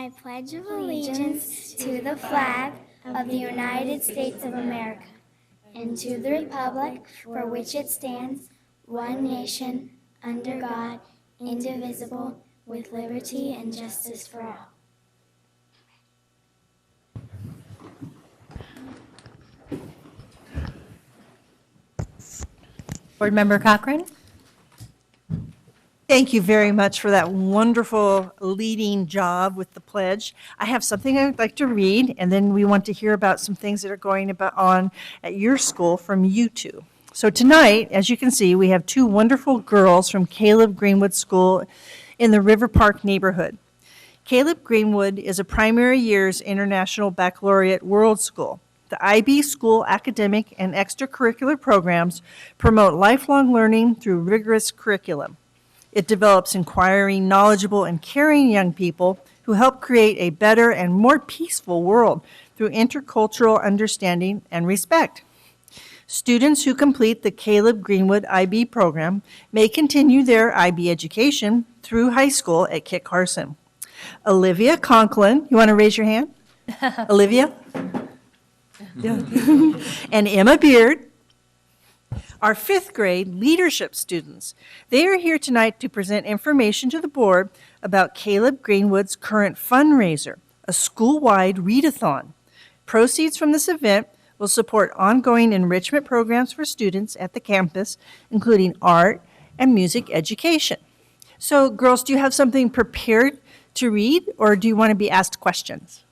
I pledge allegiance to the flag of the United States of America and to the republic for which it stands, one nation, under God, indivisible, with liberty and justice for all. Board Member Cochran. Thank you very much for that wonderful leading job with the pledge. I have something I would like to read, and then we want to hear about some things that are going on at your school from you two. So tonight, as you can see, we have two wonderful girls from Caleb Greenwood School in the River Park neighborhood. Caleb Greenwood is a primary year's International Baccalaureate World School. The IB School academic and extracurricular programs promote lifelong learning through rigorous curriculum. It develops inquiring, knowledgeable, and caring young people who help create a better and more peaceful world through intercultural understanding and respect. Students who complete the Caleb Greenwood IB program may continue their IB education through high school at Kit Carson. Olivia Conklin, you want to raise your hand? Olivia? Yeah. And Emma Beard are fifth grade leadership students. They are here tonight to present information to the board about Caleb Greenwood's current fundraiser, a school-wide readathon. Proceeds from this event will support ongoing enrichment programs for students at the campus, including art and music education. So, girls, do you have something prepared to read, or do you want to be asked questions?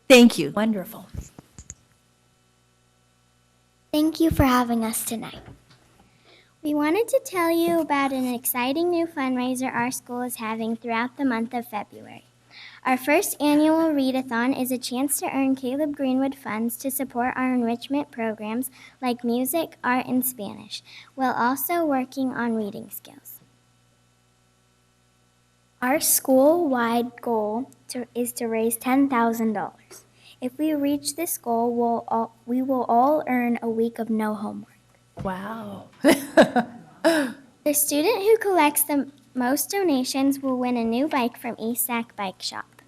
Thank you. Wonderful. Thank you for having us tonight. We wanted to tell you about an exciting new fundraiser our school is having throughout the month of February. Our first annual readathon is a chance to earn Caleb Greenwood funds to support our enrichment programs like music, art, and Spanish, while also working on reading skills. Our school-wide goal is to raise $10,000. If we reach this goal, we will all earn a week of no homework. Wow. The student who collects the most donations will win a new bike from ESAC Bike Shop.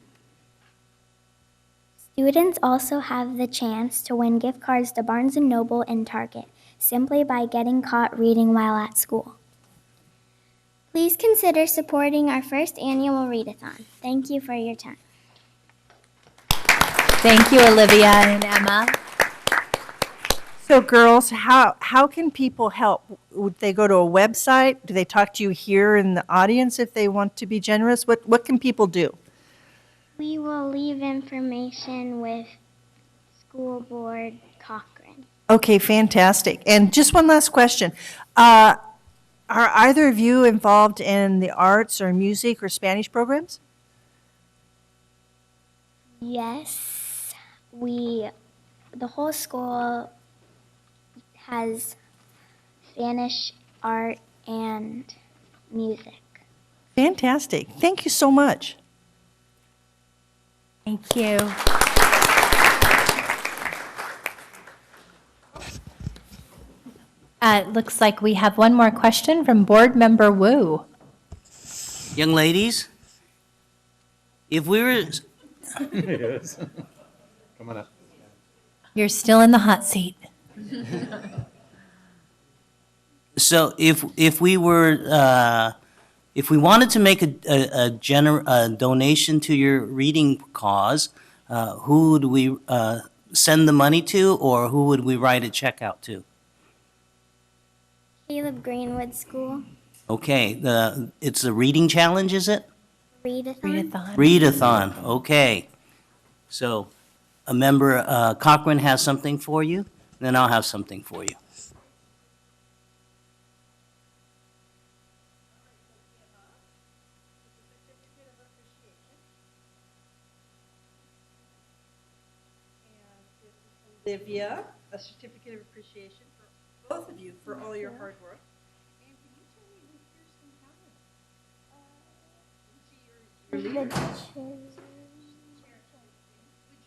Students also have the chance to win gift cards to Barnes & Noble and Target simply by getting caught reading while at school. Please consider supporting our first annual readathon. Thank you for your time. Thank you, Olivia and Emma. So girls, how can people help? Would they go to a website? Do they talk to you here in the audience if they want to be generous? What can people do? We will leave information with School Board Cochran. Okay, fantastic. And just one last question. Are either of you involved in the arts or music or Spanish programs? Yes, the whole school has Spanish, art, and music. Fantastic. Thank you so much. Thank you. It looks like we have one more question from Board Member Wu. Young ladies, if we were, Yes. Come on up. You're still in the hot seat. so if we were, if we wanted to make a donation to your reading cause, who would we send the money to, or who would we write a check out to? Caleb Greenwood School. Okay, it's a reading challenge, is it? Readathon. Readathon. Readathon, okay. So a member, Cochran has something for you, then I'll have something for you. Olivia, a certificate of appreciation for both of you for all your hard work. And can you tell me who Kirsten Howard? Your leader? Would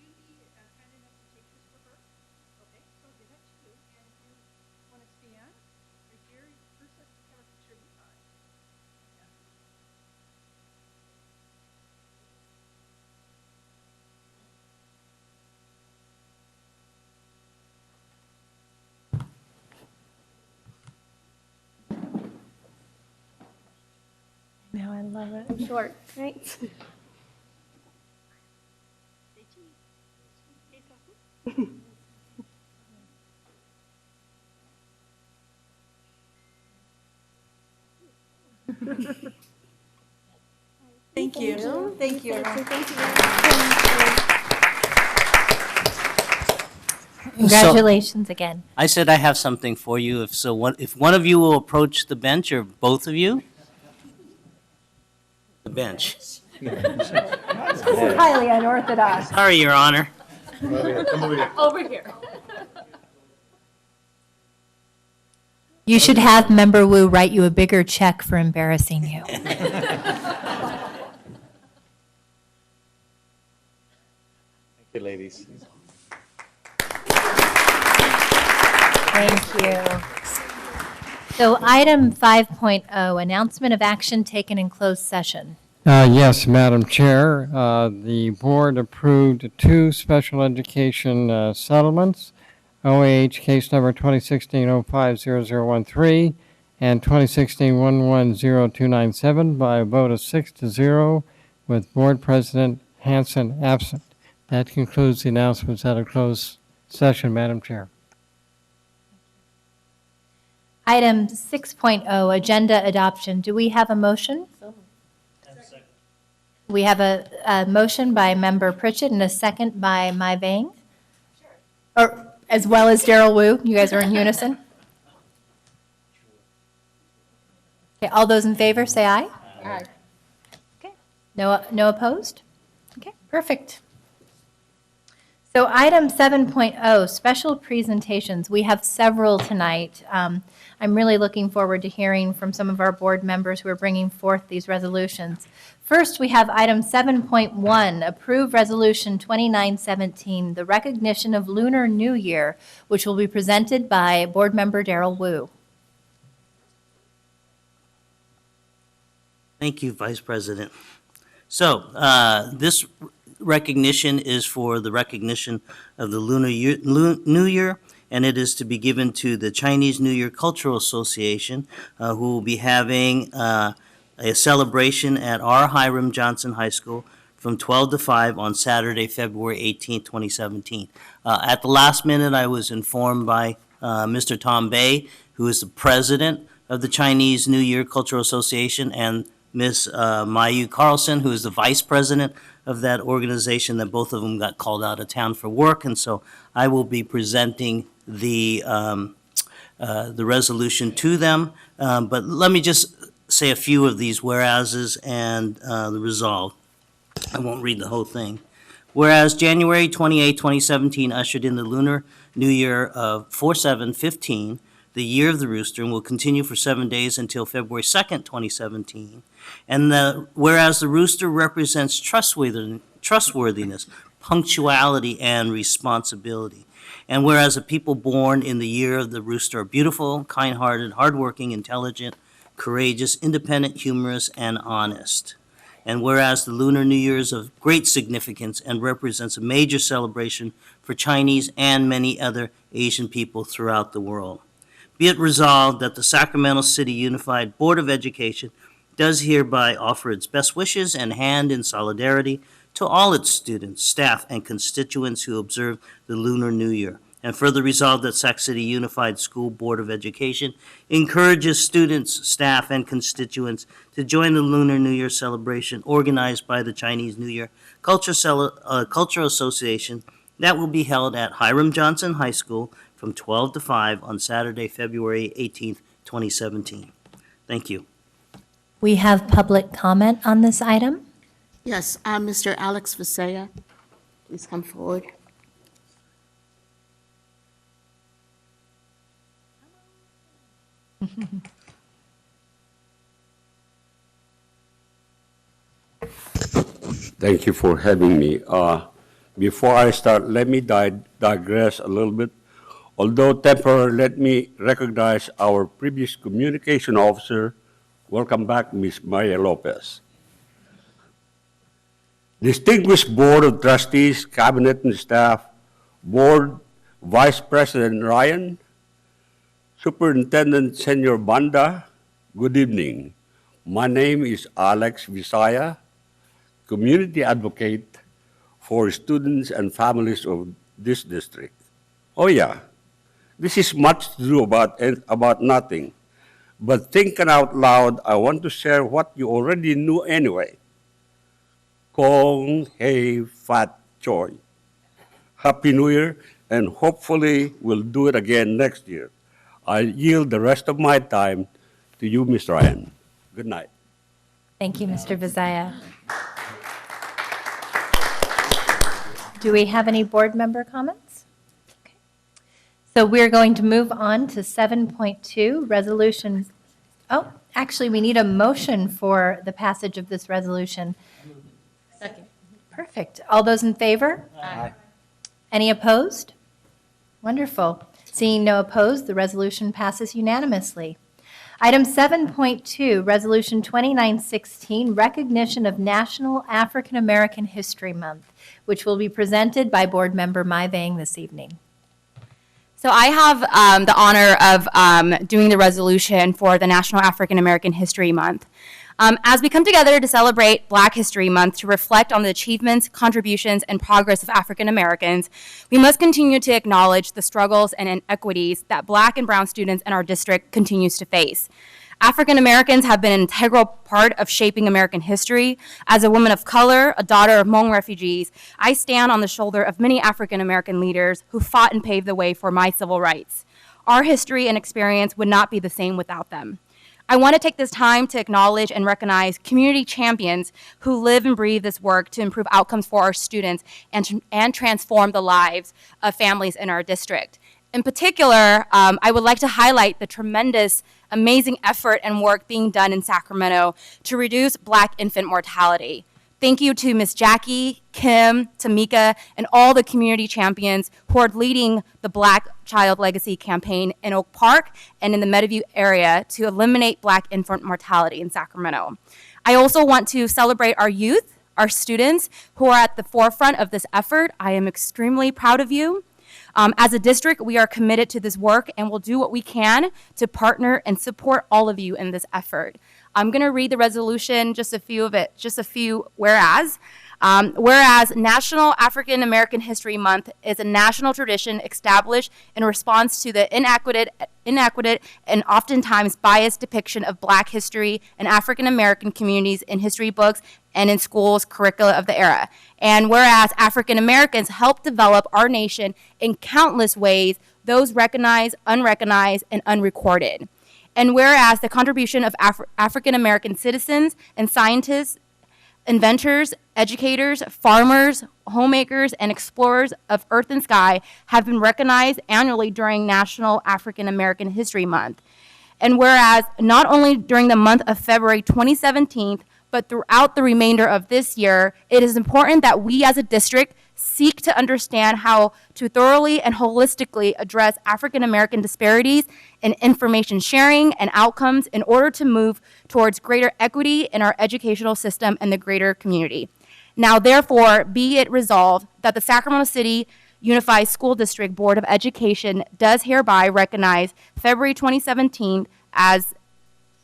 you be kind enough to take this for her? Okay, so I'll give that to you. And if you want to stand right here, first let's have a picture of the eye. No, I love it. Short, right? Thank you. Thank you. Congratulations again. I said I have something for you. If one of you will approach the bench, or both of you? The bench. Highly unorthodox. Sorry, Your Honor. Come over here. Over here. You should have Member Wu write you a bigger check for embarrassing you. Thank you, ladies. Thank you. So item 5.0, announcement of action taken in closed session. Yes, Madam Chair. The board approved two special education settlements, OAH case number 2016-050013 and 2016-110297 by a vote of 6-0 with Board President Hanson absent. That concludes the announcements out of closed session, Madam Chair. Item 6.0, agenda adoption. Do we have a motion? We have a motion by Member Pritchett and a second by Mai Vang. Or as well as Daryl Wu. You guys are in unison? Okay, all those in favor, say aye. Aye. Okay, no opposed? Okay, perfect. So item 7.0, special presentations. We have several tonight. I'm really looking forward to hearing from some of our board members who are bringing forth these resolutions. First, we have item 7.1, approve resolution 2917, the recognition of Lunar New Year, which will be presented by board member Daryl Wu. Thank you, Vice President. So, this recognition is for the recognition of the New Year, and it is to be given to the Chinese New Year Cultural Association, who will be having a celebration at our Hiram Johnson High School from 12 to 5 on Saturday, February 18, 2017. At the last minute, I was informed by Mr. Tom Bay, who is the president of the Chinese New Year Cultural Association, and Ms. Mayu Carlson, who is the vice president of that organization, that both of them got called out of town for work, and so I will be presenting the resolution to them. But let me just say a few of these whereases and the resolve. I won't read the whole thing. Whereas January 28, 2017 ushered in the Lunar New Year of 4/7/15, the year of the rooster, and will continue for 7 days until February 2nd, 2017. And whereas the rooster represents trustworthiness, punctuality, and responsibility. And whereas the people born in the year of the rooster are beautiful, kind-hearted, hardworking, intelligent, courageous, independent, humorous, and honest. And whereas the Lunar New Year is of great significance and represents a major celebration for Chinese and many other Asian people throughout the world. Be it resolved that the Sacramento City Unified Board of Education does hereby offer its best wishes and hand in solidarity to all its students, staff, and constituents who observe the Lunar New Year. And further resolved that Sac City Unified School Board of Education encourages students, staff, and constituents to join the Lunar New Year celebration organized by the Chinese New Year Cultural Association that will be held at Hiram Johnson High School from 12 to 5 on Saturday, February 18th, 2017. Thank you. We have public comment on this item. Yes, Mr. Alex Visaya, please come forward. Thank you for having me. Before I start, let me digress a little bit. Although temporary, let me recognize our previous communication officer. Welcome back, Ms. Maria Lopez. Distinguished Board of Trustees, Cabinet and staff, Board Vice President Ryan, Superintendent Senior Banda, good evening. My name is Alex Visaya, community advocate for students and families of this district. Oh yeah, this is much to do about nothing. But thinking out loud, I want to share what you already knew anyway. Kong Hei Fat Choi. Happy New Year, and hopefully we'll do it again next year. I yield the rest of my time to you, Ms. Ryan. Good night. Thank you, Mr. Vizaya. Do we have any board member comments? Okay. So we're going to move on to 7.2, resolution. Oh, actually, we need a motion for the passage of this resolution. Second. Perfect. All those in favor? Aye. Any opposed? Wonderful. Seeing no opposed, the resolution passes unanimously. Item 7.2, Resolution 2916, Recognition of National African American History Month, which will be presented by Board Member Mai Vang this evening. So I have the honor of doing the resolution for the National African American History Month. As we come together to celebrate Black History Month to reflect on the achievements, contributions, and progress of African Americans, we must continue to acknowledge the struggles and inequities that Black and Brown students in our district continues to face. African Americans have been an integral part of shaping American history. As a woman of color, a daughter of Hmong refugees, I stand on the shoulder of many African American leaders who fought and paved the way for my civil rights. Our history and experience would not be the same without them. I want to take this time to acknowledge and recognize community champions who live and breathe this work to improve outcomes for our students and transform the lives of families in our district. In particular, I would like to highlight the tremendous, amazing effort and work being done in Sacramento to reduce Black infant mortality. Thank you to Ms. Jackie, Kim, Tamika, and all the community champions who are leading the Black Child Legacy campaign in Oak Park and in the Meadowview area to eliminate Black infant mortality in Sacramento. I also want to celebrate our youth, our students who are at the forefront of this effort. I am extremely proud of you. As a district, we are committed to this work and will do what we can to partner and support all of you in this effort. I'm going to read the resolution, just a few whereas. Whereas National African American History Month is a national tradition established in response to the inaccurate and oftentimes biased depiction of Black history and African American communities in history books and in schools' curricula of the era. And whereas African Americans helped develop our nation in countless ways, those recognized, unrecognized, and unrecorded. And whereas the contribution of African American citizens and scientists, inventors, educators, farmers, homemakers, and explorers of earth and sky have been recognized annually during National African American History Month. And whereas not only during the month of February 2017, but throughout the remainder of this year, it is important that we as a district seek to understand how to thoroughly and holistically address African American disparities in information sharing and outcomes in order to move towards greater equity in our educational system and the greater community. Now, therefore, be it resolved that the Sacramento City Unified School District Board of Education does hereby recognize February 2017 as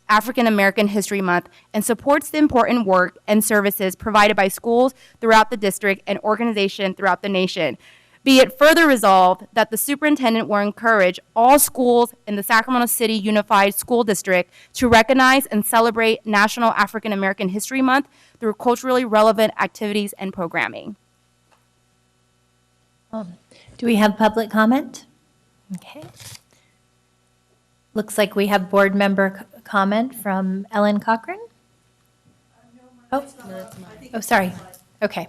African American History Month and supports the important work and services provided by schools throughout the district and organizations throughout the nation. Be it further resolved that the superintendent will encourage all schools in the Sacramento City Unified School District to recognize and celebrate National African American History Month through culturally relevant activities and programming. Do we have public comment? Okay. Looks like we have board member comment from Ellen Cochran. Oh, sorry. Okay.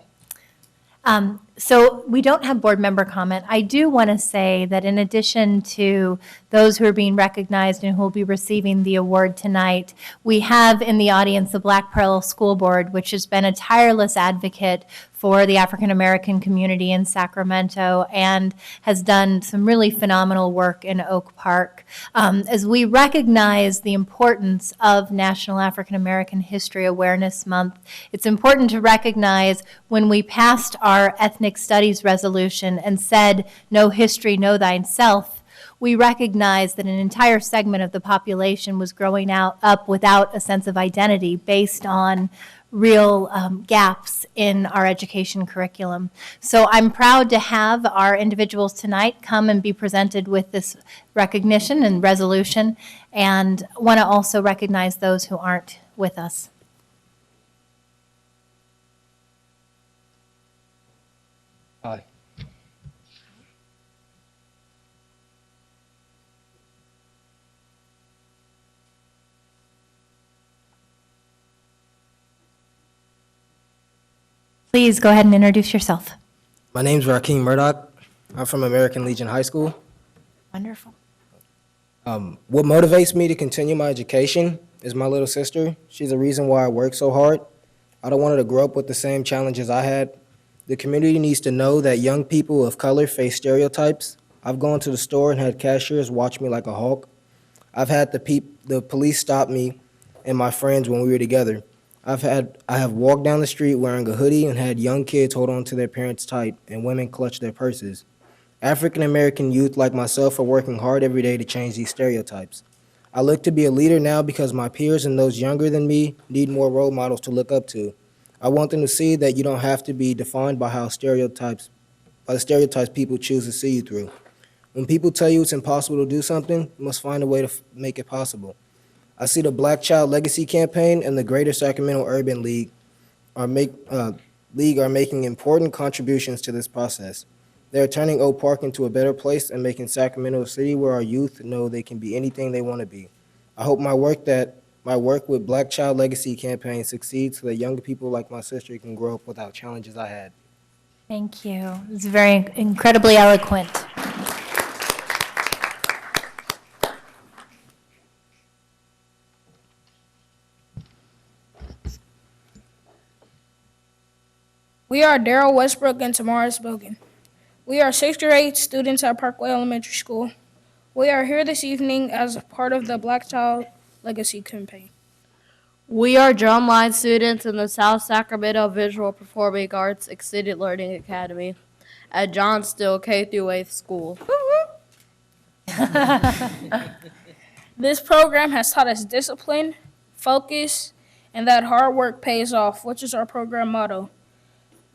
So we don't have board member comment. I do want to say that in addition to those who are being recognized and who will be receiving the award tonight, we have in the audience the Black Pearl School Board, which has been a tireless advocate for the African American community in Sacramento and has done some really phenomenal work in Oak Park. As we recognize the importance of National African American History Awareness Month, it's important to recognize when we passed our ethnic studies resolution and said, "No history, know thyself," we recognized that an entire segment of the population was growing up without a sense of identity based on real gaps in our education curriculum. So I'm proud to have our individuals tonight come and be presented with this recognition and resolution, and want to also recognize those who aren't with us. Hi. Please go ahead and introduce yourself. My name's Rakeem Murdoch. I'm from American Legion High School. Wonderful. What motivates me to continue my education is my little sister. She's the reason why I work so hard. I don't want her to grow up with the same challenges I had. The community needs to know that young people of color face stereotypes. I've gone to the store and had cashiers watch me like a hawk. I've had the police stop me and my friends when we were together. I have walked down the street wearing a hoodie and had young kids hold on to their parents tight and women clutch their purses. African American youth like myself are working hard every day to change these stereotypes. I look to be a leader now because my peers and those younger than me need more role models to look up to. I want them to see that you don't have to be defined by the stereotypes people choose to see you through. When people tell you it's impossible to do something, you must find a way to make it possible. I see the Black Child Legacy Campaign and the Greater Sacramento Urban League are making important contributions to this process. They are turning Oak Park into a better place and making Sacramento a city where our youth know they can be anything they want to be. I hope my work with Black Child Legacy Campaign succeeds so that younger people like my sister can grow up without challenges I had. Thank you. It's very incredibly eloquent. We are Daryl Westbrook and Tamara Spoken. We are 6th grade students at Parkway Elementary School. We are here this evening as part of the Black Child Legacy Campaign. We are drumline students in the South Sacramento Visual Performing Arts Extended Learning Academy at John Still K-8 school. This program has taught us discipline, focus, and that hard work pays off, which is our program motto.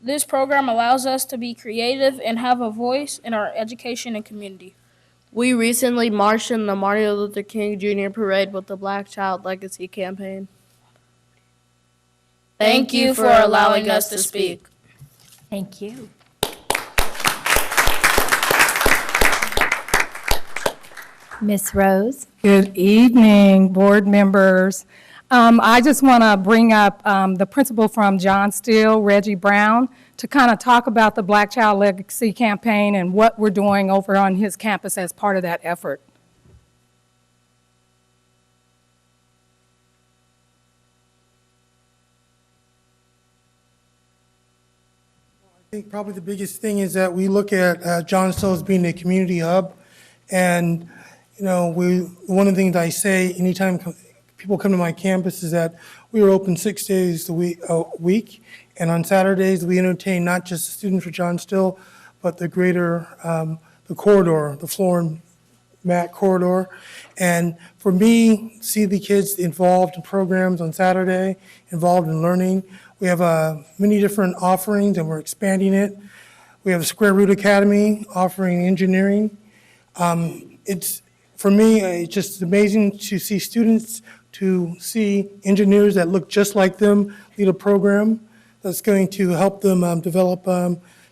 This program allows us to be creative and have a voice in our education and community. We recently marched in the Martin Luther King Jr. Parade with the Black Child Legacy Campaign. Thank you for allowing us to speak. Thank you. Miss Rose. Good evening, board members. I just want to bring up the principal from John Steele, Reggie Brown, to kind of talk about the Black Child Legacy Campaign and what we're doing over on his campus as part of that effort. I think probably the biggest thing is that we look at John Steele as being a community hub. And, you know, one of the things I say anytime people come to my campus is that we are open 6 days a week. And on Saturdays, we entertain not just the students for John Still, but the greater, the corridor, the floor and mat corridor. And for me, see the kids involved in programs on Saturday, involved in learning. We have many different offerings and we're expanding it. We have a Square Root Academy offering engineering. For me, it's just amazing to see students, to see engineers that look just like them lead a program that's going to help them develop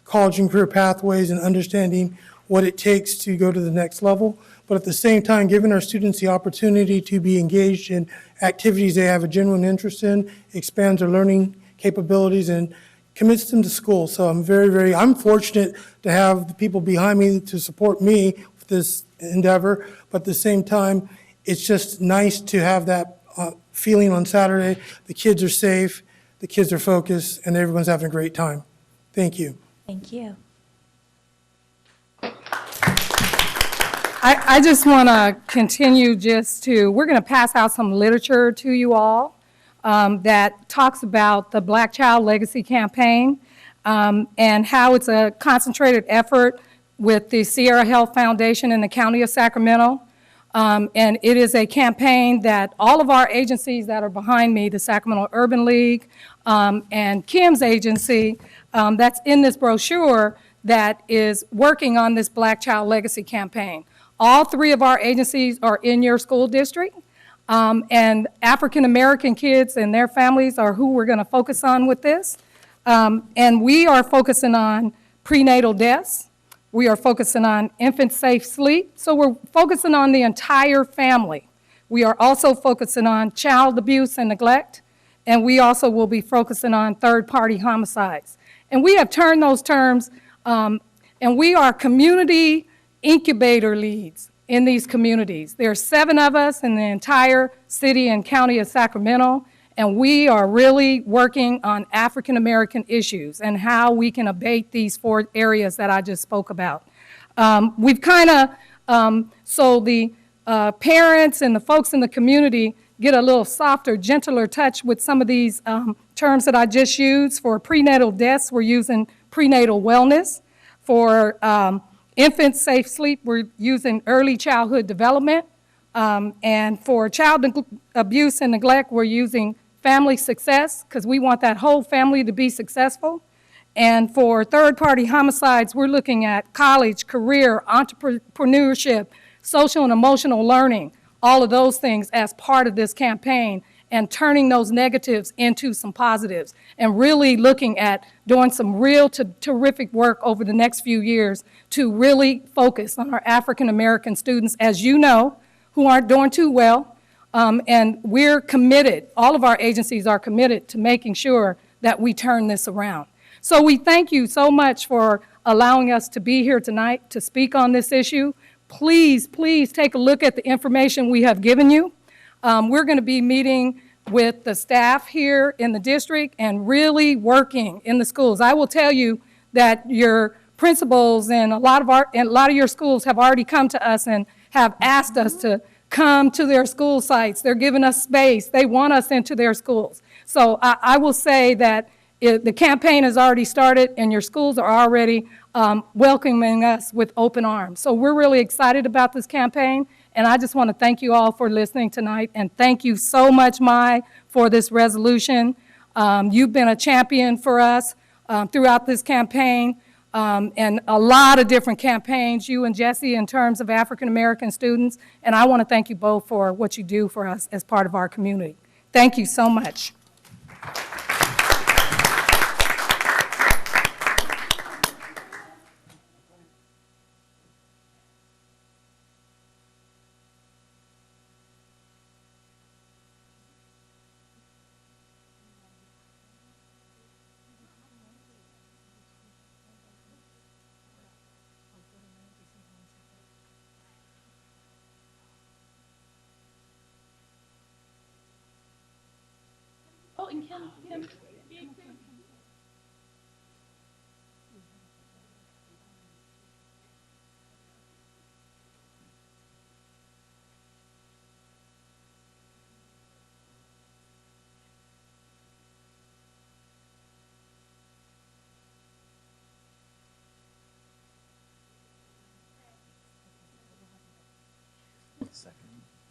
college and career pathways and understanding what it takes to go to the next level. But at the same time, giving our students the opportunity to be engaged in activities they have a genuine interest in, expands their learning capabilities and commits them to school. So I'm fortunate to have the people behind me to support me with this endeavor. But at the same time, it's just nice to have that feeling on Saturday. The kids are safe, the kids are focused, and everyone's having a great time. Thank you. Thank you. I just want to continue we're going to pass out some literature to you all that talks about the Black Child Legacy Campaign and how it's a concentrated effort with the Sierra Health Foundation in the County of Sacramento. And it is a campaign that all of our agencies that are behind me, the Sacramento Urban League and Kim's agency, that's in this brochure, that is working on this Black Child Legacy campaign. All three of our agencies are in your school district, and African American kids and their families are who we're going to focus on with this. And we are focusing on prenatal deaths. We are focusing on infant safe sleep. So we're focusing on the entire family. We are also focusing on child abuse and neglect, and we also will be focusing on third-party homicides. And we have turned those terms, and we are community incubator leads in these communities. There are 7 of us in the entire city and county of Sacramento, and we are really working on African American issues and how we can abate these 4 areas that I just spoke about. We've kind of, so the parents and the folks in the community get a little softer, gentler touch with some of these terms that I just used. For prenatal deaths, we're using prenatal wellness. For infant safe sleep, we're using early childhood development. And for child abuse and neglect, we're using family success, because we want that whole family to be successful. And for third-party homicides, we're looking at college, career, entrepreneurship, social and emotional learning, all of those things as part of this campaign, and turning those negatives into some positives, and really looking at doing some real terrific work over the next few years to really focus on our African American students, as you know, who aren't doing too well. And we're committed, all of our agencies are committed to making sure that we turn this around. So we thank you so much for allowing us to be here tonight to speak on this issue. Please, please take a look at the information we have given you. We're going to be meeting with the staff here in the district and really working in the schools. I will tell you that your principals and a lot of your schools have already come to us and have asked us to come to their school sites. They're giving us space. They want us into their schools. So I will say that the campaign has already started, and your schools are already welcoming us with open arms. So we're really excited about this campaign, and I just want to thank you all for listening tonight, and thank you so much, Mai, for this resolution. You've been a champion for us throughout this campaign. And a lot of different campaigns, you and Jesse, in terms of African American students. And I want to thank you both for what you do for us as part of our community. Thank you so much.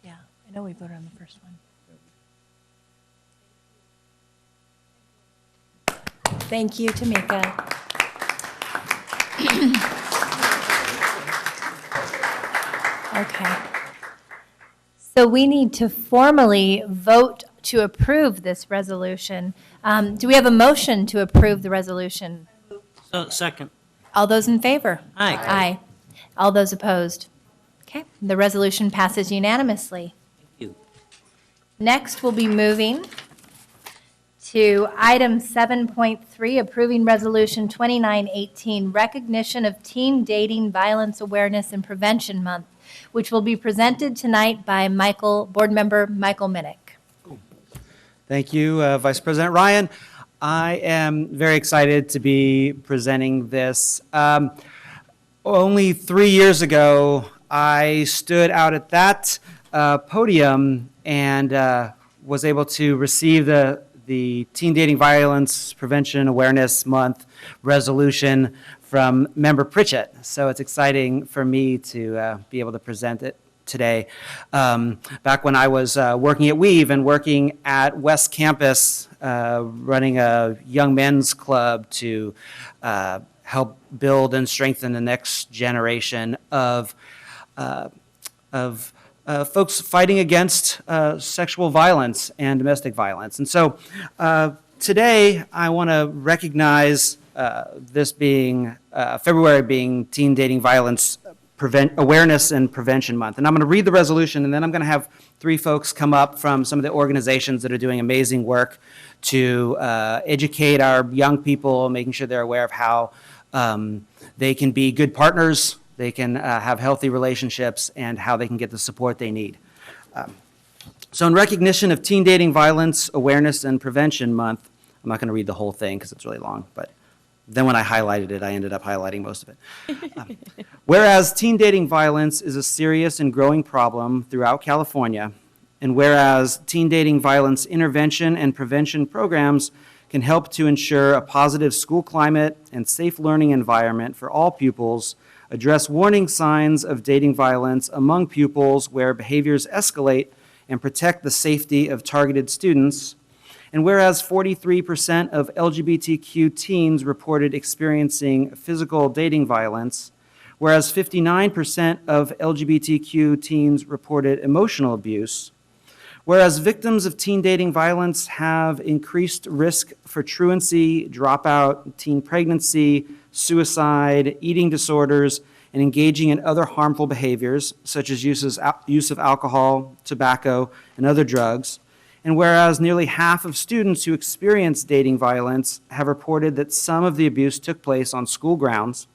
Yeah, I know we voted on the first one. Thank you, Tamika. Okay. So we need to formally vote to approve this resolution. Do we have a motion to approve the resolution? Second. All those in favor? Aye. Aye. All those opposed? Okay, the resolution passes unanimously. Thank you. Next, we'll be moving to item 7.3, approving resolution 2918, recognition of Teen Dating Violence Awareness and Prevention Month, which will be presented tonight by Board Member Michael Minnick. Thank you, Vice President Ryan. I am very excited to be presenting this. Only 3 years ago, I stood out at that podium and was able to receive the Teen Dating Violence Prevention Awareness Month resolution from Member Pritchett. So it's exciting for me to be able to present it today. Back when I was working at Weave and working at West Campus, running a young men's club to help build and strengthen the next generation of folks fighting against sexual violence and domestic violence. And so today I want to recognize this being February being Teen Dating Violence Awareness and Prevention Month. And I'm going to read the resolution, and then I'm going to have three folks come up from some of the organizations that are doing amazing work to educate our young people, making sure they're aware of how they can be good partners, they can have healthy relationships, and how they can get the support they need. So in recognition of Teen Dating Violence Awareness and Prevention Month, I'm not going to read the whole thing because it's really long, but then when I highlighted it, I ended up highlighting most of it. Whereas teen dating violence is a serious and growing problem throughout California, and whereas teen dating violence intervention and prevention programs can help to ensure a positive school climate and safe learning environment for all pupils, address warning signs of dating violence among pupils where behaviors escalate, and protect the safety of targeted students. And whereas 43% of LGBTQ teens reported experiencing physical dating violence, whereas 59% of LGBTQ teens reported emotional abuse, whereas victims of teen dating violence have increased risk for truancy, dropout, teen pregnancy, suicide, eating disorders, and engaging in other harmful behaviors, such as use of alcohol, tobacco, and other drugs. And whereas nearly half of students who experience dating violence have reported that some of the abuse took place on school grounds,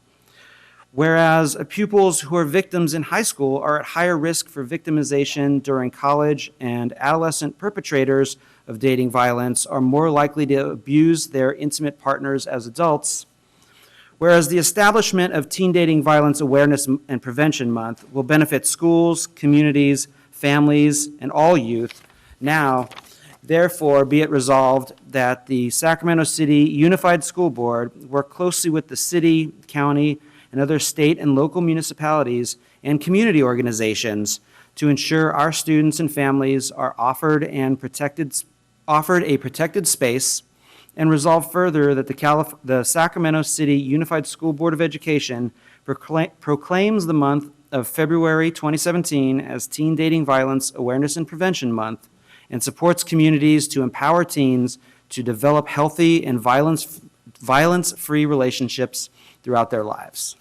whereas pupils who are victims in high school are at higher risk for victimization during college, and adolescent perpetrators of dating violence are more likely to abuse their intimate partners as adults, whereas the establishment of Teen Dating Violence Awareness and Prevention Month will benefit schools, communities, families, and all youth. Now, therefore, be it resolved that the Sacramento City Unified School Board work closely with the city, county, and other state and local municipalities and community organizations to ensure our students and families are offered a protected space, and resolve further that the Sacramento City Unified School Board of Education proclaims the month of February 2017 as Teen Dating Violence Awareness and Prevention Month, and supports communities to empower teens to develop healthy and violence-free relationships throughout their lives.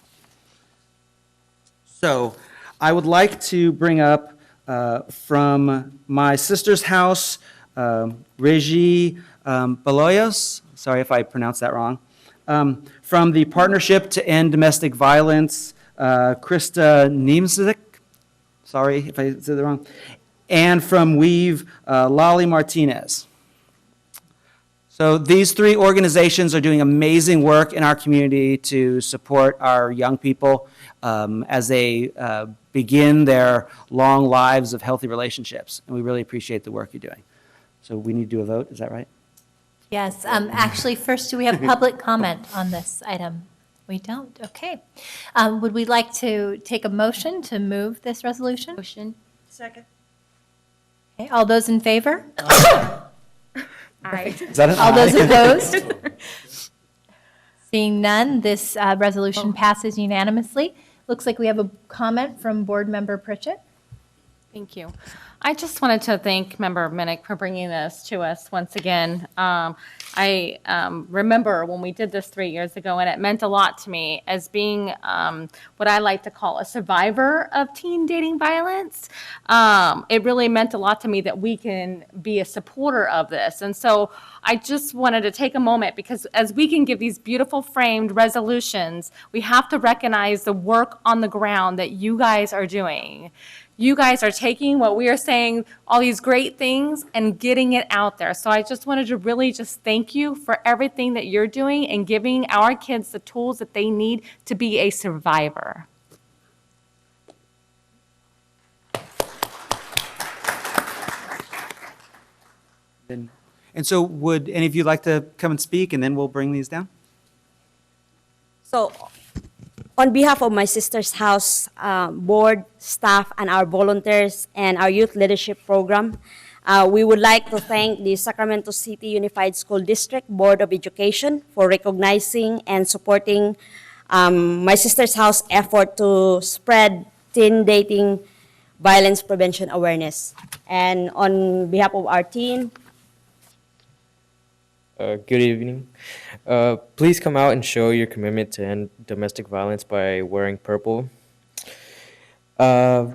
So I would like to bring up from my sister's house, Reggie Baloyos, sorry if I pronounced that wrong, from the Partnership to End Domestic Violence, Krista Niemczyk, sorry if I said that wrong, and from Weave, Lolly Martinez. So these three organizations are doing amazing work in our community to support our young people as they begin their long lives of healthy relationships. And we really appreciate the work you're doing. So we need to do a vote, is that right? Yes, actually, first, do we have public comment on this item? We don't, okay. Would we like to take a motion to move this resolution? Motion. Second. Okay, all those in favor? Aye. Is that an All those aye? opposed? Seeing none, this resolution passes unanimously. Looks like we have a comment from Board Member Pritchett. Thank you. I just wanted to thank Member Minnick for bringing this to us once again. I remember when we did this 3 years ago, and it meant a lot to me as being what I like to call a survivor of teen dating violence. It really meant a lot to me that we can be a supporter of this. And so I just wanted to take a moment, because as we can give these beautiful framed resolutions, we have to recognize the work on the ground that you guys are doing. You guys are taking what we are saying, all these great things, and getting it out there. So I just wanted to really just thank you for everything that you're doing and giving our kids the tools that they need to be a survivor. And so would any of you like to come and speak, and then we'll bring these down? So On behalf of my sister's house board, staff, and our volunteers and our youth leadership program, we would like to thank the Sacramento City Unified School District Board of Education for recognizing and supporting my sister's house effort to spread teen dating violence prevention awareness. And on behalf of our team, good evening. Please come out and show your commitment to end domestic violence by wearing purple. For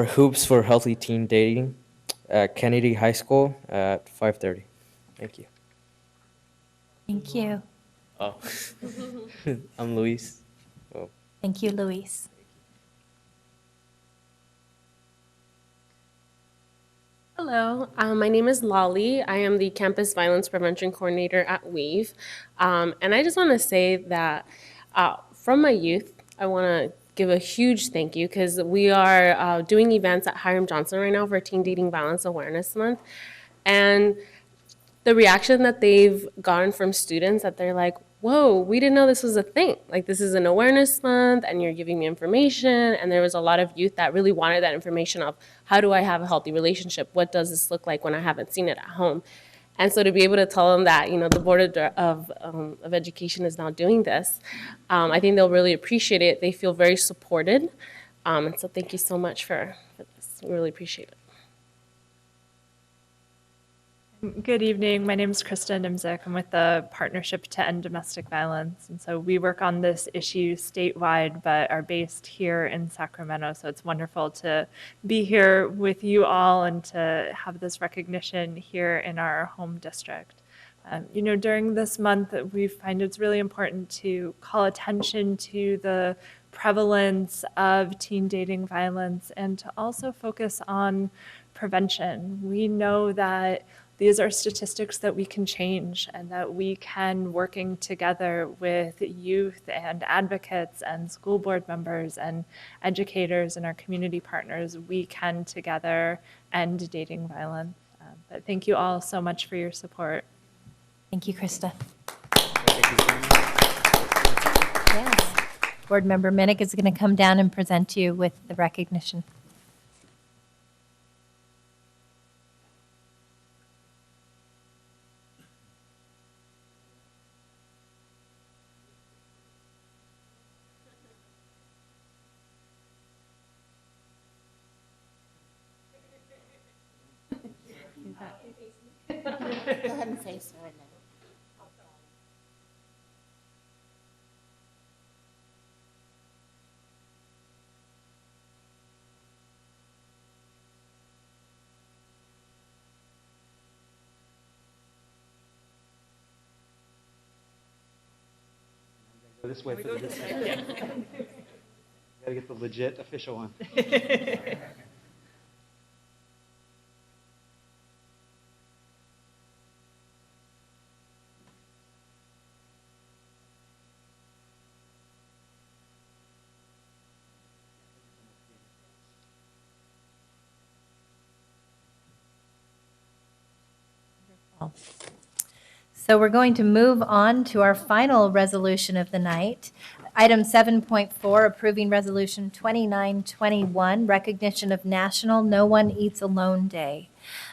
Hoops for Healthy Teen Dating at Kennedy High School at 5:30. Thank you. Thank you. Oh, I'm Luis. Oh. Thank you, Luis. Hello, my name is Lolly. I am the Campus Violence Prevention Coordinator at WEAVE. And I just want to say that from my youth, I want to give a huge thank you because we are doing events at Hiram Johnson right now for Teen Dating Violence Awareness Month. And the reaction that they've gotten from students that they're like, whoa, we didn't know this was a thing. Like, this is an awareness month and you're giving me information. And there was a lot of youth that really wanted that information of how do I have a healthy relationship? What does this look like when I haven't seen it at home? And so to be able to tell them that, the Board of Education is now doing this, I think they'll really appreciate it. They feel very supported. And so thank you so much for this. We really appreciate it. Good evening. My name is Krista Nimzik. I'm with the Partnership to End Domestic Violence. And so we work on this issue statewide, but are based here in Sacramento. So it's wonderful to be here with you all and to have this recognition here in our home district. During this month, we find it's really important to call attention to the prevalence of teen dating violence and to also focus on prevention. We know that these are statistics that we can change and that we can, working together with youth and advocates and school board members and educators and our community partners, we can together end dating violence. But thank you all so much for your support. Thank you, Krista. Yes. Board Member Minnick is going to come down and present you with the recognition. Go ahead and face her right now. Go this way for this. Gotta get the legit official one. So we're going to move on to our final resolution of the night. Item 7.4, approving resolution 2921, recognition of National No One Eats Alone Day.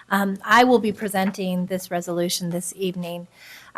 I will be presenting this resolution this evening.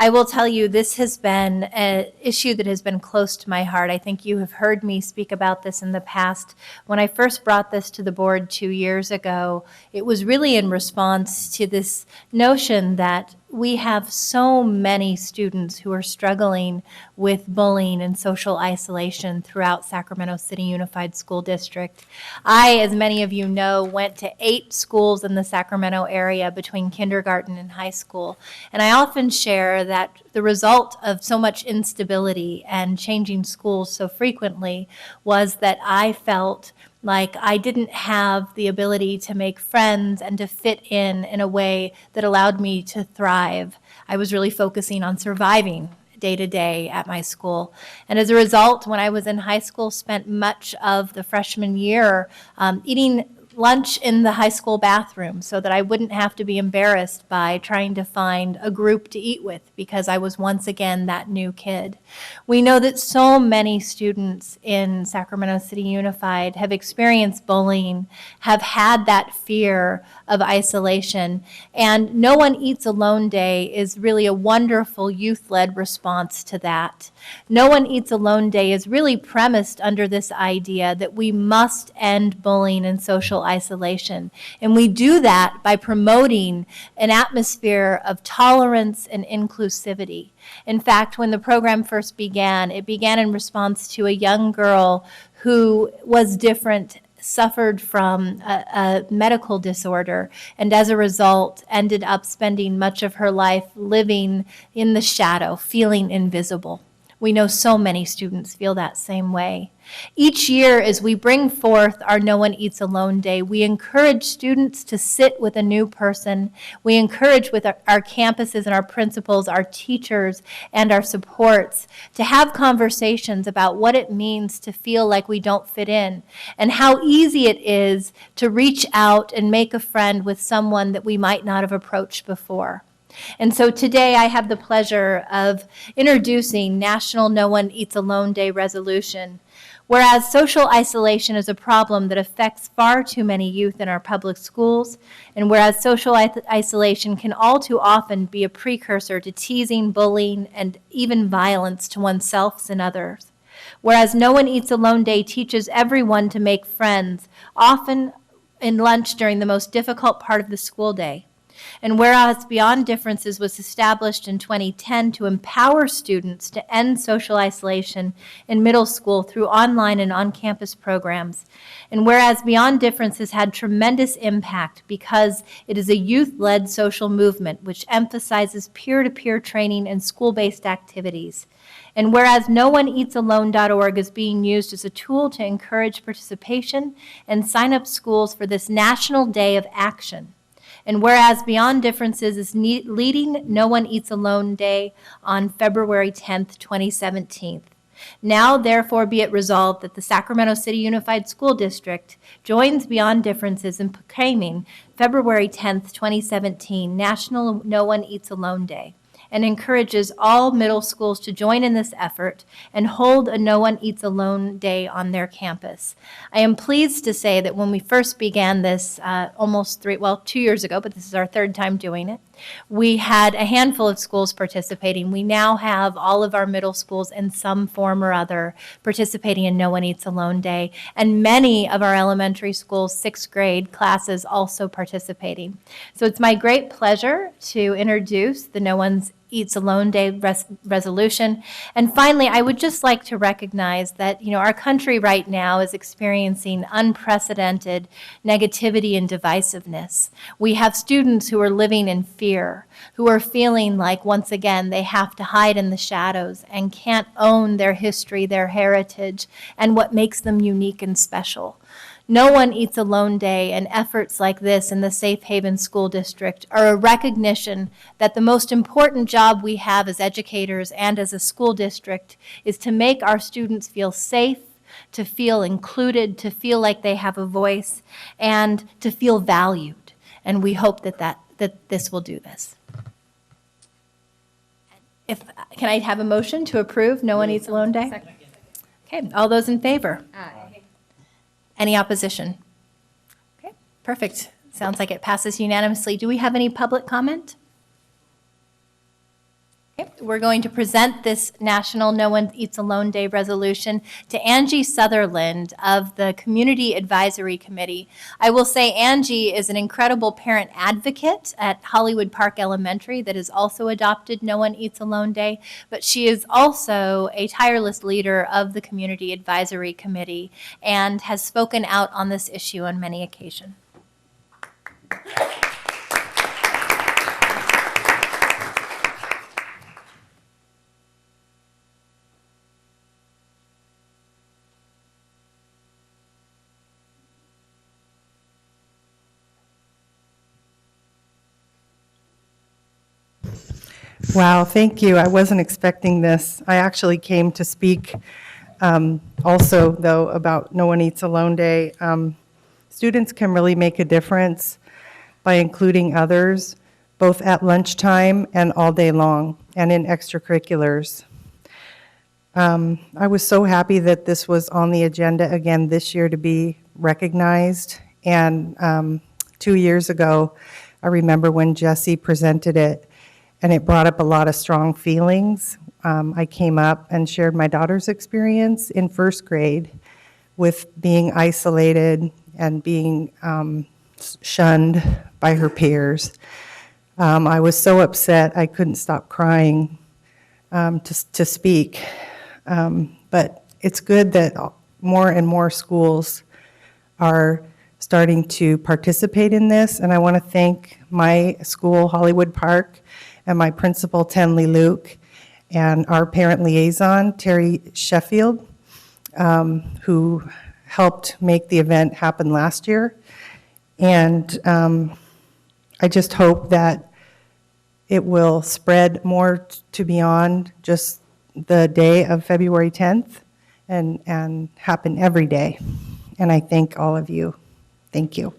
I will tell you, this has been an issue that has been close to my heart. I think you have heard me speak about this in the past. When I first brought this to the board 2 years ago, it was really in response to this notion that we have so many students who are struggling with bullying and social isolation throughout Sacramento City Unified School District. I, as many of you know, went to 8 schools in the Sacramento area between kindergarten and high school. And I often share that the result of so much instability and changing schools so frequently was that I felt like I didn't have the ability to make friends and to fit in a way that allowed me to thrive. I was really focusing on surviving day to day at my school. And as a result, when I was in high school, spent much of the freshman year eating lunch in the high school bathroom so that I wouldn't have to be embarrassed by trying to find a group to eat with because I was once again that new kid. We know that so many students in Sacramento City Unified have experienced bullying, have had that fear of isolation, and No One Eats Alone Day is really a wonderful youth-led response to that. No One Eats Alone Day is really premised under this idea that we must end bullying and social isolation. And we do that by promoting an atmosphere of tolerance and inclusivity. In fact, when the program first began, it began in response to a young girl who was different, suffered from a medical disorder, and as a result ended up spending much of her life living in the shadow, feeling invisible. We know so many students feel that same way. Each year, as we bring forth our No One Eats Alone Day, we encourage students to sit with a new person. We encourage with our campuses and our principals, our teachers, and our supports to have conversations about what it means to feel like we don't fit in and how easy it is to reach out and make a friend with someone that we might not have approached before. And so today I have the pleasure of introducing National No One Eats Alone Day resolution. Whereas social isolation is a problem that affects far too many youth in our public schools, and whereas social isolation can all too often be a precursor to teasing, bullying, and even violence to oneself and others. Whereas No One Eats Alone Day teaches everyone to make friends, often in lunch during the most difficult part of the school day. And whereas Beyond Differences was established in 2010 to empower students to end social isolation in middle school through online and on-campus programs, and whereas Beyond Differences had tremendous impact because it is a youth-led social movement which emphasizes peer-to-peer training and school-based activities, and whereas NoOneEatsAlone.org is being used as a tool to encourage participation and sign up schools for this National Day of Action. And whereas Beyond Differences is leading No One Eats Alone Day on February 10th, 2017. Now, therefore, be it resolved that the Sacramento City Unified School District joins Beyond Differences in proclaiming February 10th, 2017 National No One Eats Alone Day, and encourages all middle schools to join in this effort and hold a No One Eats Alone Day on their campus. I am pleased to say that when we first began this 2 years ago, but this is our third time doing it, we had a handful of schools participating. We now have all of our middle schools in some form or other participating in No One Eats Alone Day, and many of our elementary schools, 6th grade classes also participating. So it's my great pleasure to introduce the No One Eats Alone Day resolution. And finally, I would just like to recognize that, our country right now is experiencing unprecedented negativity and divisiveness. We have students who are living in fear, who are feeling like, once again, they have to hide in the shadows and can't own their history, their heritage, and what makes them unique and special. No One Eats Alone Day and efforts like this in the Safe Haven School District are a recognition that the most important job we have as educators and as a school district is to make our students feel safe, to feel included, to feel like they have a voice, and to feel valued. And we hope that this will do this. Can I have a motion to approve No One Eats Alone Day? Okay, all those in favor? Aye. Any opposition? Okay, perfect. Sounds like it passes unanimously. Do we have any public comment? Okay, we're going to present this National No One Eats Alone Day resolution to Angie Sutherland of the Community Advisory Committee. I will say Angie is an incredible parent advocate at Hollywood Park Elementary that has also adopted No One Eats Alone Day, but she is also a tireless leader of the Community Advisory Committee and has spoken out on this issue on many occasions. Wow, thank you. I wasn't expecting this. I actually came to speak also, though, about No One Eats Alone Day. students can really make a difference by including others, both at lunchtime and all day long, and in extracurriculars. I was so happy that this was on the agenda again this year to be recognized. And 2 years ago, I remember when Jesse presented it, and it brought up a lot of strong feelings. I came up and shared my daughter's experience in first grade with being isolated and being shunned by her peers. I was so upset I couldn't stop crying to speak. But it's good that more and more schools are starting to participate in this, and I want to thank my school, Hollywood Park, and my principal, Tenley Luke, and our parent liaison, Terry Sheffield, who helped make the event happen last year. And I just hope that it will spread more to beyond just the day of February 10th and happen every day. And I thank all of you. Thank you.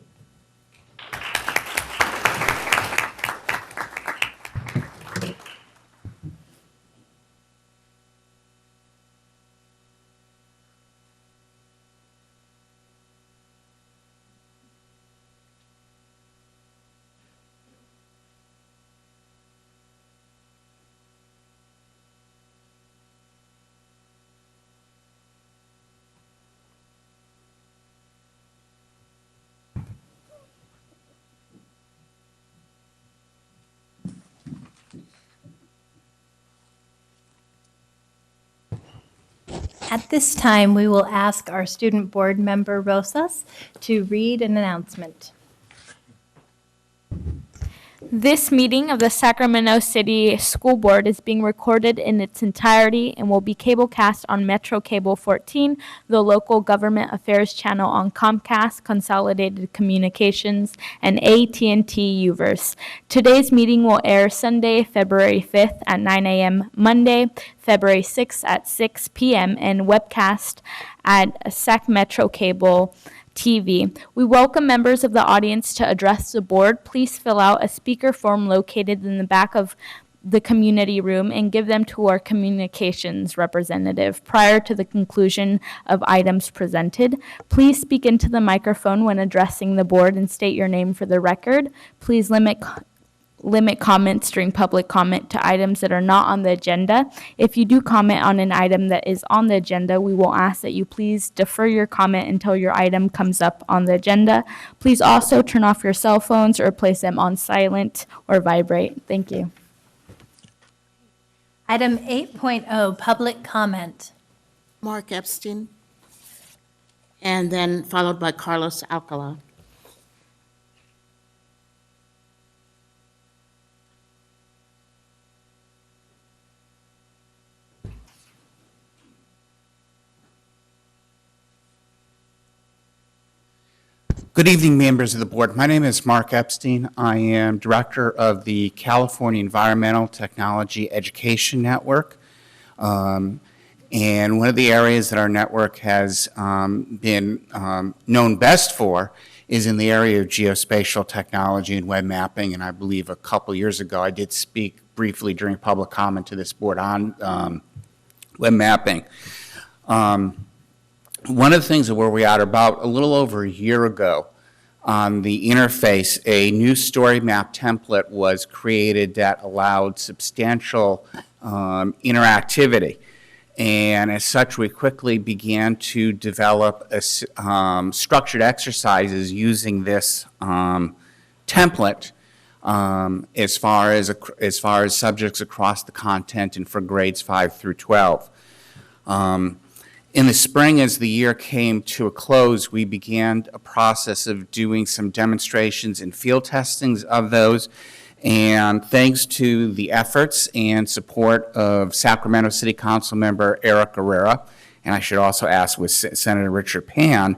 At this time, we will ask our student board member, Rosas, to read an announcement. This meeting of the Sacramento City School Board is being recorded in its entirety and will be cablecast on Metro Cable 14, the local government affairs channel on Comcast, Consolidated Communications, and AT&T Uverse. Today's meeting will air Sunday, February 5th at 9 a.m., Monday, February 6th at 6 p.m., and webcast at Sac Metro Cable TV. We welcome members of the audience to address the board. Please fill out a speaker form located in the back of the community room and give them to our communications representative prior to the conclusion of items presented. Please speak into the microphone when addressing the board and state your name for the record. Please limit comments during public comment to items that are not on the agenda. If you do comment on an item that is on the agenda, we will ask that you please defer your comment until your item comes up on the agenda. Please also turn off your cell phones or place them on silent or vibrate. Thank you. Item 8.0, public comment. Mark Epstein, and then followed by Carlos Alcala. Good evening, members of the board. My name is Mark Epstein. I am director of the California Environmental Technology Education Network. And one of the areas that our network has been known best for is in the area of geospatial technology and web mapping. And I believe a couple years ago, I did speak briefly during public comment to this board on web mapping. One of the things that where we are about a little over a year ago on the interface, a new story map template was created that allowed substantial interactivity. And as such, we quickly began to develop structured exercises using this template as far as subjects across the content and for grades 5 through 12. In the spring, as the year came to a close, we began a process of doing some demonstrations and field testings of those. And thanks to the efforts and support of Sacramento City Council member Eric Herrera, and I should also ask with Senator Richard Pan,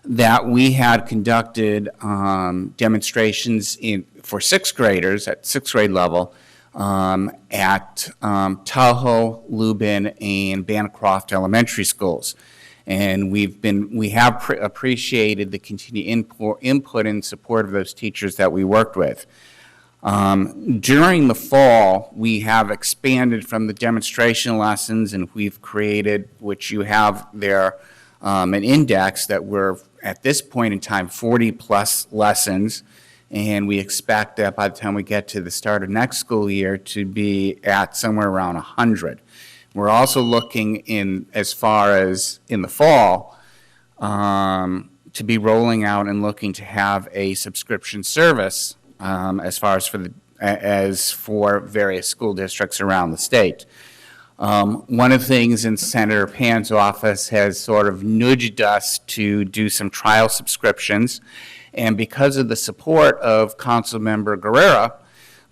that we had conducted demonstrations for sixth graders at sixth grade level at Tahoe, Lubin, and Bancroft elementary schools. And we have appreciated the continued input and support of those teachers that we worked with. During the fall, we have expanded from the demonstration lessons, and we've created, which you have there, an index that we're, at this point in time, 40-plus lessons, and we expect that by the time we get to the start of next school year to be at somewhere around 100. We're also looking in, as far as in the fall, to be rolling out and looking to have a subscription service as far as for various school districts around the state. One of the things in Senator Pan's office has sort of nudged us to do some trial subscriptions, and because of the support of Councilmember Guerrera,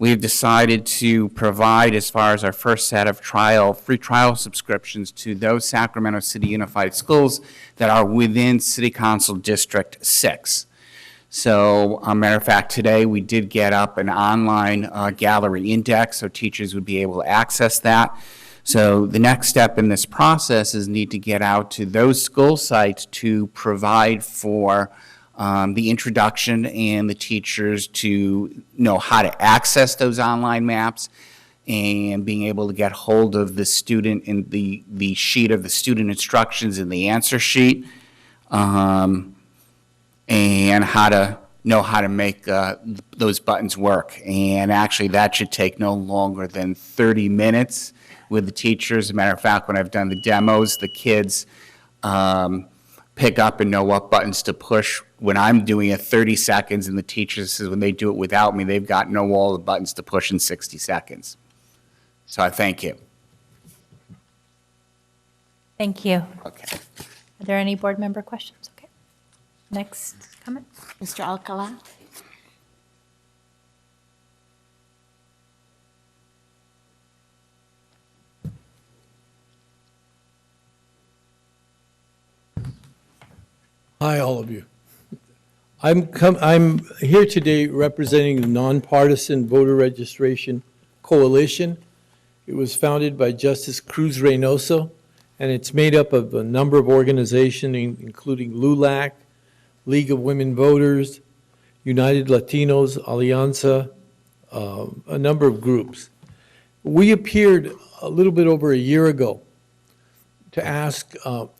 we've decided to provide, as far as our first set of free trial subscriptions to those Sacramento City Unified Schools that are within City Council District 6. So, a matter of fact, today we did get up an online gallery index so teachers would be able to access that. So the next step in this process is need to get out to those school sites to provide for the introduction and the teachers to know how to access those online maps and being able to get hold of the student in the sheet of the student instructions in the answer sheet, and how to know how to make those buttons work. And actually that should take no longer than 30 minutes with the teachers. As a matter of fact, when I've done the demos, the kids pick up and know what buttons to push. When I'm doing it 30 seconds, and the teachers says when they do it without me, they've got know all the buttons to push in 60 seconds. So I thank you. Thank you. Okay. Are there any board member questions? Okay. Next comment. Mr. Alcala? Hi, all of you. I'm here today representing the Nonpartisan Voter Registration Coalition. It was founded by Justice Cruz Reynoso, and it's made up of a number of organizations, including LULAC, League of Women Voters, United Latinos, Alianza, a number of groups. We appeared a little bit over a year ago to ask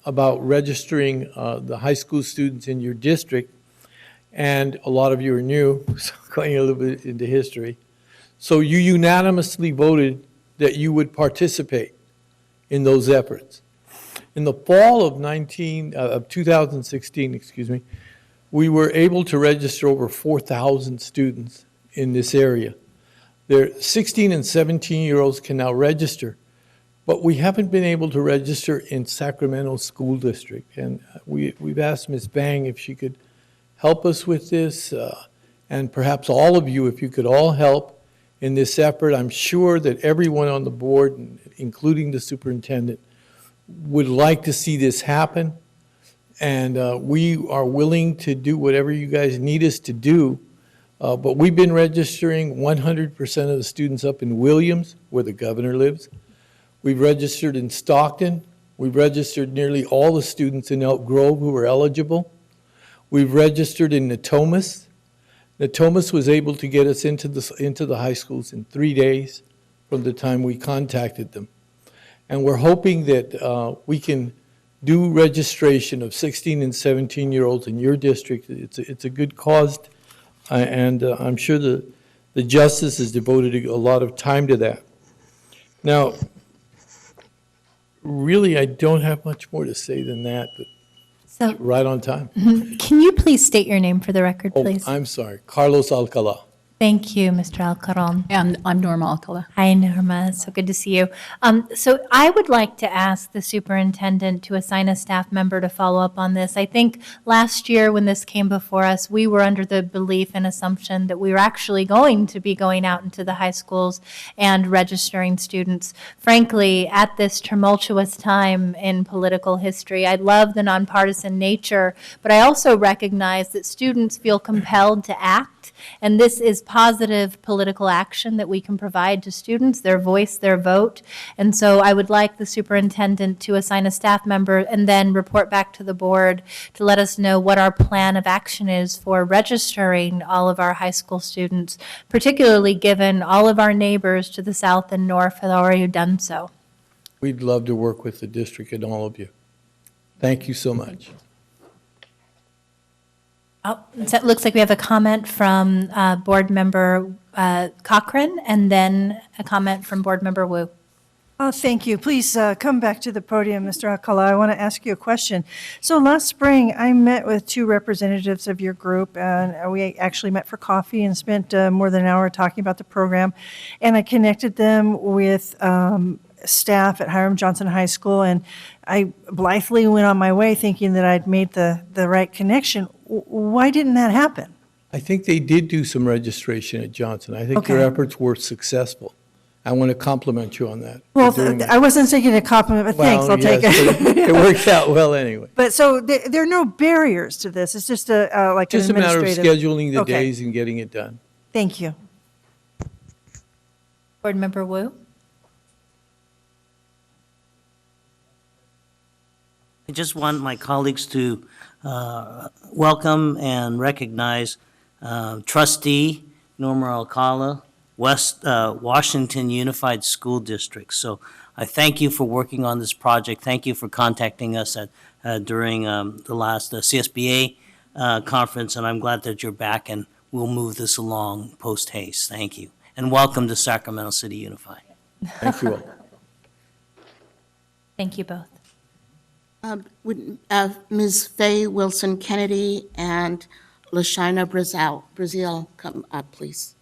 about registering the high school students in your district, and a lot of you are new, so going a little bit into history. So you unanimously voted that you would participate in those efforts. In the fall of 2016, we were able to register over 4,000 students in this area. Their 16 and 17-year-olds can now register, but we haven't been able to register in Sacramento School District. And we've asked Ms. Bang if she could help us with this, and perhaps all of you, if you could all help in this effort. I'm sure that everyone on the board, including the superintendent, would like to see this happen. And we are willing to do whatever you guys need us to do. But we've been registering 100% of the students up in Williams, where the governor lives. We've registered in Stockton. We've registered nearly all the students in Elk Grove who are eligible. We've registered in Natomas. Natomas was able to get us into the high schools in 3 days from the time we contacted them. And we're hoping that we can do registration of 16 and 17-year-olds in your district. It's a good cause, and I'm sure the justice has devoted a lot of time to that. Now, really, I don't have much more to say than that, but So, right on time. Can you please state your name for the record, Oh, please? I'm sorry, Carlos Alcala. Thank you, Mr. Alcaron. And I'm Norma Alcala. Hi, Norma. So good to see you. So I would like to ask the superintendent to assign a staff member to follow up on this. I think last year when this came before us, we were under the belief and assumption that we were actually going to be going out into the high schools and registering students. Frankly, at this tumultuous time in political history, I love the nonpartisan nature, but I also recognize that students feel compelled to act impact. And this is positive political action that we can provide to students, their voice, their vote. And so I would like the superintendent to assign a staff member and then report back to the board to let us know what our plan of action is for registering all of our high school students, particularly given all of our neighbors to the south and north have already done so. We'd love to work with the district and all of you. Thank you so much. Oh, so it looks like we have a comment from Board Member Cochran, and then a comment from Board Member Wu. Thank you. Please come back to the podium, Mr. Alcala. I want to ask you a question. So last spring, I met with two representatives of your group, and we actually met for coffee and spent more than an hour talking about the program. And I connected them with staff at Hiram Johnson High School, and I blithely went on my way thinking that I'd made the right connection. Why didn't that happen? I think they did do some registration at Johnson. I think your Okay. efforts were successful. I want to compliment you on that. Well, for doing that. I wasn't thinking a compliment, but thanks, Well, I'll take yes, it. but it worked out well anyway. But so there are no barriers to this. It's just like an Just a matter of administrative. scheduling the Okay. days and getting it done. Thank you. Board Member Wu? I just want my colleagues to welcome and recognize trustee Norma Alcala, West Washington Unified School District. So I thank you for working on this project. Thank you for contacting us during the last CSBA conference, and I'm glad that you're back, and we'll move this along post haste. Thank you. And welcome to Sacramento City Unified. Thank you all. Thank you both. Would Ms. Faye Wilson Kennedy and LaShina Brazil come up, please?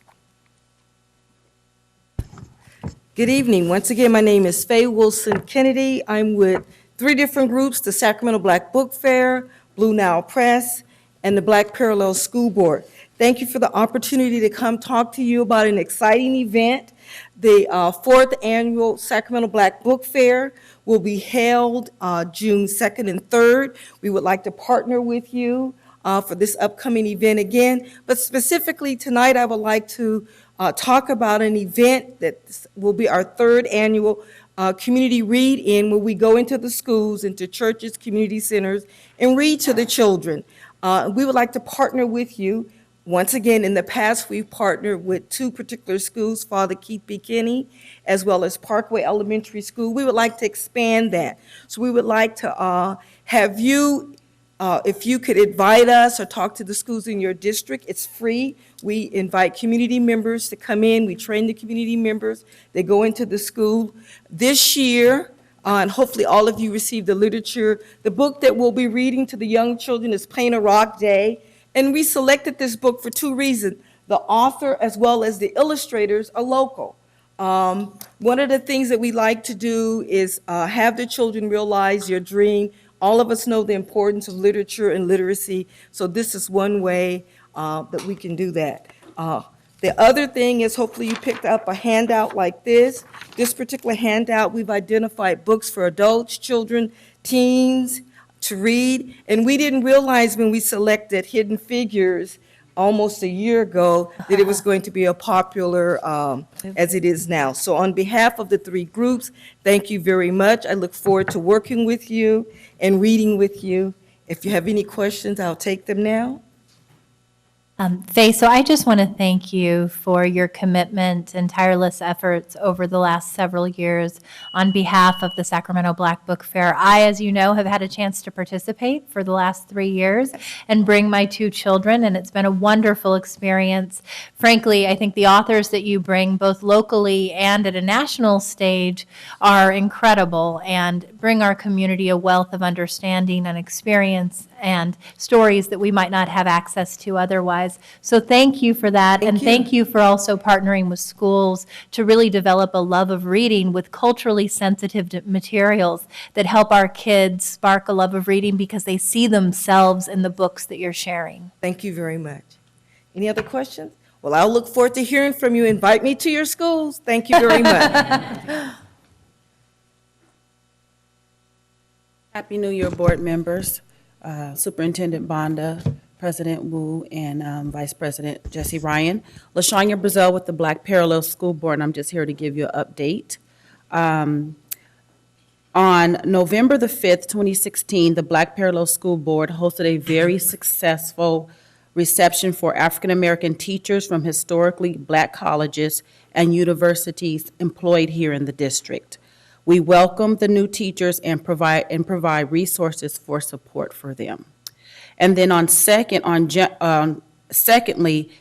Good evening. Once again, my name is Faye Wilson Kennedy. I'm with 3 different groups, the Sacramento Black Book Fair, Blue Nile Press, and the Black Parallel School Board. Thank you for the opportunity to come talk to you about an exciting event. The 4th Annual Sacramento Black Book Fair will be held June 2nd and 3rd. We would like to partner with you for this upcoming event again, but specifically tonight I would like to talk about an event that will be our 3rd annual community read-in, where we go into the schools, into churches, community centers, and read to the children. We would like to partner with you. Once again, in the past, we've partnered with 2 particular schools, Father Keith B. Kinney, as well as Parkway Elementary School. We would like to expand that. So we would like to have you, if you could invite us or talk to the schools in your district. It's free. We invite community members to come in. We train the community members. They go into the school. This year, and hopefully all of you received the literature, the book that we'll be reading to the young children is Paint a Rock Day. And we selected this book for 2 reasons. The author as well as the illustrators are local. One of the things that we like to do is have the children realize your dream. All of us know the importance of literature and literacy, so this is one way that we can do that. The other thing is, hopefully you picked up a handout like this. This particular handout, we've identified books for adults, children, teens, to read, and we didn't realize when we selected Hidden Figures almost a year ago that it was going to be a popular as it is now. So on behalf of the 3 groups, thank you very much. I look forward to working with you and reading with you. If you have any questions, I'll take them now. Faye, so I just want to thank you for your commitment and tireless efforts over the last several years on behalf of the Sacramento Black Book Fair. I, as you know, have had a chance to participate for the last 3 years and bring my 2 children, and it's been a wonderful experience. Frankly, I think the authors that you bring, both locally and at a national stage, are incredible and bring our community a wealth of understanding and experience and stories that we might not have access to otherwise. So thank you for that, and thank you for also partnering with schools to really develop a love of reading with culturally sensitive materials that help our kids spark a love of reading because they see themselves in the books that you're sharing. Thank you very much. Any other questions? Well, I'll look forward to hearing from you. Invite me to your schools. Thank you very much. Happy New Year, board members, Superintendent Bonda, President Wu and Vice President Jesse Ryan. LaShanya Brazel with the Black Parallel School Board, and I'm just here to give you an update. On November the 5th, 2016, the Black Parallel School Board hosted a very successful reception for African American teachers from historically Black colleges and universities employed here in the district. We welcome the new teachers and provide resources for support for them. And then secondly,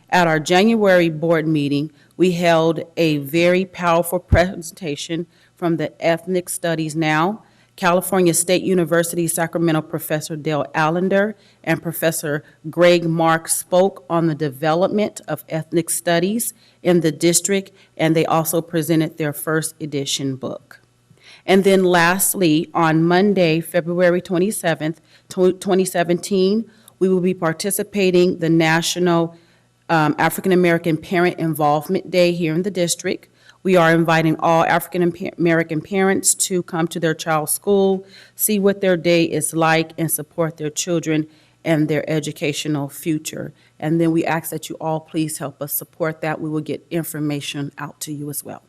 at our January board meeting, we held a very powerful presentation from the Ethnic Studies Now. California State University Sacramento Professor Dale Allender and Professor Greg Mark spoke on the development of ethnic studies in the district, and they also presented their first edition book. And then lastly, on Monday, February 27th, 2017, we will be participating the National African American Parent Involvement Day here in the district. We are inviting all African American parents to come to their child's school, see what their day is like, and support their children and their educational future. And then we ask that you all please help us support that. We will get information out to you as well.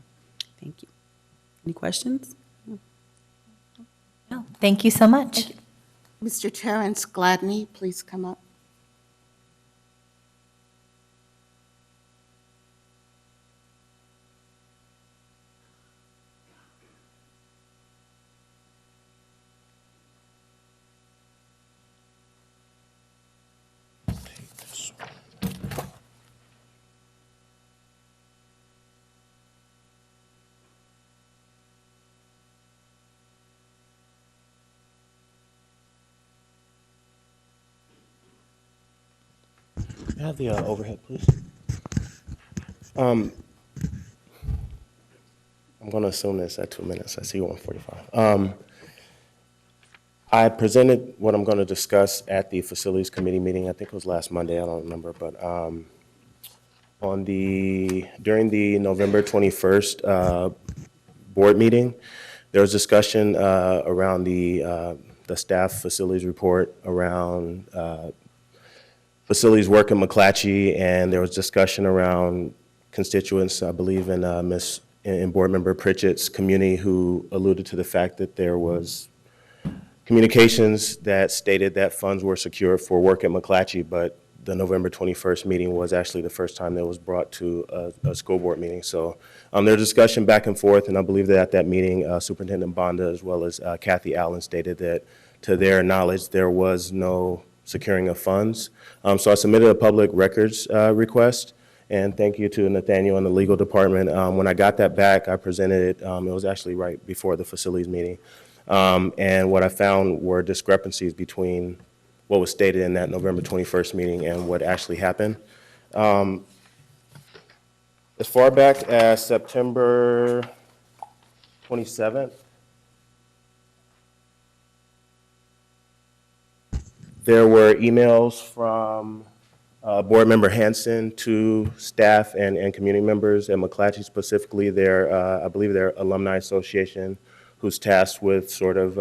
Thank you. Any questions? No, thank you so much. Mr. Terrence Gladney, please come up. Can I have the overhead, please? I'm going to assume this at 2 minutes. I see 1:45. I presented what I'm going to discuss at the Facilities Committee meeting. I think it was last Monday. I don't remember, but during the November 21st board meeting, there was discussion around the staff facilities report around facilities work in McClatchy, and there was discussion around constituents, I believe in Board Member Pritchett's community, who alluded to the fact that there was communications that stated that funds were secured for work at McClatchy, but the November 21st meeting was actually the first time that was brought to a school board meeting. So there was discussion back and forth, and I believe that at that meeting, Superintendent Bonda as well as Kathy Allen stated that to their knowledge, there was no securing of funds. So I submitted a public records request, and thank you to Nathaniel and the legal department. When I got that back, I presented it. It was actually right before the facilities meeting. And what I found were discrepancies between what was stated in that November 21st meeting and what actually happened. As far back as September 27th, there were emails from Board Member Hanson to staff and community members at McClatchy, specifically I believe their alumni association, who's tasked with sort of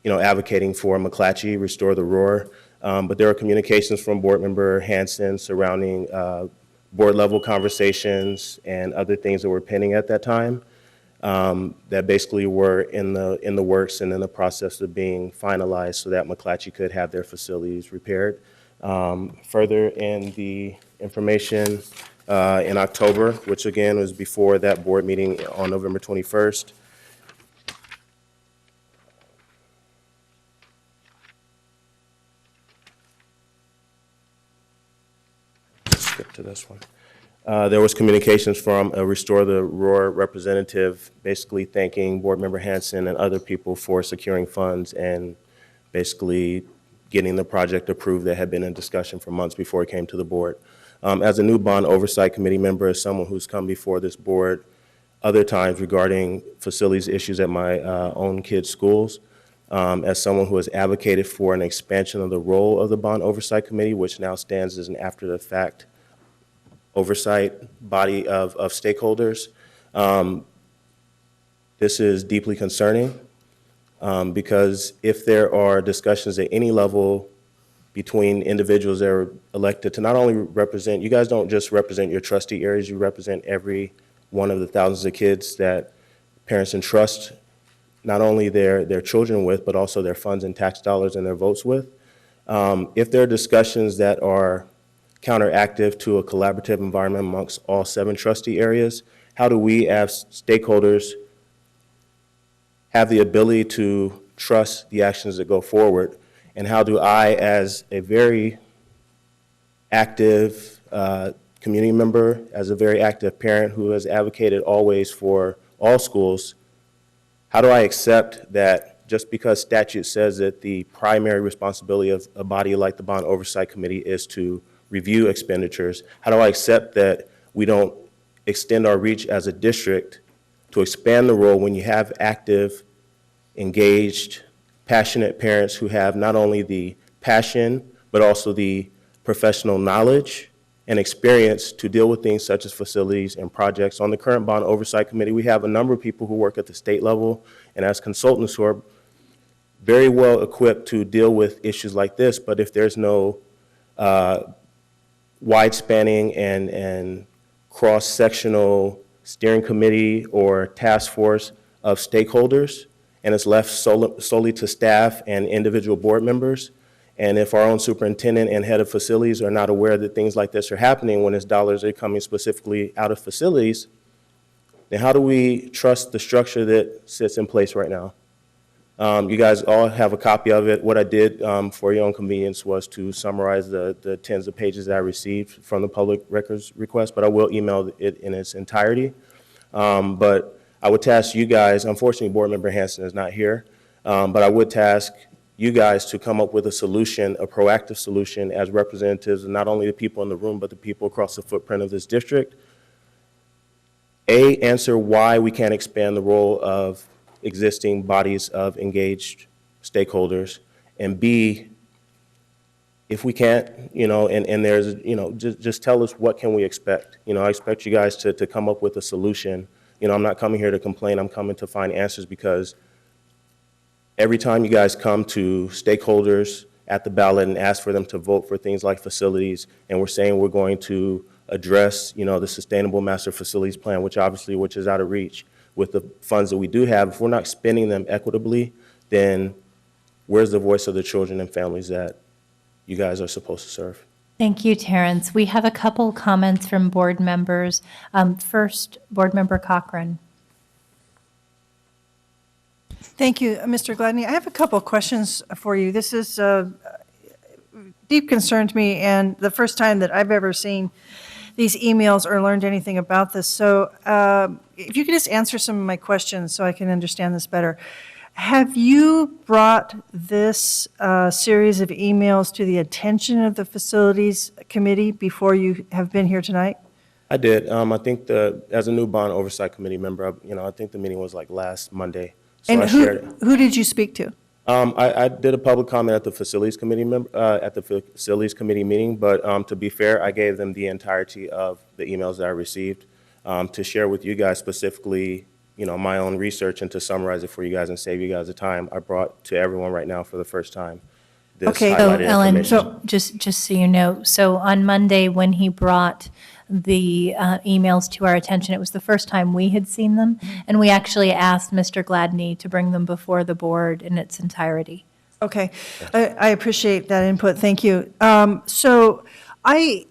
advocating for McClatchy, Restore the Roar. But there were communications from Board Member Hanson surrounding board level conversations and other things that were pending at that time that basically were in the works and in the process of being finalized so that McClatchy could have their facilities repaired. Further in the information in October, which again was before that board meeting on November 21st, skip to this one. There was communications from a Restore the Roar representative basically thanking Board Member Hanson and other people for securing funds and basically getting the project approved that had been in discussion for months before it came to the board. As a new bond oversight committee member, as someone who's come before this board other times regarding facilities issues at my own kids' schools, as someone who has advocated for an expansion of the role of the bond oversight committee, which now stands as an after-the-fact oversight body of stakeholders. This is deeply concerning because if there are discussions at any level between individuals that are elected to not only represent, you guys don't just represent your trustee areas, you represent every one of the thousands of kids that parents entrust not only their children with, but also their funds and tax dollars and their votes with. If there are discussions that are counteractive to a collaborative environment amongst all 7 trustee areas, how do we as stakeholders have the ability to trust the actions that go forward? And how do I, as a very active community member, as a very active parent who has advocated always for all schools, how do I accept that just because statute says that the primary responsibility of a body like the Bond Oversight Committee is to review expenditures, how do I accept that we don't extend our reach as a district to expand the role when you have active, engaged, passionate parents who have not only the passion, but also the professional knowledge and experience to deal with things such as facilities and projects. On the current Bond Oversight Committee, we have a number of people who work at the state level and as consultants who are very well equipped to deal with issues like this, but if there's no wide-spanning and cross-sectional steering committee or task force of stakeholders, and it's left solely to staff and individual board members, and if our own superintendent and head of facilities are not aware that things like this are happening when its dollars are coming specifically out of facilities, then how do we trust the structure that sits in place right now? You guys all have a copy of it. What I did for your own convenience was to summarize the tens of pages that I received from the public records request, but I will email it in its entirety. But I would task you guys, unfortunately Board Member Hanson is not here, but I would task you guys to come up with a solution, a proactive solution as representatives of not only the people in the room, but the people across the footprint of this district. A, answer why we can't expand the role of existing bodies of engaged stakeholders, and B, if we can't, and there's, just tell us what can we expect. I expect you guys to come up with a solution. I'm not coming here to complain, I'm coming to find answers, because every time you guys come to stakeholders at the ballot and ask for them to vote for things like facilities, and we're saying we're going to address, the Sustainable Master Facilities Plan, which is out of reach, with the funds that we do have, if we're not spending them equitably, then where's the voice of the children and families that you guys are supposed to serve? Thank you, Terrence. We have a couple comments from board members. First, Board Member Cochran. Thank you, Mr. Gladney. I have a couple of questions for you. This is deep concern to me, and the first time that I've ever seen these emails or learned anything about this. So if you could just answer some of my questions so I can understand this better. Have you brought this series of emails to the attention of the Facilities Committee before you have been here tonight? I did. I think as a new Bond Oversight Committee member, I think the meeting was like last Monday. So And I shared it. who did you speak to? I did a public comment at the Facilities Committee meeting, but to be fair, I gave them the entirety of the emails that I received to share with you guys specifically, my own research, and to summarize it for you guys and save you guys the time. I brought to everyone right now for the first time this Okay, so highlighted Ellen, information. just so you know, so on Monday when he brought the emails to our attention, it was the first time we had seen them, and we actually asked Mr. Gladney to bring them before the board in its entirety. Okay, I appreciate that input, thank you. So I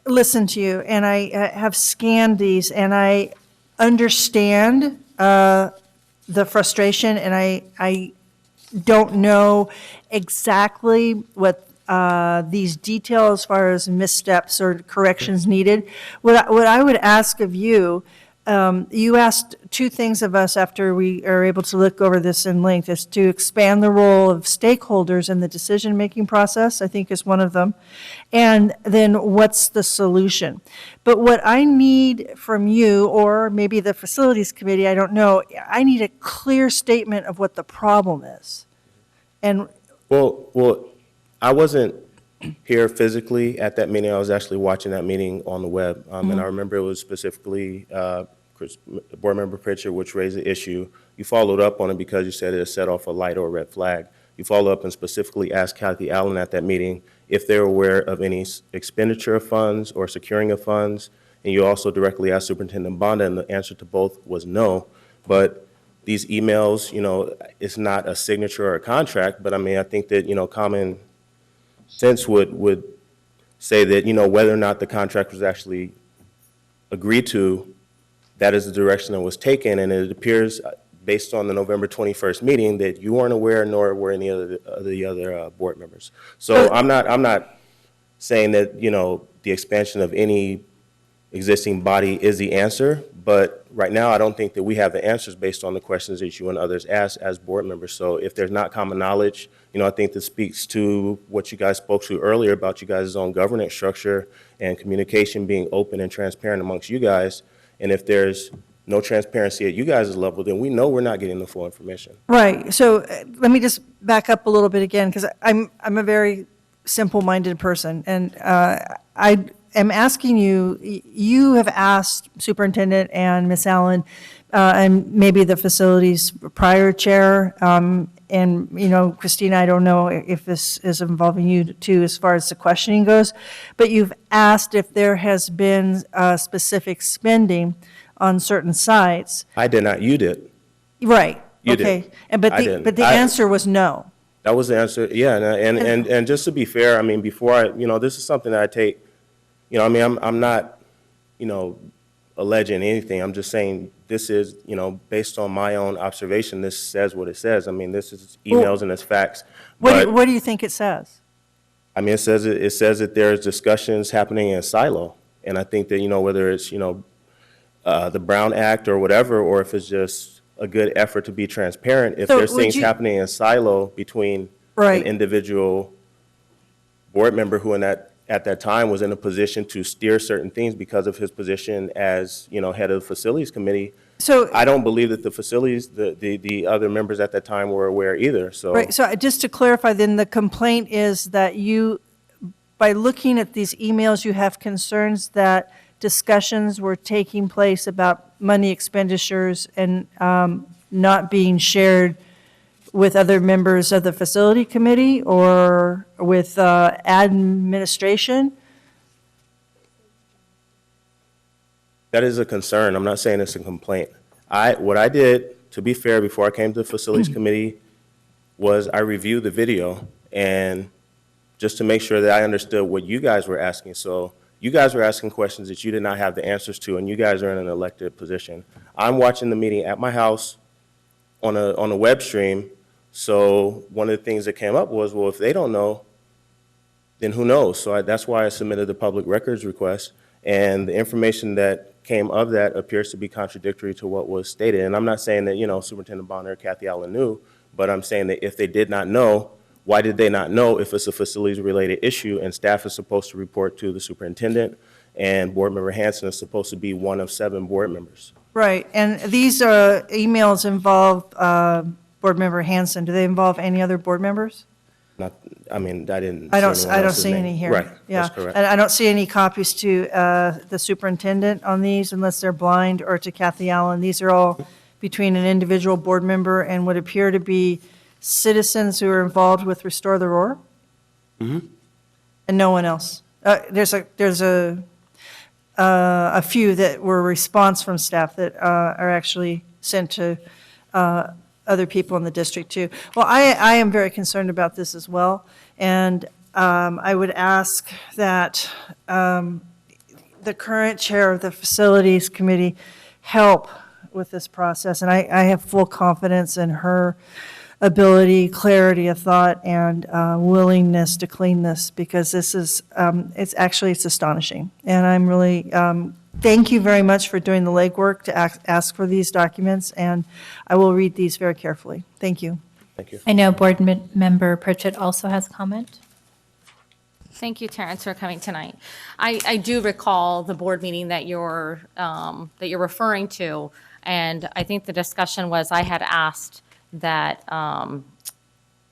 listened to you, and I have scanned these, and I understand the frustration, and I don't know exactly what these details as far as missteps or corrections needed. What I would ask of you, you asked two things of us after we are able to look over this in length, is to expand the role of stakeholders in the decision-making process, I think is one of them, and then what's the solution. But what I need from you, or maybe the Facilities Committee, I don't know, I need a clear statement of what the problem is. And Well, I wasn't here physically at that meeting. I was actually watching that meeting on the web. And I remember it was specifically Board Member Pritchard, which raised the issue. You followed up on it because you said it set off a light or a red flag. you follow up and specifically ask Kathy Allen at that meeting if they're aware of any expenditure of funds or securing of funds. And you also directly asked Superintendent Bonda, and the answer to both was no. But these emails, you know, it's not a signature or a contract, but I mean, I think that, you know, common sense would say that, you know, whether or not the contract was actually agreed to, that is the direction that was taken. And it appears, based on the November 21st meeting, that you weren't aware, nor were any of the other board members. So I'm not saying that, you know, the expansion of any existing body is the answer, but right now I don't think that we have the answers based on the questions that you and others asked as board members. So if there's not common knowledge, you know, I think this speaks to what you guys spoke to earlier about you guys' own governance structure and communication being open and transparent amongst you guys. And if there's no transparency at you guys' level, then we know we're not getting the full information. Right. So let me just back up a little bit again, because I'm a very simple-minded person, and I am asking you, you have asked Superintendent and Ms. Allen, and maybe the facilities prior chair, and, you know, Christina, I don't know if this is involving you too as far as the questioning goes, but you've asked if there has been specific spending on certain sites. I did not, you did. Right. You okay. did. And but I the didn't. but the answer was no. That was the answer, yeah, and just to be fair, I mean, before I, you know, this is something that I take, you know, I mean, I'm not, you know, alleging anything, I'm just saying this is, you know, based on my own observation, this says what it says. I mean, this is emails and it's facts. What do you think it says? I mean, it says that there's discussions happening in silo, and I think that, you know, whether it's, you know, the Brown Act or whatever, or if it's just a good effort to be transparent, if So there's would things you- happening in silo between Right. an individual board member who at that time was in a position to steer certain things because of his position as, you know, head of the facilities committee. So- I don't believe that the facilities, the other members at that time were aware either, so. Right, so just to clarify, then the complaint is that you, by looking at these emails, you have concerns that discussions were taking place about money expenditures and not being shared with other members of the facility committee or with administration? That is a concern. I'm not saying it's a complaint. What I did, to be fair, before I came to the facilities committee, was I reviewed the video and just to make sure that I understood what you guys were asking. So you guys were asking questions that you did not have the answers to, and you guys are in an elected position. I'm watching the meeting at my house on a web stream. So one of the things that came up was, well, if they don't know, then who knows? So that's why I submitted the public records request. And the information that came of that appears to be contradictory to what was stated. And I'm not saying that, you know, Superintendent Bonner or Kathy Allen knew, but I'm saying that if they did not know, why did they not know if it's a facilities-related issue and staff is supposed to report to the superintendent and Board Member Hanson is supposed to be one of 7 board members? Right, and these emails involve Board Member Hanson. Do they involve any other board members? Not, I mean, I didn't. I don't see anyone else's see name. any here. Right, Yeah. that's correct. And I don't see any copies to the superintendent on these unless they're blind, or to Kathy Allen. These are all between an individual board member and what appear to be citizens who are involved with Restore the Roar? Mm-hmm. And no one else? There's a few that were response from staff that are actually sent to other people in the district too. Well, I am very concerned about this as well, and I would ask that the current chair of the Facilities Committee help with this process, and I have full confidence in her ability, clarity of thought, and willingness to clean this, because this is, it's astonishing. And I'm really, thank you very much for doing the legwork to ask for these documents, and I will read these very carefully. Thank you. Thank you. I know Board Member Pritchett also has comment. Thank you, Terrence, for coming tonight. I do recall the board meeting that you're referring to, and I think the discussion was I had asked that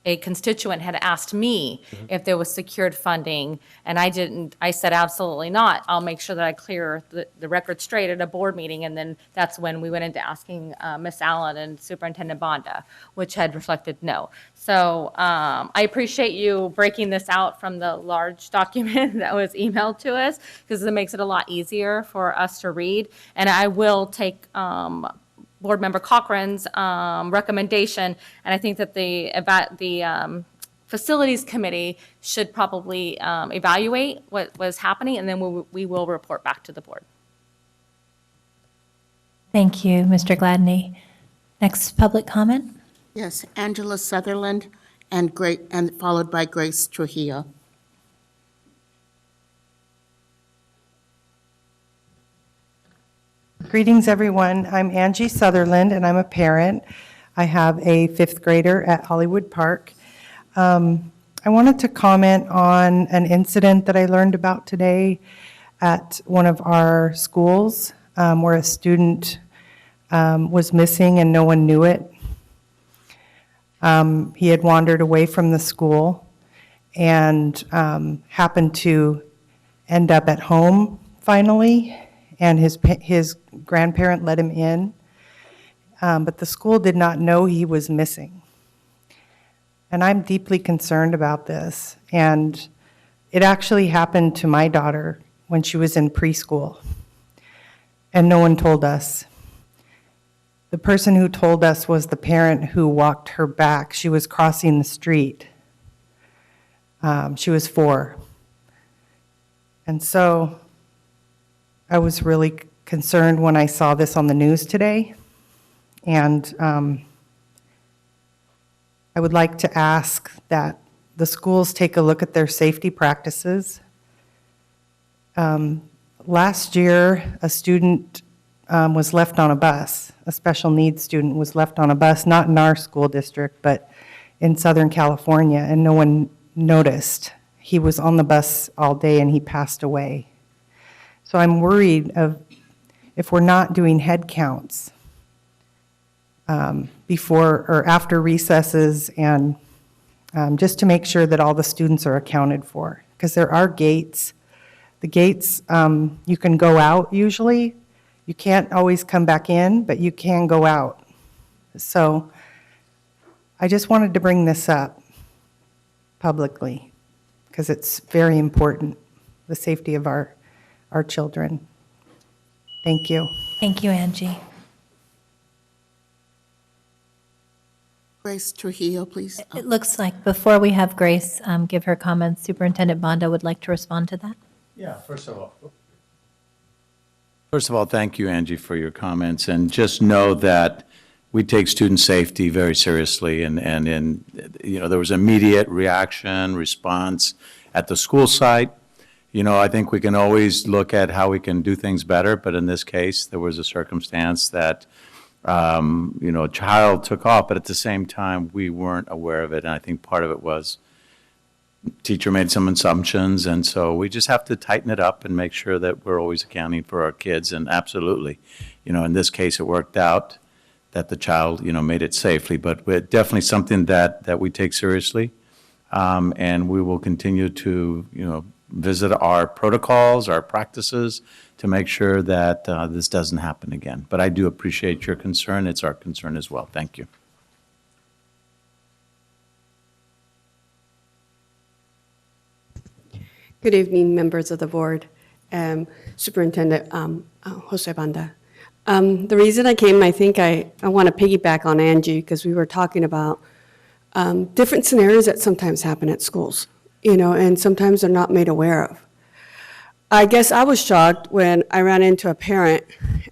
a constituent had asked me if there was secured funding, and I didn't, I said absolutely not. I'll make sure that I clear the record straight at a board meeting, and then that's when we went into asking Ms. Allen and Superintendent Bonda, which had reflected no. So I appreciate you breaking this out from the large document that was emailed to us, because it makes it a lot easier for us to read. And I will take Board Member Cochran's recommendation, and I think that the Facilities Committee should probably evaluate what was happening, and then we will report back to the board. Thank you, Mr. Gladney. Next public comment? Yes, Angela Sutherland and followed by Grace Trujillo. Greetings, everyone. I'm Angie Sutherland, and I'm a parent. I have a fifth grader at Hollywood Park. I wanted to comment on an incident that I learned about today at one of our schools where a student was missing and no one knew it. He had wandered away from the school and happened to end up at home finally, and his grandparent let him in, but the school did not know he was missing. And I'm deeply concerned about this, and it actually happened to my daughter when she was in preschool, and no one told us. The person who told us was the parent who walked her back. She was crossing the street. She was 4. And so I was really concerned when I saw this on the news today. And I would like to ask that the schools take a look at their safety practices. Last year, a student was left on a bus. A special needs student was left on a bus, not in our school district, but in Southern California, and no one noticed. He was on the bus all day and he passed away. So I'm worried of if we're not doing head counts before or after recesses, and just to make sure that all the students are accounted for, because there are gates. The gates, you can go out usually. You can't always come back in, but you can go out. So I just wanted to bring this up publicly because it's very important, the safety of our children. Thank you. Thank you, Angie. Grace Trujillo, please. It looks like before we have Grace give her comments, Superintendent Bonda would like to respond to that. Yeah, first of all, thank you, Angie, for your comments, and just know that we take student safety very seriously, and there was immediate reaction, response at the school site. I think we can always look at how we can do things better, but in this case, there was a circumstance that, a child took off, but at the same time, we weren't aware of it, and I think part of it was teacher made some assumptions, and so we just have to tighten it up and make sure that we're always accounting for our kids, and absolutely, in this case, it worked out that the child, made it safely, but definitely something that we take seriously, and we will continue to, visit our protocols, our practices, to make sure that this doesn't happen again. But I do appreciate your concern. It's our concern as well. Thank you. Good evening, members of the board, Superintendent Jose Banda. The reason I came, I think I want to piggyback on Angie because we were talking about different scenarios that sometimes happen at schools, and sometimes they're not made aware of. I guess I was shocked when I ran into a parent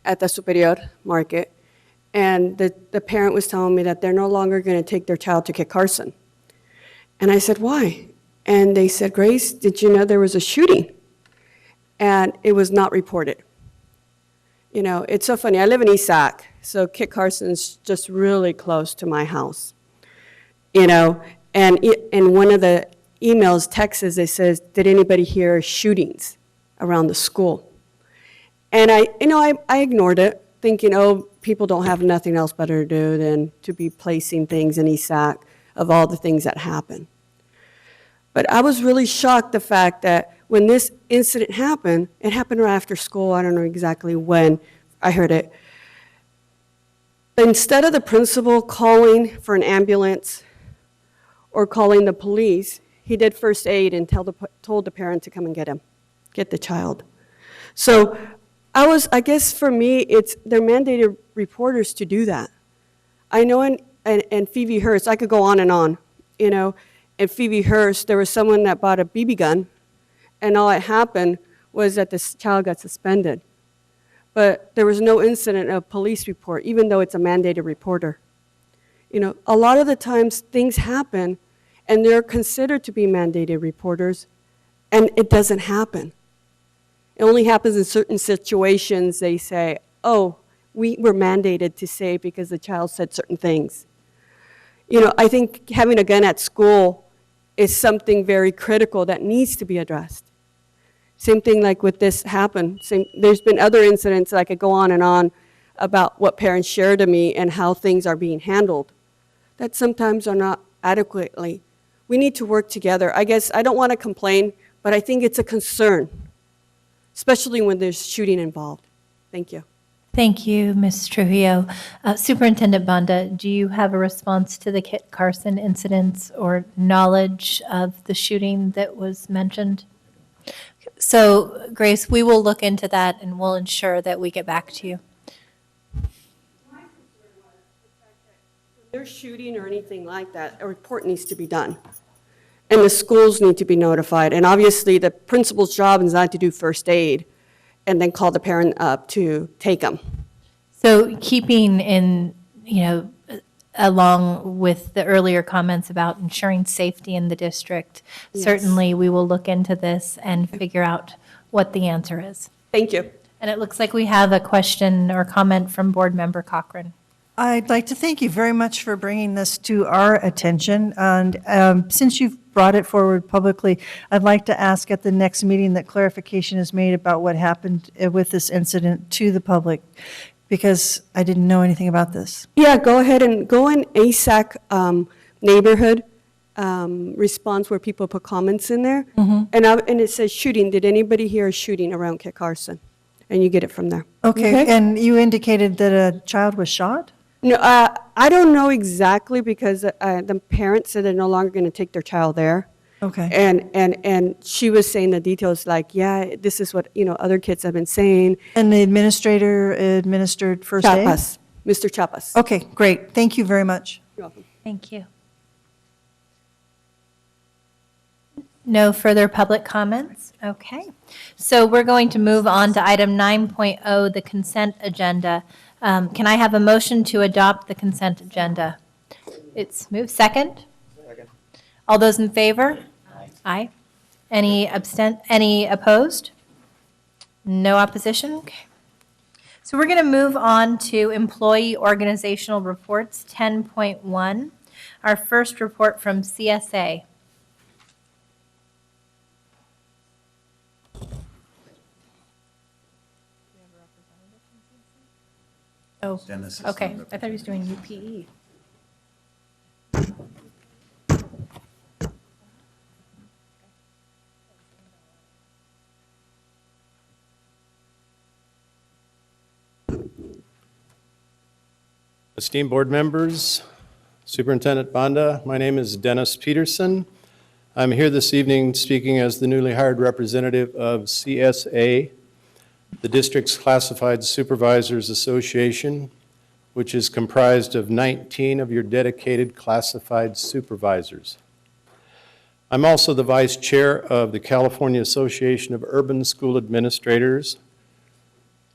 at the Superior Market, and the parent was telling me that they're no longer going to take their child to Kit Carson. And I said, why? And they said, Grace, did you know there was a shooting? And it was not reported. It's so funny. I live in East Sac, so Kit Carson's just really close to my house. And in one of the emails, texts, it says, did anybody hear shootings around the school? And I ignored it, thinking, oh, people don't have nothing else better to do than to be placing things in East Sac. of all the things that happen. But I was really shocked the fact that when this incident happened, it happened right after school. I don't know exactly when I heard it. Instead of the principal calling for an ambulance or calling the police, he did first aid and told the parent to come and get the child. So I guess for me, they're mandated reporters to do that. I know in Phoebe Hearst, I could go on, you know, in Phoebe Hearst, there was someone that bought a BB gun, and all that happened was that this child got suspended. But there was no incident of police report, even though it's a mandated reporter. You know, a lot of the times things happen, and they're considered to be mandated reporters, and it doesn't happen. It only happens in certain situations. They say, oh, we were mandated to say because the child said certain things. You know, I think having a gun at school is something very critical that needs to be addressed. Same thing like with this happened. There's been other incidents that I could go on about what parents share to me and how things are being handled that sometimes are not adequately. We need to work together. I guess I don't want to complain, but I think it's a concern, especially when there's shooting involved. Thank you. Thank you, Ms. Trujillo. Superintendent Banda, do you have a response to the Kit Carson incidents or knowledge of the shooting that was mentioned? So, Grace, we will look into that and we'll ensure that we get back to you. When there's shooting or anything like that, a report needs to be done. And the schools need to be notified. And obviously, the principal's job is not to do first aid and then call the parent up to take them. So keeping in, along with the earlier comments about ensuring safety in the district, Yes. certainly we will look into this and figure out what the answer is. Thank you. And it looks like we have a question or comment from Board Member Cochran. I'd like to thank you very much for bringing this to our attention. And since you've brought it forward publicly, I'd like to ask at the next meeting that clarification is made about what happened with this incident to the public, because I didn't know anything about this. Yeah, go ahead and go in ASAC neighborhood response where people put comments in there. Mhm. And it says shooting. Did anybody hear a shooting around Kit Carson? And you get it from there. Okay, and you indicated that a child was shot? No, I don't know exactly because the parents said they're no longer going to take their child there. Okay. And she was saying the details like, yeah, this is what, other kids have been saying. And the administrator administered first aid? Chapas, Mr. Chapas. Okay, great. Thank you very much. You're welcome. Thank you. No further public comments? Okay. So we're going to move on to item 9.0, the consent agenda. Can I have a motion to adopt the consent agenda? It's moved. Second? Second. All those in favor? Aye. Any opposed? No opposition? Okay. So we're going to move on to employee organizational reports, 10.1. Our first report from CSA. Oh, Dennis is okay. not I thought he was doing UPE. Esteemed board members, Superintendent Banda, my name is Dennis Peterson. I'm here this evening speaking as the newly hired representative of CSA, the district's Classified Supervisors Association, which is comprised of 19 of your dedicated classified supervisors. I'm also the vice chair of the California Association of Urban School Administrators,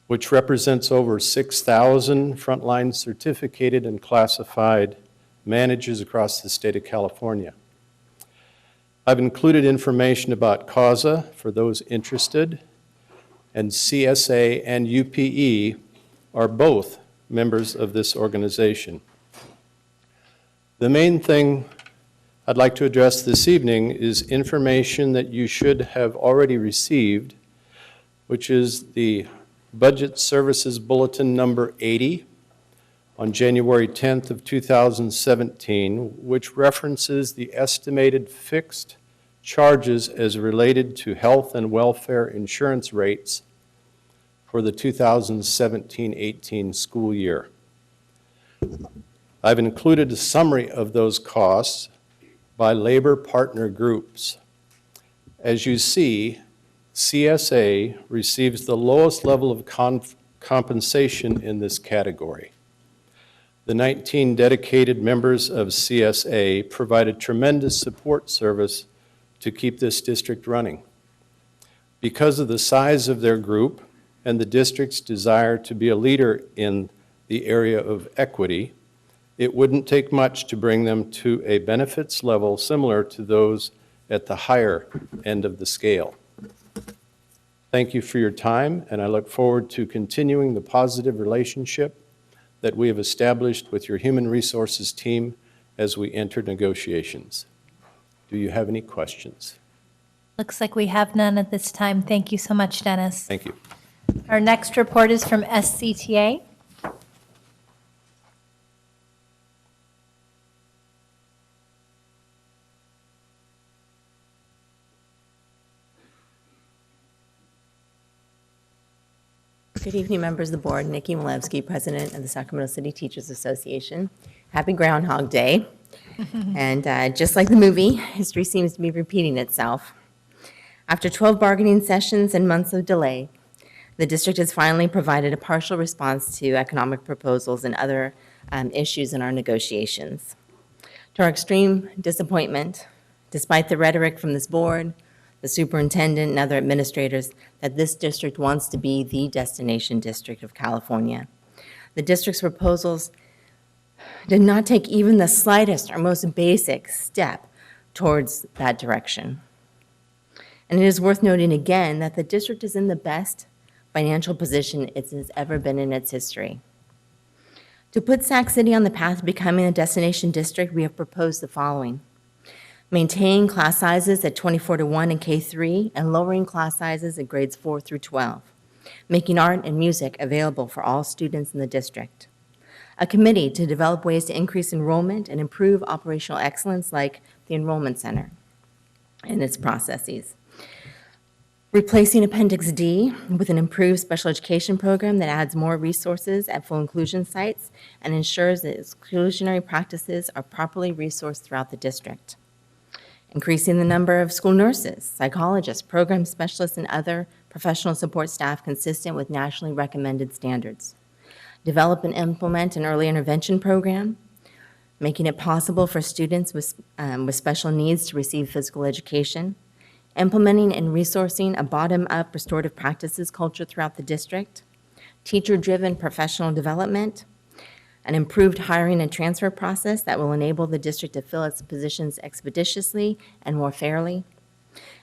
which represents over 6,000 frontline certificated and classified managers across the state of California. I've included information about CASA for those interested, and CSA and UPE are both members of this organization. The main thing I'd like to address this evening is information that you should have already received, which is the Budget Services Bulletin number 80, on January 10th of 2017, which references the estimated fixed charges as related to health and welfare insurance rates for the 2017-18 school year. I've included a summary of those costs by labor partner groups. As you see, CSA receives the lowest level of compensation in this category. The 19 dedicated members of CSA provided tremendous support service to keep this district running. Because of the size of their group and the district's desire to be a leader in the area of equity, it wouldn't take much to bring them to a benefits level similar to those at the higher end of the scale. Thank you for your time, and I look forward to continuing the positive relationship that we have established with your human resources team as we enter negotiations. Do you have any questions? Looks like we have none at this time. Thank you so much, Dennis. Thank you. Our next report is from SCTA. Good evening, members of the board. Nikki Malevsky, President of the Sacramento City Teachers Association. Happy Groundhog Day. And just like the movie, history seems to be repeating itself. After 12 bargaining sessions and months of delay, the district has finally provided a partial response to economic proposals and other issues in our negotiations. To our extreme disappointment, despite the rhetoric from this board, the superintendent, and other administrators that this district wants to be the destination district of California, the district's proposals did not take even the slightest or most basic step towards that direction. And it is worth noting again that the district is in the best financial position it has ever been in its history. To put Sac City on the path to becoming a destination district, we have proposed the following: maintaining class sizes at 24:1 in K-3 and lowering class sizes in grades 4 through 12, making art and music available for all students in the district. A committee to develop ways to increase enrollment and improve operational excellence like the Enrollment Center and its processes. Replacing Appendix D with an improved special education program that adds more resources at full inclusion sites and ensures that exclusionary practices are properly resourced throughout the district. Increasing the number of school nurses, psychologists, program specialists, and other professional support staff consistent with nationally recommended standards. Develop and implement an early intervention program, making it possible for students with special needs to receive physical education. Implementing and resourcing a bottom-up restorative practices culture throughout the district. Teacher-driven professional development. An improved hiring and transfer process that will enable the district to fill its positions expeditiously and more fairly.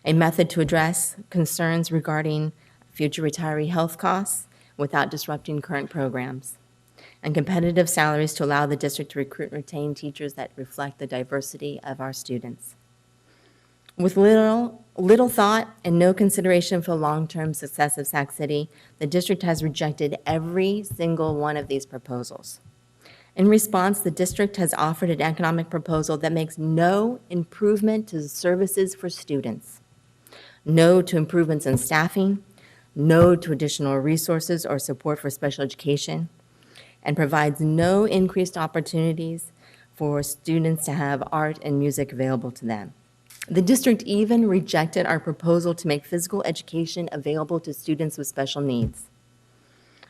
A method to address concerns regarding future retiree health costs without disrupting current programs. And competitive salaries to allow the district to recruit and retain teachers that reflect the diversity of our students. With little thought and no consideration for the long-term success of Sac City, the district has rejected every single one of these proposals. In response, the district has offered an economic proposal that makes no improvement to the services for students, no to improvements in staffing, no to additional resources or support for special education, and provides no increased opportunities for students to have art and music available to them. The district even rejected our proposal to make physical education available to students with special needs.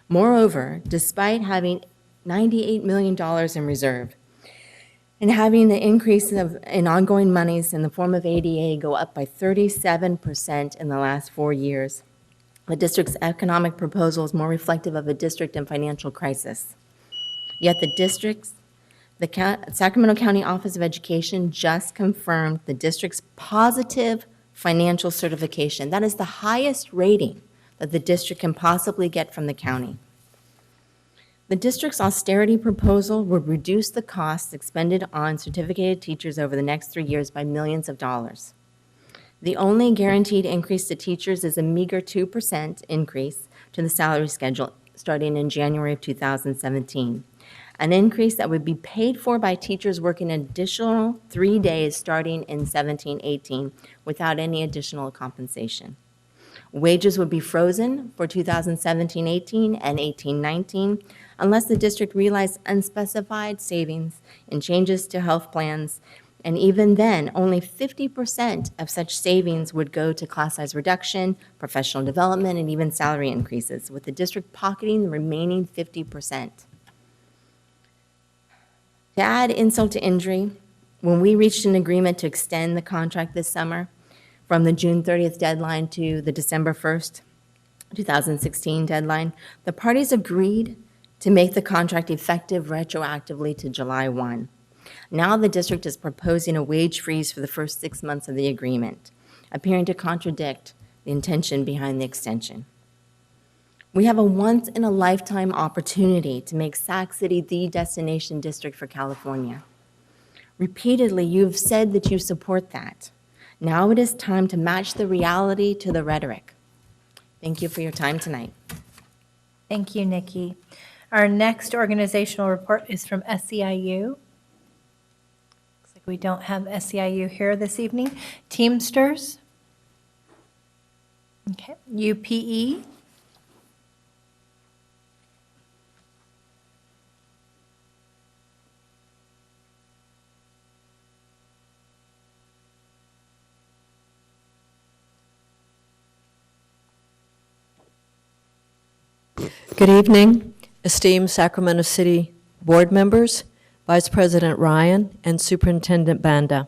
Moreover, despite having $98 million in reserve and having the increase in ongoing monies in the form of ADA go up by 37% in the last 4 years, the district's economic proposal is more reflective of a district in financial crisis. Yet the Sacramento County Office of Education just confirmed the district's positive financial certification. That is the highest rating that the district can possibly get from the county. The district's austerity proposal would reduce the costs expended on certificated teachers over the next 3 years by millions of dollars. The only guaranteed increase to teachers is a meager 2% increase to the salary schedule starting in January of 2017. an increase that would be paid for by teachers working an additional 3 days starting in 17-18 without any additional compensation. Wages would be frozen for 2017-18 and 18-19 unless the district realized unspecified savings and changes to health plans. And even then, only 50% of such savings would go to class size reduction, professional development, and even salary increases, with the district pocketing the remaining 50%. To add insult to injury, when we reached an agreement to extend the contract this summer from the June 30th deadline to the December 1st, 2016 deadline, the parties agreed to make the contract effective retroactively to July 1. Now the district is proposing a wage freeze for the first 6 months of the agreement, appearing to contradict the intention behind the extension. We have a once-in-a-lifetime opportunity to make Sac City the destination district for California. Repeatedly, you've said that you support that. Now it is time to match the reality to the rhetoric. Thank you for your time tonight. Thank you, Nikki. Our next organizational report is from SEIU. Looks like we don't have SEIU here this evening. Teamsters. Okay, UPE. Good evening, esteemed Sacramento City board members, Vice President Ryan, and Superintendent Banda.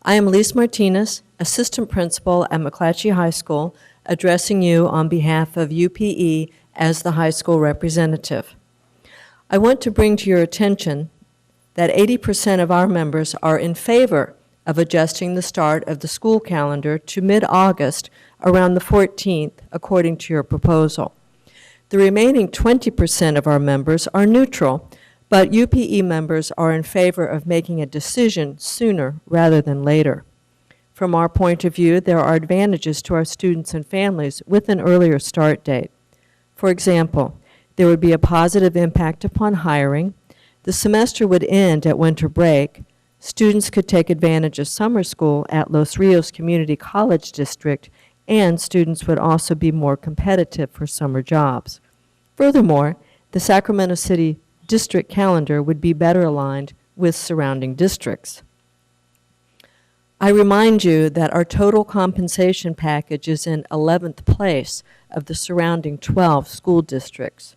I am Lise Martinez, Assistant Principal at McClatchy High School, addressing you on behalf of UPE as the high school representative. I want to bring to your attention that 80% of our members are in favor of adjusting the start of the school calendar to mid-August around the 14th, according to your proposal. The remaining 20% of our members are neutral, but UPE members are in favor of making a decision sooner rather than later. From our point of view, there are advantages to our students and families with an earlier start date. For example, there would be a positive impact upon hiring. The semester would end at winter break. Students could take advantage of summer school at Los Rios Community College District, and students would also be more competitive for summer jobs. Furthermore, the Sacramento City district calendar would be better aligned with surrounding districts. I remind you that our total compensation package is in 11th place of the surrounding 12 school districts.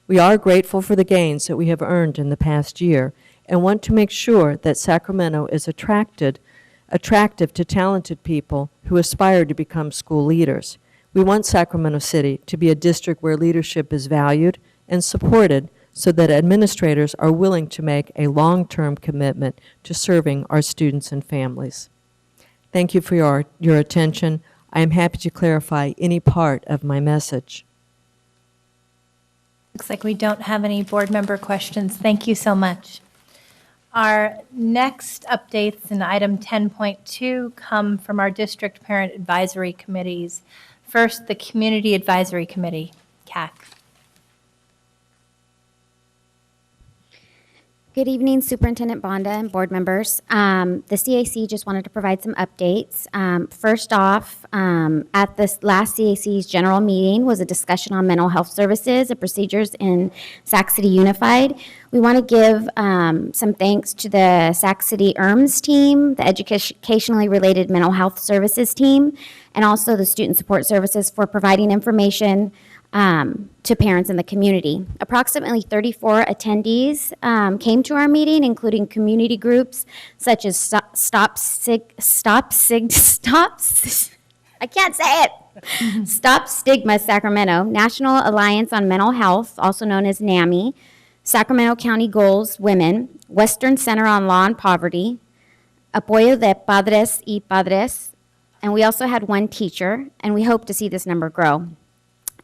We are grateful for the gains that we have earned in the past year and want to make sure that Sacramento is attractive to talented people who aspire to become school leaders. We want Sacramento City to be a district where leadership is valued and supported so that administrators are willing to make a long-term commitment to serving our students and families. Thank you for your attention. I am happy to clarify any part of my message. Looks like we don't have any board member questions. Thank you so much. Our next updates in item 10.2 come from our district parent advisory committees. First, the Community Advisory Committee, CAC. Good evening, Superintendent Banda and board members. The CAC just wanted to provide some updates. First off, at this last CAC's general meeting was a discussion on mental health services and procedures in Sac City Unified. We want to give some thanks to the Sac City ERMS team, the educationally related mental health services team, and also the student support services for providing information to parents in the community. Approximately 34 attendees came to our meeting, including community groups such as Stop Stigma Sacramento, National Alliance on Mental Health, also known as NAMI, Sacramento County Goals Women, Western Center on Law and Poverty, Apoyo de Padres y Padres, and we also had one teacher, and we hope to see this number grow.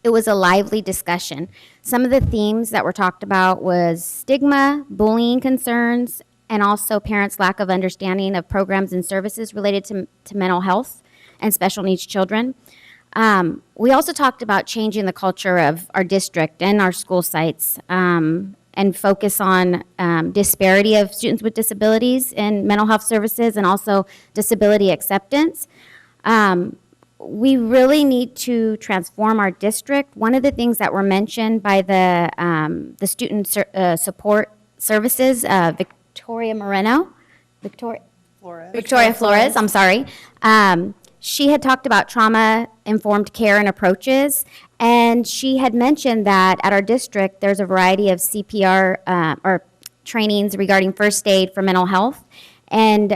It was a lively discussion. Some of the themes that were talked about was stigma, bullying concerns, and also parents' lack of understanding of programs and services related to mental health and special needs children. We also talked about changing the culture of our district and our school sites. And and focus on disparity of students with disabilities in mental health services and also disability acceptance. We really need to transform our district. One of the things that were mentioned by the student support services, Victoria Flores, I'm sorry. She had talked about trauma-informed care and approaches, and she had mentioned that at our district, there's a variety of CPR or trainings regarding first aid for mental health. And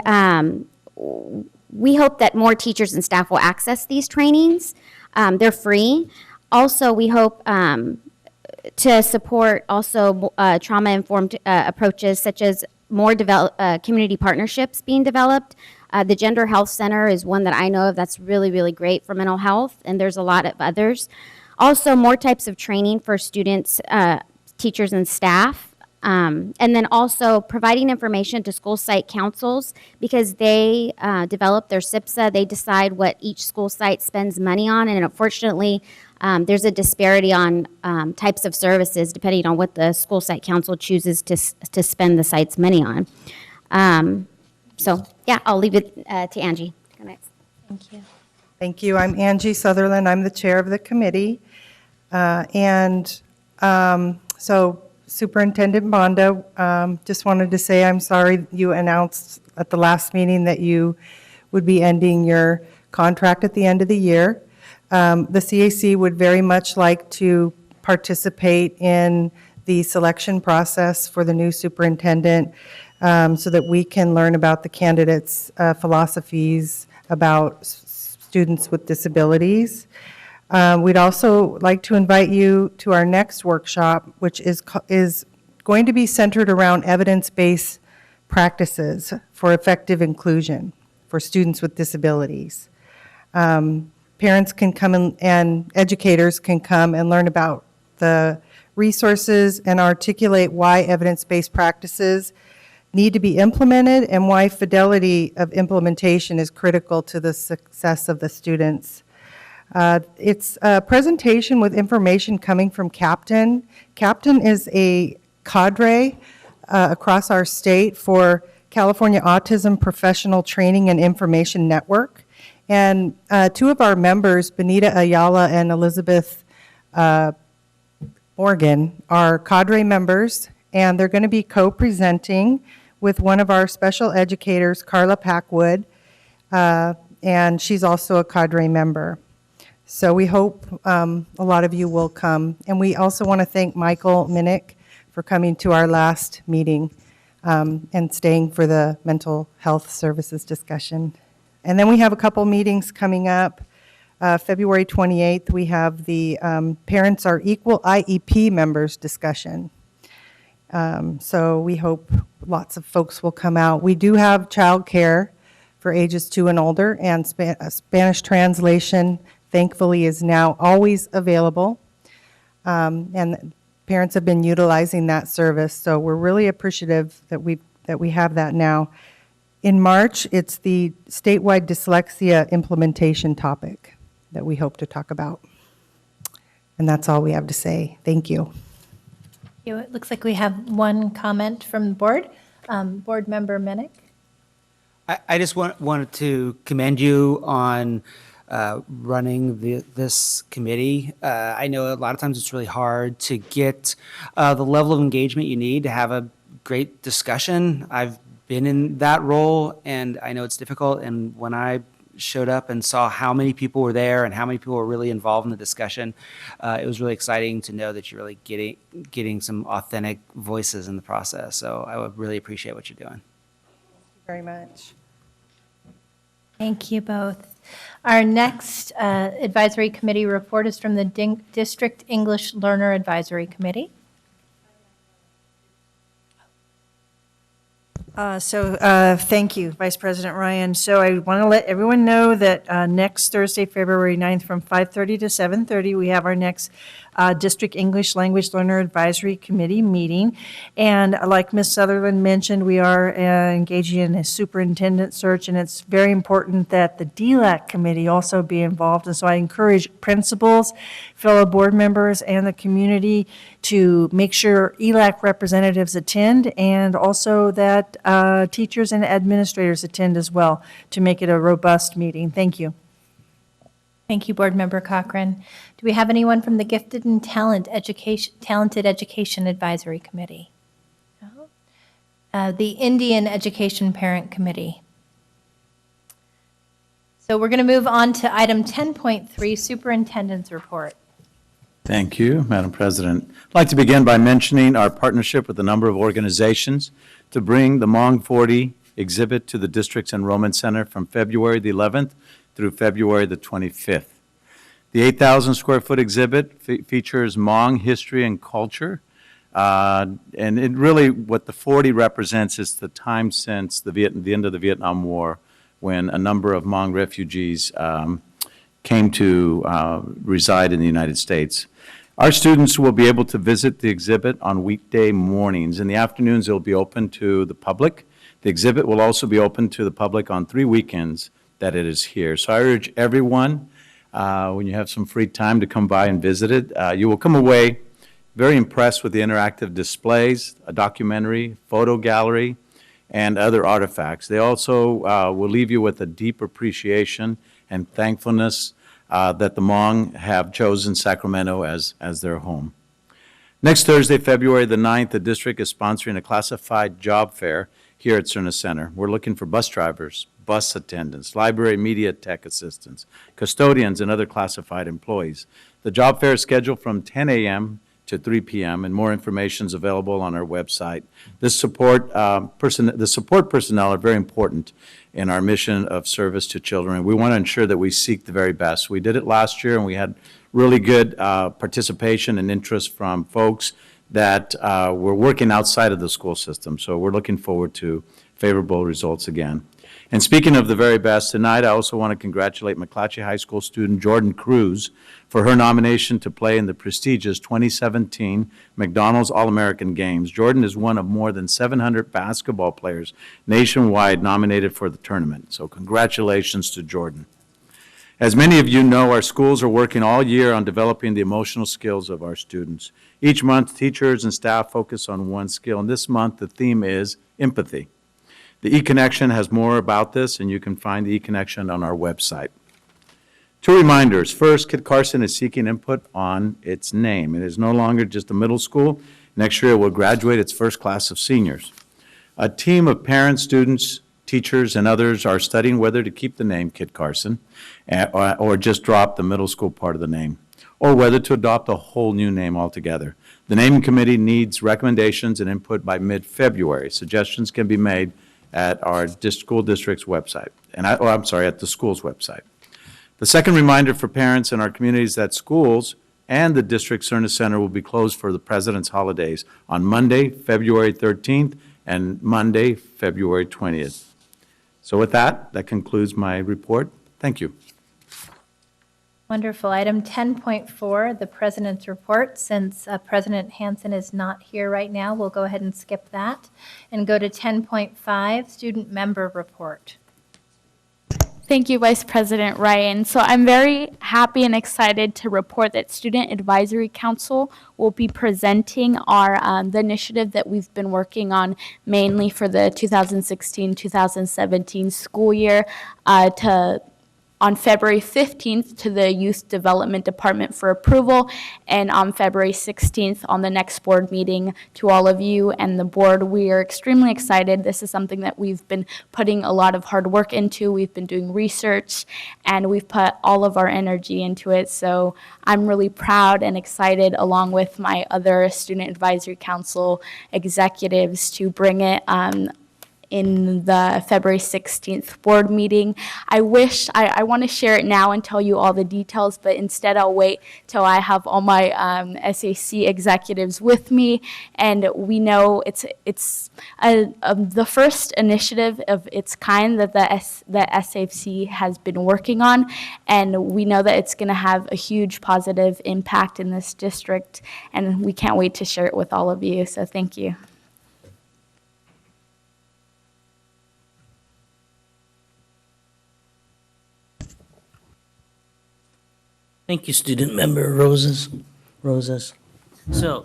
we hope that more teachers and staff will access these trainings. They're free. Also, we hope to support also trauma-informed approaches such as more community partnerships being developed. The Gender Health Center is one that I know of that's really, really great for mental health, and there's a lot of others. Also, more types of training for students, teachers, and staff. And then also providing information to school site councils because they develop their SIPSA. They decide what each school site spends money on, and unfortunately, there's a disparity on types of services depending on what the school site council chooses to spend the site's money on. So, yeah, I'll leave it to Angie. Go next. Thank you. Thank you. I'm Angie Sutherland. I'm the chair of the committee. So Superintendent Bonda, just wanted to say I'm sorry you announced at the last meeting that you would be ending your contract at the end of the year. The CAC would very much like to participate in the selection process for the new superintendent so that we can learn about the candidates' philosophies about students with disabilities. We'd also like to invite you to our next workshop, which is going to be centered around evidence-based practices for effective inclusion for students with disabilities. Parents can come and educators can come and learn about the resources and articulate why evidence-based practices need to be implemented and why fidelity of implementation is critical to the success of the students. It's a presentation with information coming from Captain. Captain is a cadre across our state for California Autism Professional Training and Information Network. And two of our members, Benita Ayala and Elizabeth Morgan, are cadre members, and they're going to be co-presenting with one of our special educators, Carla Packwood, and she's also a cadre member. So we hope a lot of you will come. And we also want to thank Michael Minnick for coming to our last meeting and staying for the mental health services discussion. And then we have a couple meetings coming up. February 28th, we have the Parents Are Equal IEP members discussion. So we hope lots of folks will come out. We do have childcare for ages 2 and older, and Spanish translation, thankfully, is now always available. And parents have been utilizing that service, so we're really appreciative that we have that now. In March, it's the statewide dyslexia implementation topic that we hope to talk about. And that's all we have to say. Thank you. It looks like we have one comment from the board. Board Member Minnick. I just wanted to commend you on running this committee. I know a lot of times it's really hard to get the level of engagement you need to have a great discussion. I've been in that role, and I know it's difficult. And when I showed up and saw how many people were there and how many people were really involved in the discussion, it was really exciting to know that you're really getting some authentic voices in the process. So I would really appreciate what you're doing. Very much. Thank you both. Our next advisory committee report is from the District English Learner Advisory Committee. Thank you, Vice President Ryan. So I want to let everyone know that next Thursday, February 9th, from 5:30 to 7:30, we have our next District English Language Learner Advisory Committee meeting. And like Ms. Sutherland mentioned, we are engaging in a superintendent search, and it's very important that the DLAC committee also be involved. And so I encourage principals, fellow board members, and the community to make sure ELAC representatives attend, and also that teachers and administrators attend as well, to make it a robust meeting. Thank you. Thank you, Board Member Cochran. Do we have anyone from the Gifted and Talented Education Advisory Committee? No? The Indian Education Parent Committee. So we're going to move on to item 10.3, Superintendent's Report. Thank you, Madam President. I'd like to begin by mentioning our partnership with a number of organizations to bring the Hmong 40 exhibit to the district's enrollment center from February the 11th through February the 25th. The 8,000 square foot exhibit features Hmong history and culture. And it really, what the 40 represents is the time since the end of the Vietnam War, when a number of Hmong refugees came to reside in the United States. Our students will be able to visit the exhibit on weekday mornings. In the afternoons, it will be open to the public. The exhibit will also be open to the public on 3 weekends that it is here. So I urge everyone, when you have some free time, to come by and visit it. You will come away very impressed with the interactive displays, a documentary, photo gallery, and other artifacts. They also will leave you with a deep appreciation and thankfulness that the Hmong have chosen Sacramento as their home. Next Thursday, February the 9th, the district is sponsoring a classified job fair here at Cerna Center. We're looking for bus drivers, bus attendants, library media tech assistants, custodians, and other classified employees. The job fair is scheduled from 10 a.m. to 3 p.m., and more information is available on our website. The support personnel are very important in our mission of service to children. We want to ensure that we seek the very best. We did it last year, and we had really good participation and interest from folks that were working outside of the school system. So we're looking forward to favorable results again. And speaking of the very best, tonight I also want to congratulate McClatchy High School student Jordan Cruz for her nomination to play in the prestigious 2017 McDonald's All-American Games. Jordan is one of more than 700 basketball players nationwide nominated for the tournament. So congratulations to Jordan. As many of you know, our schools are working all year on developing the emotional skills of our students. Each month, teachers and staff focus on one skill, and this month the theme is empathy. The E-Connection has more about this, and you can find the E-Connection on our website. 2 reminders. First, Kit Carson is seeking input on its name. It is no longer just a middle school. Next year, it will graduate its first class of seniors. A team of parents, students, teachers, and others are studying whether to keep the name Kit Carson or just drop the middle school part of the name, or whether to adopt a whole new name altogether. The naming committee needs recommendations and input by mid-February. Suggestions can be made at our school district's website, at the school's website. The second reminder for parents in our community is that schools and the district Cerna Center will be closed for the President's holidays on Monday, February 13th, and Monday, February 20th. So with that concludes my report. Thank you. Wonderful. Item 10.4, the President's Report. Since President Hansen is not here right now, we'll go ahead and skip that and go to 10.5, Student Member Report. Thank you, Vice President Ryan. So I'm very happy and excited to report that Student Advisory Council will be presenting our the initiative that we've been working on mainly for the 2016-2017 school year on February 15th to the Youth Development Department for approval, and on February 16th on the next board meeting to all of you and the board. We are extremely excited. This is something that we've been putting a lot of hard work into. We've been doing research, and we've put all of our energy into it. So I'm really proud and excited, along with my other Student Advisory Council executives, to bring it in the February 16th board meeting. I want to share it now and tell you all the details, but instead I'll wait till I have all my SAC executives with me, and we know it's the first initiative of its kind that the SAC has been working on, and we know that it's going to have a huge positive impact in this district, and we can't wait to share it with all of you, so thank you. Thank you, student member Rosas. So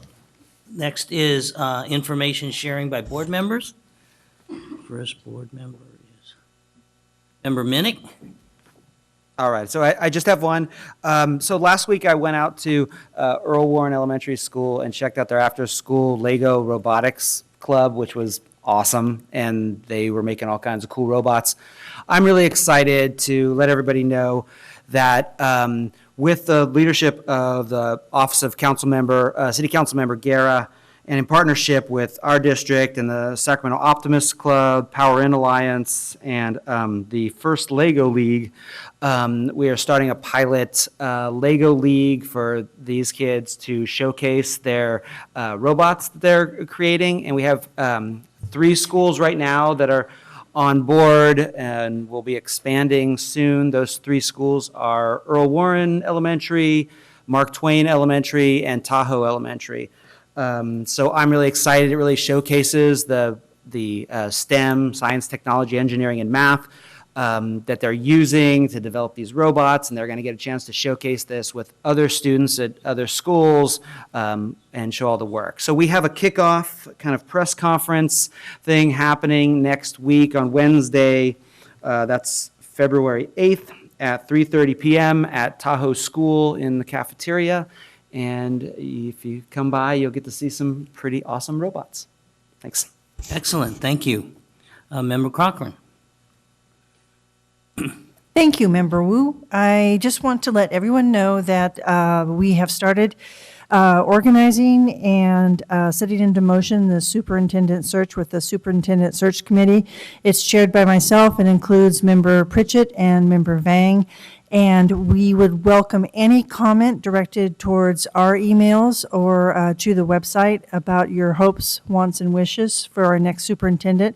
next is information sharing by board members. First board member is Member Minnick. All right, so I just have one. So last week I went out to Earl Warren Elementary School and checked out their after-school Lego robotics club, which was awesome, and they were making all kinds of cool robots. I'm really excited to let everybody know that with the leadership of the Office of City Council Member Guerra, and in partnership with our district and the Sacramento Optimist Club, Power In Alliance, and the First Lego League, we are starting a pilot Lego League for these kids to showcase their robots that they're creating. And we have 3 schools right now that are on board, and we'll be expanding soon. Those 3 schools are Earl Warren Elementary, Mark Twain Elementary, and Tahoe Elementary. So I'm really excited. It really showcases the STEM, science, technology, engineering, and math that they're using to develop these robots, and they're going to get a chance to showcase this with other students at other schools and show all the work. So we have a kickoff kind of press conference thing happening next week on Wednesday. That's February 8th at 3:30 p.m. at Tahoe School in the cafeteria. And if you come by, you'll get to see some pretty awesome robots. Thanks. Excellent, thank you. Member Cochran. Thank you, Member Wu. I just want to let everyone know that we have started organizing and setting into motion the superintendent search with the Superintendent Search Committee. It's chaired by myself and includes Member Pritchett and Member Vang. And we would welcome any comment directed towards our emails or to the website about your hopes, wants, and wishes for our next superintendent.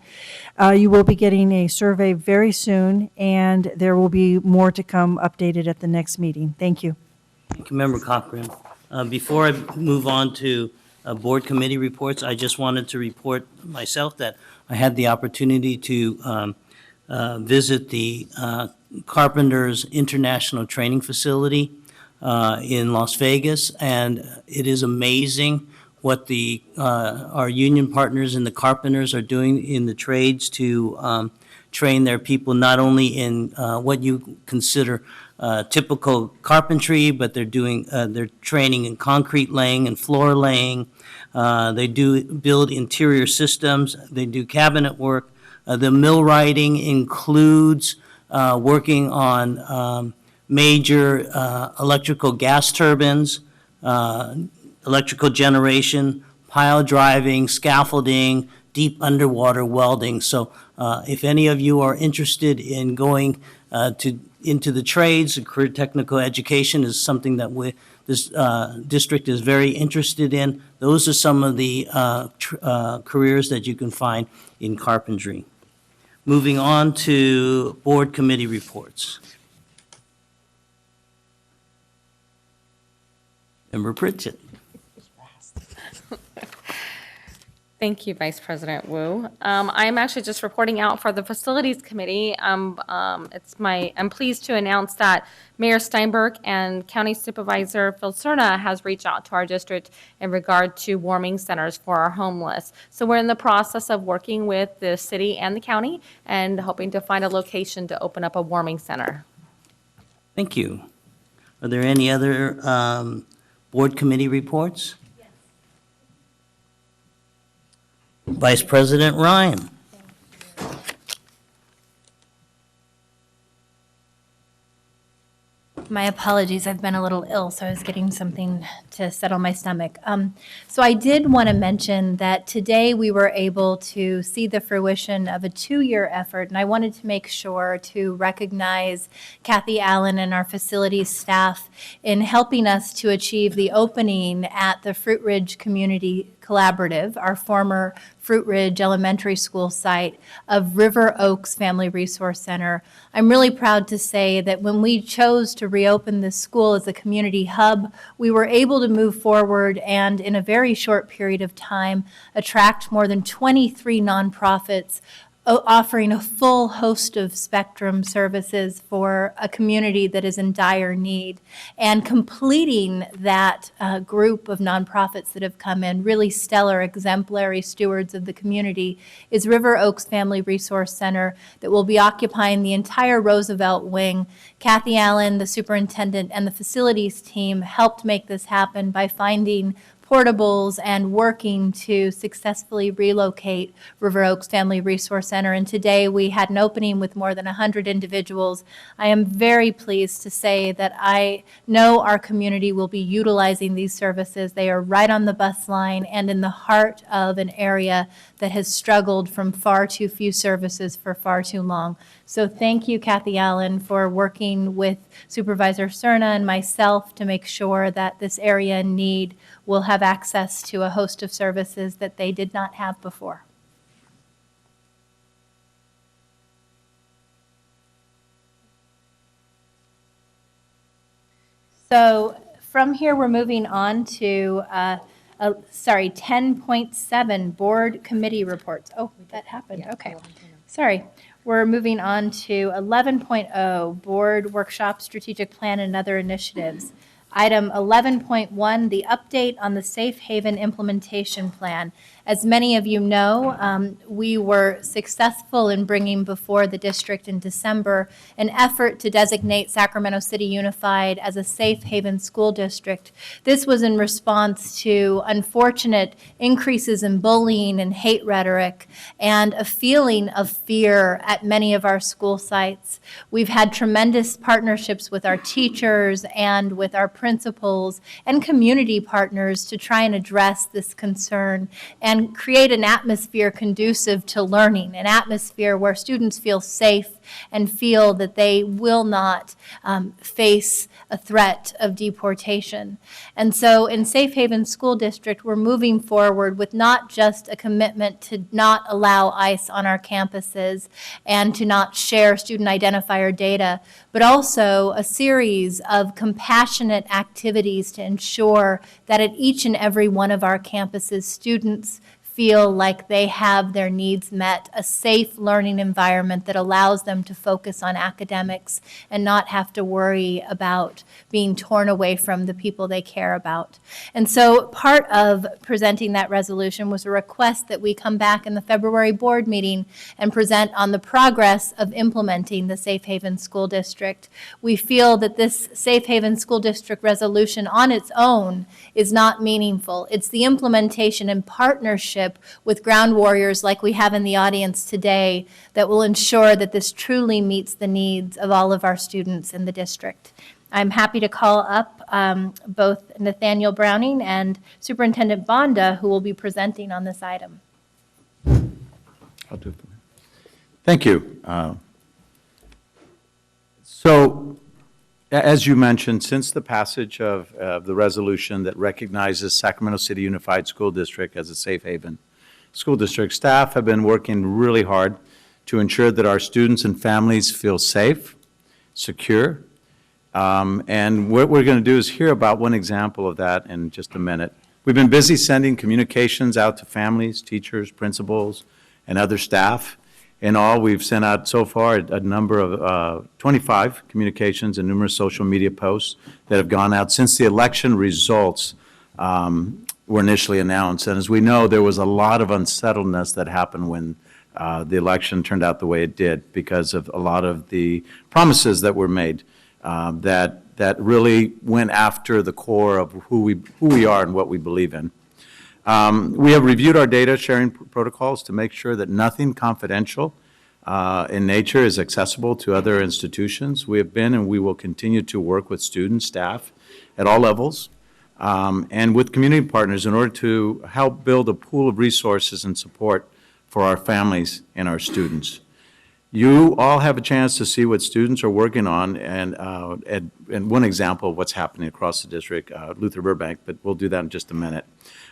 You will be getting a survey very soon, and there will be more to come updated at the next meeting. Thank you. Thank you, Member Cochran. Before I move on to board committee reports, I just wanted to report myself that I had the opportunity to visit the Carpenters International Training Facility in Las Vegas, and it is amazing what our union partners and the carpenters are doing in the trades to train their people not only in what you consider typical carpentry, but they're training in concrete laying and floor laying. They do build interior systems. They do cabinet work. The millwrighting includes working on major electrical gas turbines, electrical generation, pile driving, scaffolding, deep underwater welding. So if any of you are interested in going into the trades, career technical education is something that this district is very interested in. Those are some of the careers that you can find in carpentry. Moving on to board committee reports. Member Pritchett. Thank you, Vice President Wu. I'm actually just reporting out for the Facilities Committee. I'm pleased to announce that Mayor Steinberg and County Supervisor Phil Cerna has reached out to our district in regard to warming centers for our homeless. So we're in the process of working with the city and the county and hoping to find a location to open up a warming center. Thank you. Are there any other board committee reports? Vice President Ryan. My apologies, I've been a little ill, so I was getting something to settle my stomach. So I did want to mention that today we were able to see the fruition of a 2-year effort, and I wanted to make sure to recognize Kathy Allen and our facilities staff in helping us to achieve the opening at the Fruit Ridge Community Collaborative, our former Fruit Ridge Elementary School site of River Oaks Family Resource Center. I'm really proud to say that when we chose to reopen this school as a community hub, we were able to move forward and in a very short period of time attract more than 23 nonprofits offering a full host of spectrum services for a community that is in dire need. And completing that group of nonprofits that have come in, really stellar, exemplary stewards of the community, is River Oaks Family Resource Center that will be occupying the entire Roosevelt wing. Kathy Allen, the superintendent, and the facilities team helped make this happen by finding portables and working to successfully relocate River Oaks Family Resource Center. And today we had an opening with more than 100 individuals. I am very pleased to say that I know our community will be utilizing these services. They are right on the bus line and in the heart of an area that has struggled from far too few services for far too long. So thank you, Kathy Allen, for working with Supervisor Cerna and myself to make sure that this area in need will have access to a host of services that they did not have before. So from here, we're moving on to 10.7, board committee reports. Oh, that happened, okay. Sorry. We're moving on to 11.0, board workshop, strategic plan, and other initiatives. Item 11.1, the update on the Safe Haven implementation plan. As many of you know, we were successful in bringing before the district in December an effort to designate Sacramento City Unified as a safe haven school district. This was in response to unfortunate increases in bullying and hate rhetoric and a feeling of fear at many of our school sites. We've had tremendous partnerships with our teachers and with our principals and community partners to try and address this concern and create an atmosphere conducive to learning, an atmosphere where students feel safe and feel that they will not face a threat of deportation. And so in Safe Haven School District, we're moving forward with not just a commitment to not allow ICE on our campuses and to not share student identifier data, but also a series of compassionate activities to ensure that at each and every one of our campuses, students feel like they have their needs met, a safe learning environment that allows them to focus on academics and not have to worry about being torn away from the people they care about. And so part of presenting that resolution was a request that we come back in the February board meeting and present on the progress of implementing the Safe Haven School District. We feel that this Safe Haven School District resolution on its own is not meaningful. It's the implementation and partnership with ground warriors like we have in the audience today that will ensure that this truly meets the needs of all of our students in the district. I'm happy to call up both Nathaniel Browning and Superintendent Bonda, who will be presenting on this item. I'll do it. Thank you. So, as you mentioned, since the passage of the resolution that recognizes Sacramento City Unified School District as a safe haven school district, staff have been working really hard to ensure that our students and families feel safe, secure, and what we're going to do is hear about one example of that in just a minute. We've been busy sending communications out to families, teachers, principals, and other staff. In all, we've sent out so far a number of 25 communications and numerous social media posts that have gone out since the election results were initially announced. And as we know, there was a lot of unsettledness that happened when the election turned out the way it did because of a lot of the promises that were made that really went after the core of who we are and what we believe in. We have reviewed our data sharing protocols to make sure that nothing confidential in nature is accessible to other institutions. We have been and we will continue to work with students, staff at all levels, and with community partners in order to help build a pool of resources and support for our families and our students. You all have a chance to see what students are working on, and one example of what's happening across the district, Luther Burbank, but we'll do that in just a minute.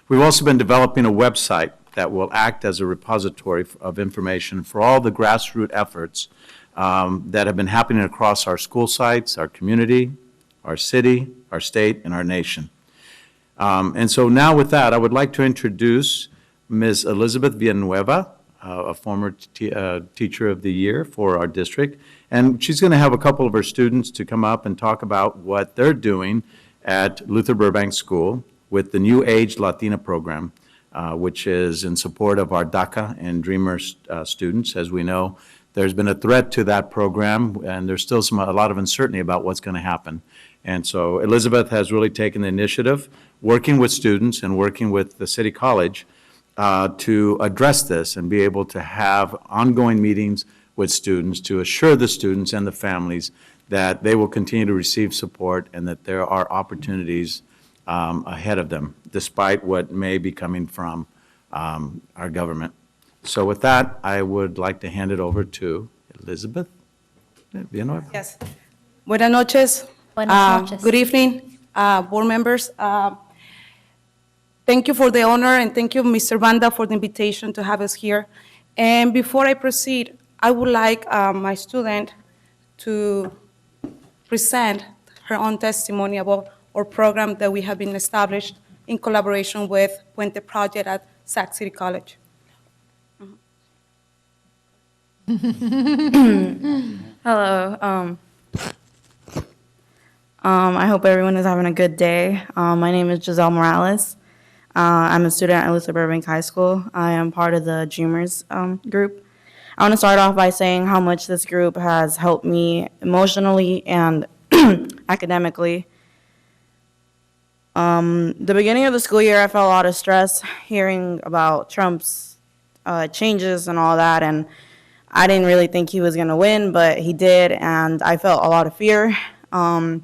We've also been developing a website that will act as a repository of information for all the grassroots efforts that have been happening across our school sites, our community, our city, our state, and our nation. And so now with that, I would like to introduce Ms. Elizabeth Villanueva, a former Teacher of the Year for our district. And she's going to have a couple of her students to come up and talk about what they're doing at Luther Burbank School with the New Age Latina program, which is in support of our DACA and Dreamer students. As we know, there's been a threat to that program, and there's still a lot of uncertainty about what's going to happen. And so Elizabeth has really taken the initiative, working with students and working with the City College to address this and be able to have ongoing meetings with students to assure the students and the families that they will continue to receive support and that there are opportunities ahead of them, despite what may be coming from our government. So with that, I would like to hand it over to Elizabeth Villanueva. Yes. Buenas noches. Buenas noches. Good evening, board members. Thank you for the honor, and thank you, Mr. Banda, for the invitation to have us here. And before I proceed, I would like my student to present her own testimony about our program that we have been established in collaboration with Puente Project at Sac City College. Hello. I hope everyone is having a good day. My name is Giselle Morales. I'm a student at Luther Burbank High School. I am part of the Dreamers group. I want to start off by saying how much this group has helped me emotionally and academically. The beginning of the school year, I felt a lot of stress hearing about Trump's changes and all that, and I didn't really think he was going to win, but he did, and I felt a lot of fear. When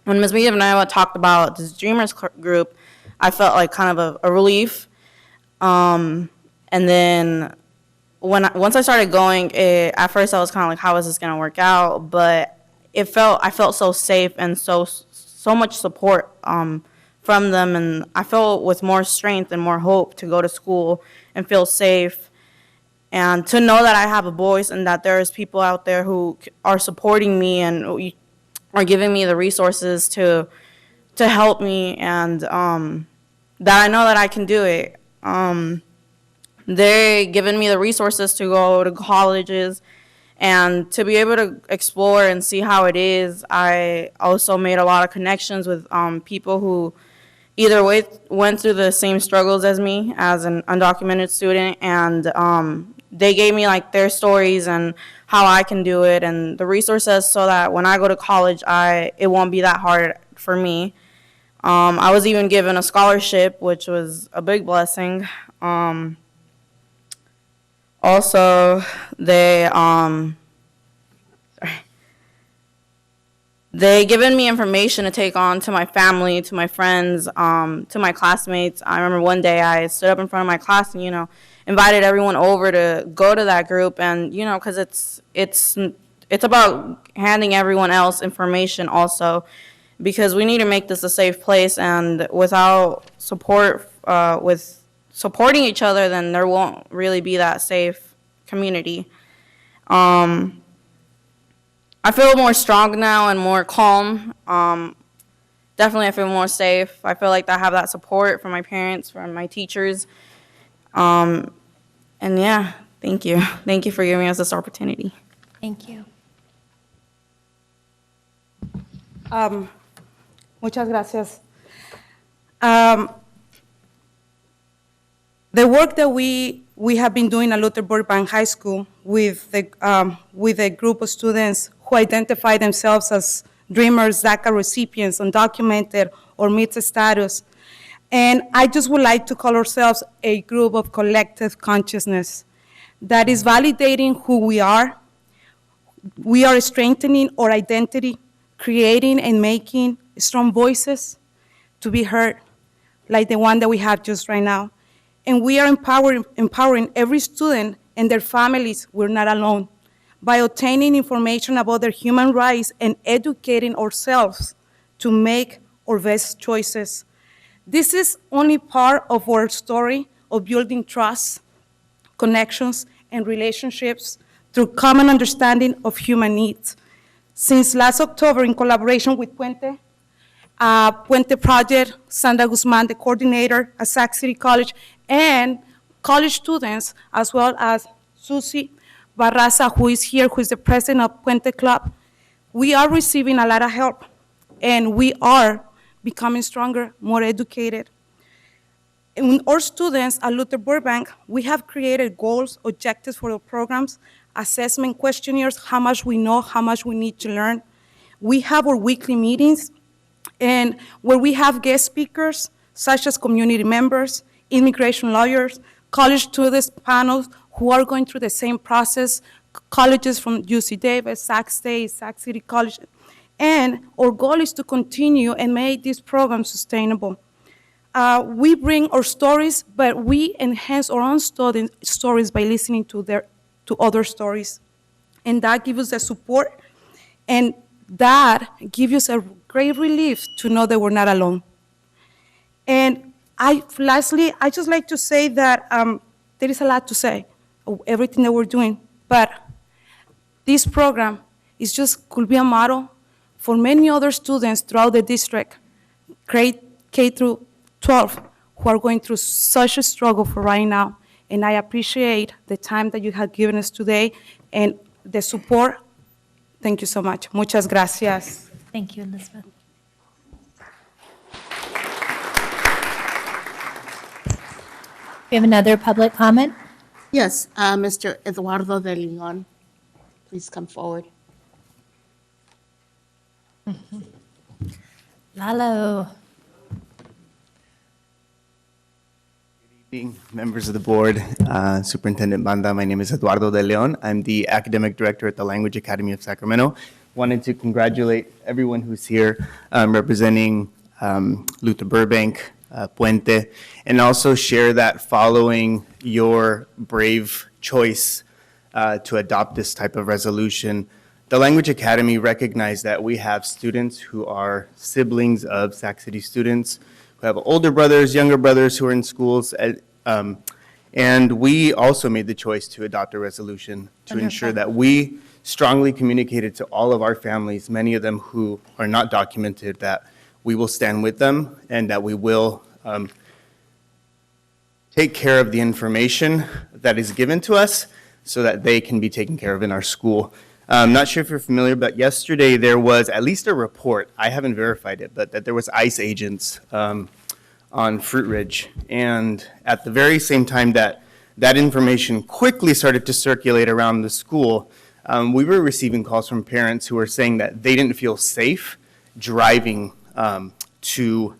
Ms. Villanueva talked about this Dreamers group, I felt like kind of a relief. And then once I started going, at first I was kind of like, how is this going to work out? But I felt so safe and so much support from them, and I felt with more strength and more hope to go to school and feel safe, and to know that I have a voice and that there's people out there who are supporting me and are giving me the resources to help me, and that I know that I can do it. They're giving me the resources to go to colleges and to be able to explore and see how it is. I also made a lot of connections with people who either went through the same struggles as me as an undocumented student, and they gave me like their stories and how I can do it and the resources so that when I go to college, it won't be that hard for me. I was even given a scholarship, which was a big blessing. Also, they given me information to take on to my family, to my friends, to my classmates. I remember one day I stood up in front of my class and, invited everyone over to go to that group, and, because it's about handing everyone else information also, because we need to make this a safe place, and without support, with supporting each other, then there won't really be that safe community. I feel more strong now and more calm. Definitely I feel more safe. I feel like I have that support from my parents, from my teachers. And yeah, thank you. Thank you for giving us this opportunity. Thank you. Muchas gracias. The work that we have been doing at Luther Burbank High School with a group of students who identify themselves as Dreamers, DACA recipients, undocumented, or mixed status. And I just would like to call ourselves a group of collective consciousness, that is validating who we are. We are strengthening our identity, creating and making strong voices to be heard, like the one that we have just right now. And we are empowering every student and their families. We're not alone. By obtaining information about their human rights and educating ourselves to make our best choices. This is only part of our story of building trust, connections, and relationships through common understanding of human needs. Since last October, in collaboration with Puente Project, Sandra Guzman, the coordinator at Sac City College, and college students, as well as Susie Barraza, who is here, who is the president of Puente Club, we are receiving a lot of help, and we are becoming stronger, more educated. And our students at Luther Burbank, we have created goals, objectives for the programs, assessment questionnaires, how much we know, how much we need to learn. We have our weekly meetings, and where we have guest speakers, such as community members, immigration lawyers, college students panels who are going through the same process, colleges from UC Davis, Sac State, Sac City College. And our goal is to continue and make this program sustainable. We bring our stories, but we enhance our own stories by listening to other stories. And that gives us the support, and that gives us a great relief to know that we're not alone. And lastly, I just like to say that there is a lot to say of everything that we're doing, but this program could be a model for many other students throughout the district, grade K through 12, who are going through such a struggle for right now. And I appreciate the time that you have given us today and the support. Thank you so much. Muchas gracias. Thank you, Elizabeth. We have another public comment. Yes, Mr. Eduardo de Leon, please come forward. Lalo. Evening, members of the board, Superintendent Banda. My name is Eduardo de Leon. I'm the academic director at the Language Academy of Sacramento. Wanted to congratulate everyone who's here representing Luther Burbank, Puente, and also share that following your brave choice to adopt this type of resolution, the Language Academy recognized that we have students who are siblings of Sac City students, who have older brothers, younger brothers who are in schools, and we also made the choice to adopt a resolution to ensure that we strongly communicated to all of our families, many of them who are not documented, that we will stand with them and that we will take care of the information that is given to us so that they can be taken care of in our school. I'm not sure if you're familiar, but yesterday there was at least a report, I haven't verified it, but that there was ICE agents on Fruit Ridge. And at the very same time that that information quickly started to circulate around the school, we were receiving calls from parents who were saying that they didn't feel safe driving to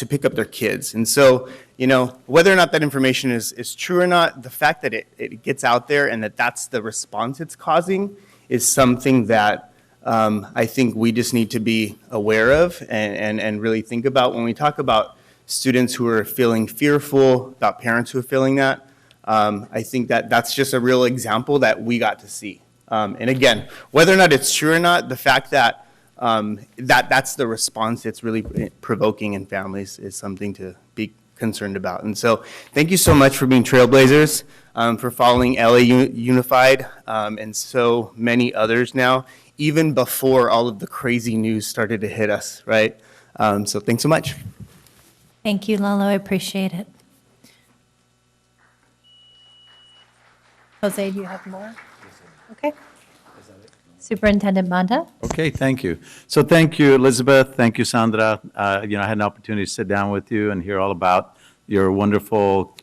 pick up their kids. And so, you know, whether or not that information is true or not, the fact that it gets out there and that that's the response it's causing is something that I think we just need to be aware of and really think about when we talk about students who are feeling fearful, about parents who are feeling that. I think that that's just a real example that we got to see. And again, whether or not it's true or not, the fact that that's the response it's really provoking in families is something to be concerned about. And so thank you so much for being trailblazers, for following LA Unified, and so many others now, even before all of the crazy news started to hit us, right? So thanks so much. Thank you, Lalo. I appreciate it. Jose, do you have more? Okay. Superintendent Banda? Okay, thank you. So thank you, Elizabeth. Thank you, Sandra. I had an opportunity to sit down with you and hear all about your wonderful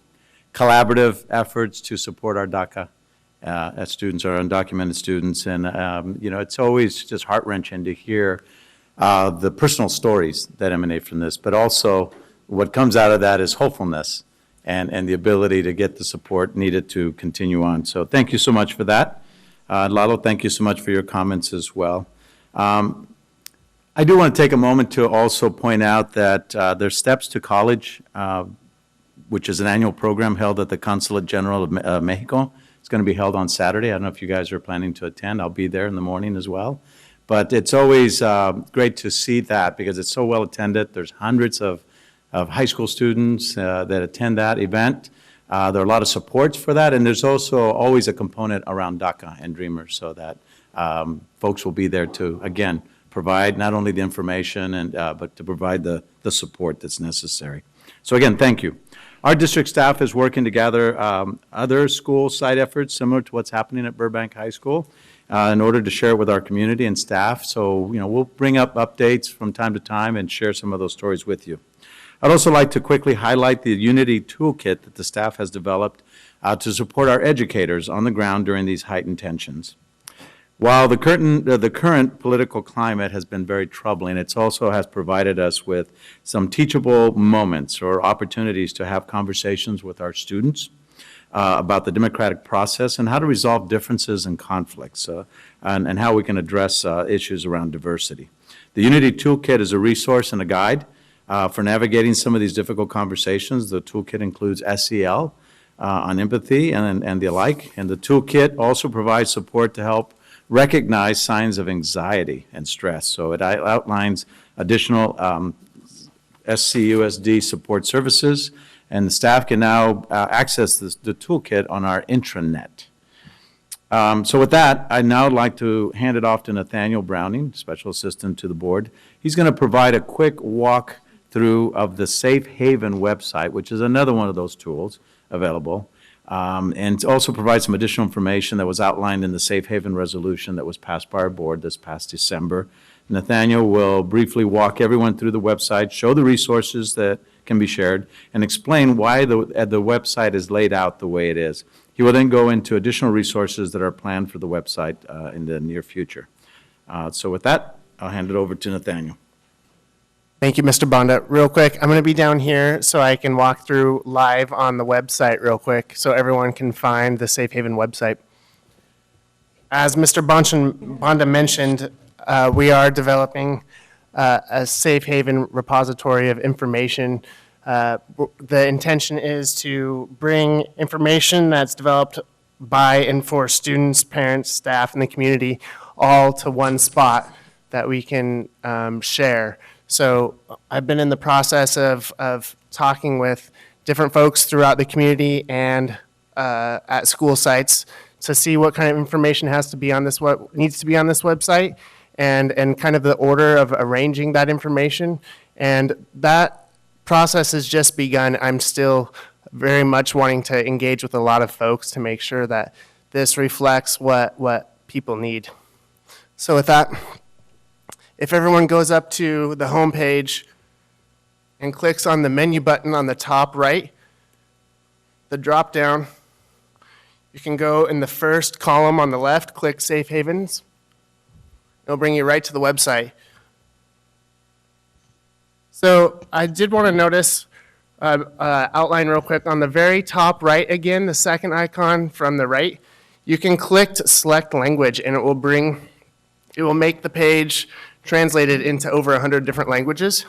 collaborative efforts to support our DACA as students, our undocumented students. And, it's always just heart-wrenching to hear the personal stories that emanate from this, but also what comes out of that is hopefulness and the ability to get the support needed to continue on. So thank you so much for that. Lalo, thank you so much for your comments as well. I do want to take a moment to also point out that there's Steps to College, which is an annual program held at the Consulate General of Mexico. It's going to be held on Saturday. I don't know if you guys are planning to attend. I'll be there in the morning as well. But it's always great to see that because it's so well attended. There's hundreds of high school students that attend that event. There are a lot of supports for that, and there's also always a component around DACA and Dreamers so that folks will be there to, again, provide not only the information but to provide the support that's necessary. So again, thank you. Our district staff is working to gather other school site efforts similar to what's happening at Burbank High School in order to share with our community and staff. So, we'll bring up updates from time to time and share some of those stories with you. I'd also like to quickly highlight the Unity Toolkit that the staff has developed to support our educators on the ground during these heightened tensions. While the current political climate has been very troubling, it also has provided us with some teachable moments or opportunities to have conversations with our students about the democratic process and how to resolve differences and conflicts and how we can address issues around diversity. The Unity Toolkit is a resource and a guide for navigating some of these difficult conversations. The toolkit includes SEL on empathy and the like, and the toolkit also provides support to help recognize signs of anxiety and stress. So it outlines additional SCUSD support services, and the staff can now access the toolkit on our intranet. So with that, I'd now like to hand it off to Nathaniel Browning, Special Assistant to the Board. He's going to provide a quick walkthrough of the Safe Haven website, which is another one of those tools available. And also provide some additional information that was outlined in the Safe Haven resolution that was passed by our board this past December. Nathaniel will briefly walk everyone through the website, show the resources that can be shared, and explain why the website is laid out the way it is. He will then go into additional resources that are planned for the website in the near future. So with that, I'll hand it over to Nathaniel. Thank you, Mr. Banda. Real quick, I'm going to be down here so I can walk through live on the website real quick so everyone can find the Safe Haven website. As Mr. Banda mentioned, we are developing a Safe Haven repository of information. The intention is to bring information that's developed by and for students, parents, staff, and the community all to one spot that we can share. So I've been in the process of talking with different folks throughout the community and at school sites to see what kind of information has to be on this, what needs to be on this website, and kind of the order of arranging that information. And that process has just begun. I'm still very much wanting to engage with a lot of folks to make sure that this reflects what people need. So with that, if everyone goes up to the home page and clicks on the menu button on the top right, the drop down, you can go in the first column on the left, click Safe Havens. It'll bring you right to the website. So I did want to notice, outline real quick, on the very top right again, the second icon from the right, you can click to select language and it will make the page translated into over 100 different languages.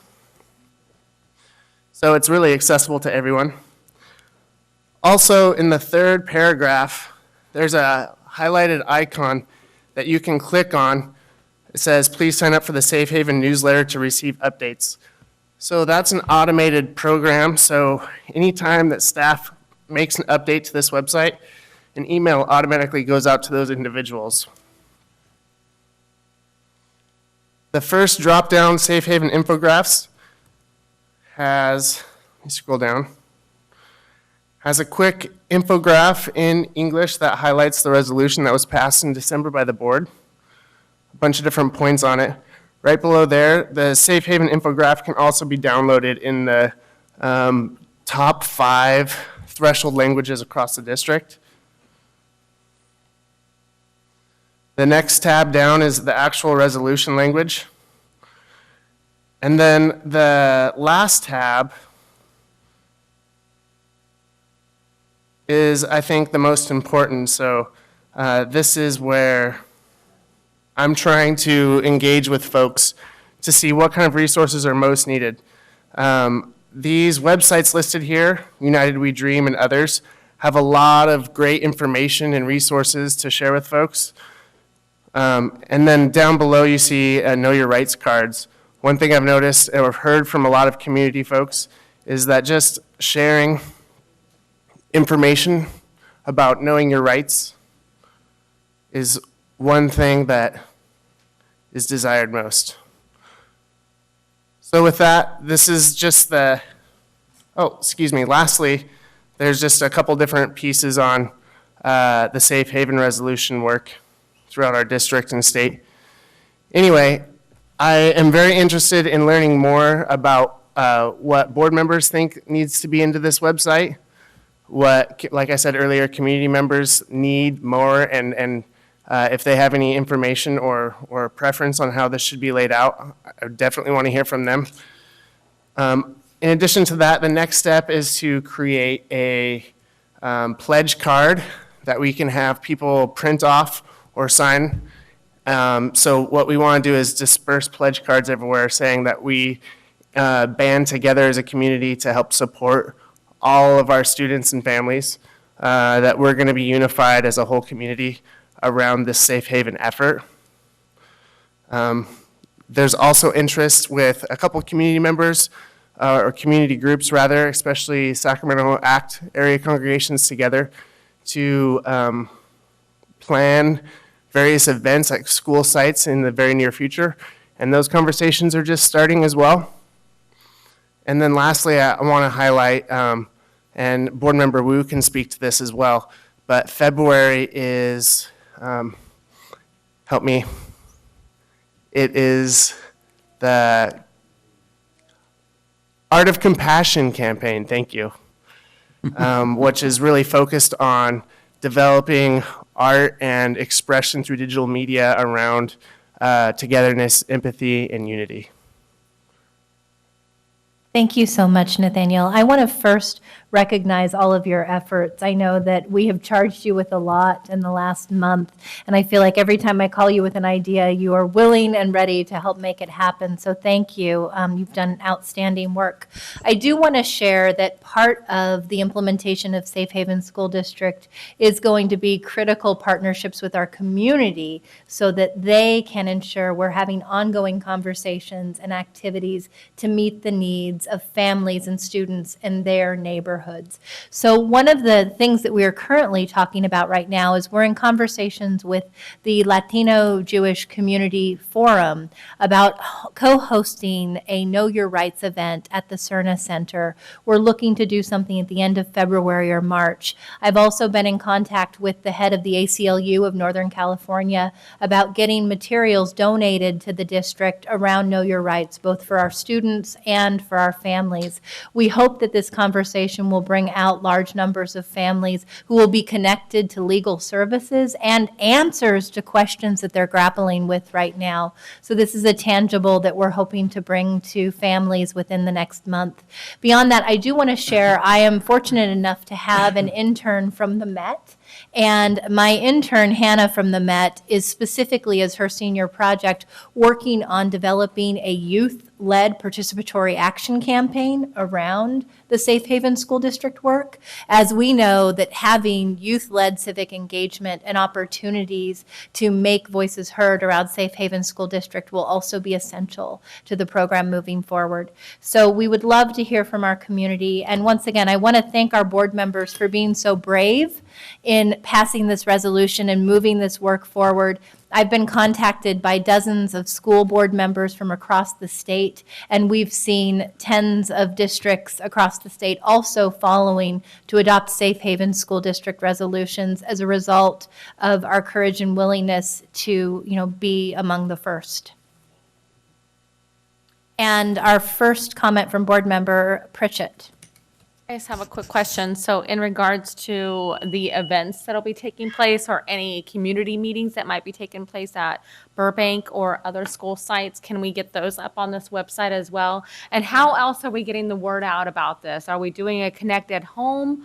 So it's really accessible to everyone. Also, in the third paragraph, there's a highlighted icon that you can click on. It says, please sign up for the Safe Haven newsletter to receive updates. So that's an automated program. So anytime that staff makes an update to this website, an email automatically goes out to those individuals. The first drop-down Safe Haven infographics has, let me scroll down, has a quick infograph in English that highlights the resolution that was passed in December by the board. A bunch of different points on it. Right below there, the Safe Haven infographic can also be downloaded in the top 5 threshold languages across the district. The next tab down is the actual resolution language. And then the last tab is, I think, the most important. So this is where I'm trying to engage with folks to see what kind of resources are most needed. These websites listed here, United We Dream and others, have a lot of great information and resources to share with folks. And then down below you see Know Your Rights cards. One thing I've noticed or heard from a lot of community folks is that just sharing information about knowing your rights is one thing that is desired most. So with that, this is just lastly, there's just a couple different pieces on the safe haven resolution work throughout our district and state. Anyway, I am very interested in learning more about what board members think needs to be into this website, what, like I said earlier, community members need more, and if they have any information or preference on how this should be laid out, I definitely want to hear from them. In addition to that, the next step is to create a pledge card that we can have people print off or sign. So what we want to do is disperse pledge cards everywhere saying that we band together as a community to help support all of our students and families, that we're going to be unified as a whole community around this safe haven effort. There's also interest with a couple community members, or community groups rather, especially Sacramento ACT area congregations together to plan various events at school sites in the very near future. And those conversations are just starting as well. And then lastly, I want to highlight, and Board Member Wu can speak to this as well, but February is, help me, it is the Art of Compassion campaign, thank you, which is really focused on developing art and expression through digital media around togetherness, empathy, and unity. Thank you so much, Nathaniel. I want to first recognize all of your efforts. I know that we have charged you with a lot in the last month, and I feel like every time I call you with an idea, you are willing and ready to help make it happen. So thank you. You've done outstanding work. I do want to share that part of the implementation of Safe Haven School District is going to be critical partnerships with our community so that they can ensure we're having ongoing conversations and activities to meet the needs of families and students in their neighborhoods. So one of the things that we are currently talking about right now is we're in conversations with the Latino Jewish Community Forum about co-hosting a Know Your Rights event at the Cerna Center. We're looking to do something at the end of February or March. I've also been in contact with the head of the ACLU of Northern California about getting materials donated to the district around Know Your Rights, both for our students and for our families. We hope that this conversation will bring out large numbers of families who will be connected to legal services and answers to questions that they're grappling with right now. So this is a tangible that we're hoping to bring to families within the next month. Beyond that, I do want to share, I am fortunate enough to have an intern from the Met. And my intern, Hannah from the Met, is specifically as her senior project working on developing a youth-led participatory action campaign around the Safe Haven School District work. As we know that having youth-led civic engagement and opportunities to make voices heard around Safe Haven School District will also be essential to the program moving forward. So we would love to hear from our community. And once again, I want to thank our board members for being so brave in passing this resolution and moving this work forward. I've been contacted by dozens of school board members from across the state, and we've seen tens of districts across the state also following to adopt Safe Haven School District resolutions as a result of our courage and willingness to, be among the first. And our first comment from board member Pritchett. I just have a quick question. So in regards to the events that'll be taking place or any community meetings that might be taking place at Burbank or other school sites, can we get those up on this website as well? And how else are we getting the word out about this? Are we doing a Connect at Home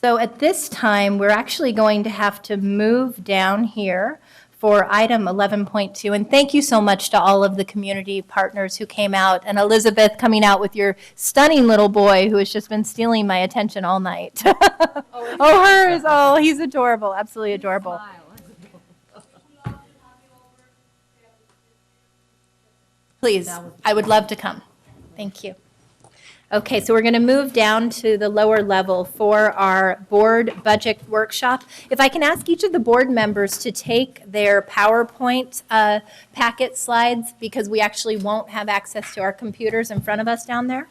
So at this time, we're actually going to have to move down here for item 11.2. And thank you so much to all of the community partners who came out, and Elizabeth coming out with your stunning little boy who has just been stealing my attention all night. Oh, hers. Oh, he's adorable. Absolutely adorable. Please, I would love to come. Thank you. Okay, so we're going to move down to the lower level for our board budget workshop. If I can ask each of the board members to take their PowerPoint packet slides, because we actually won't have access to our computers in front of us down there.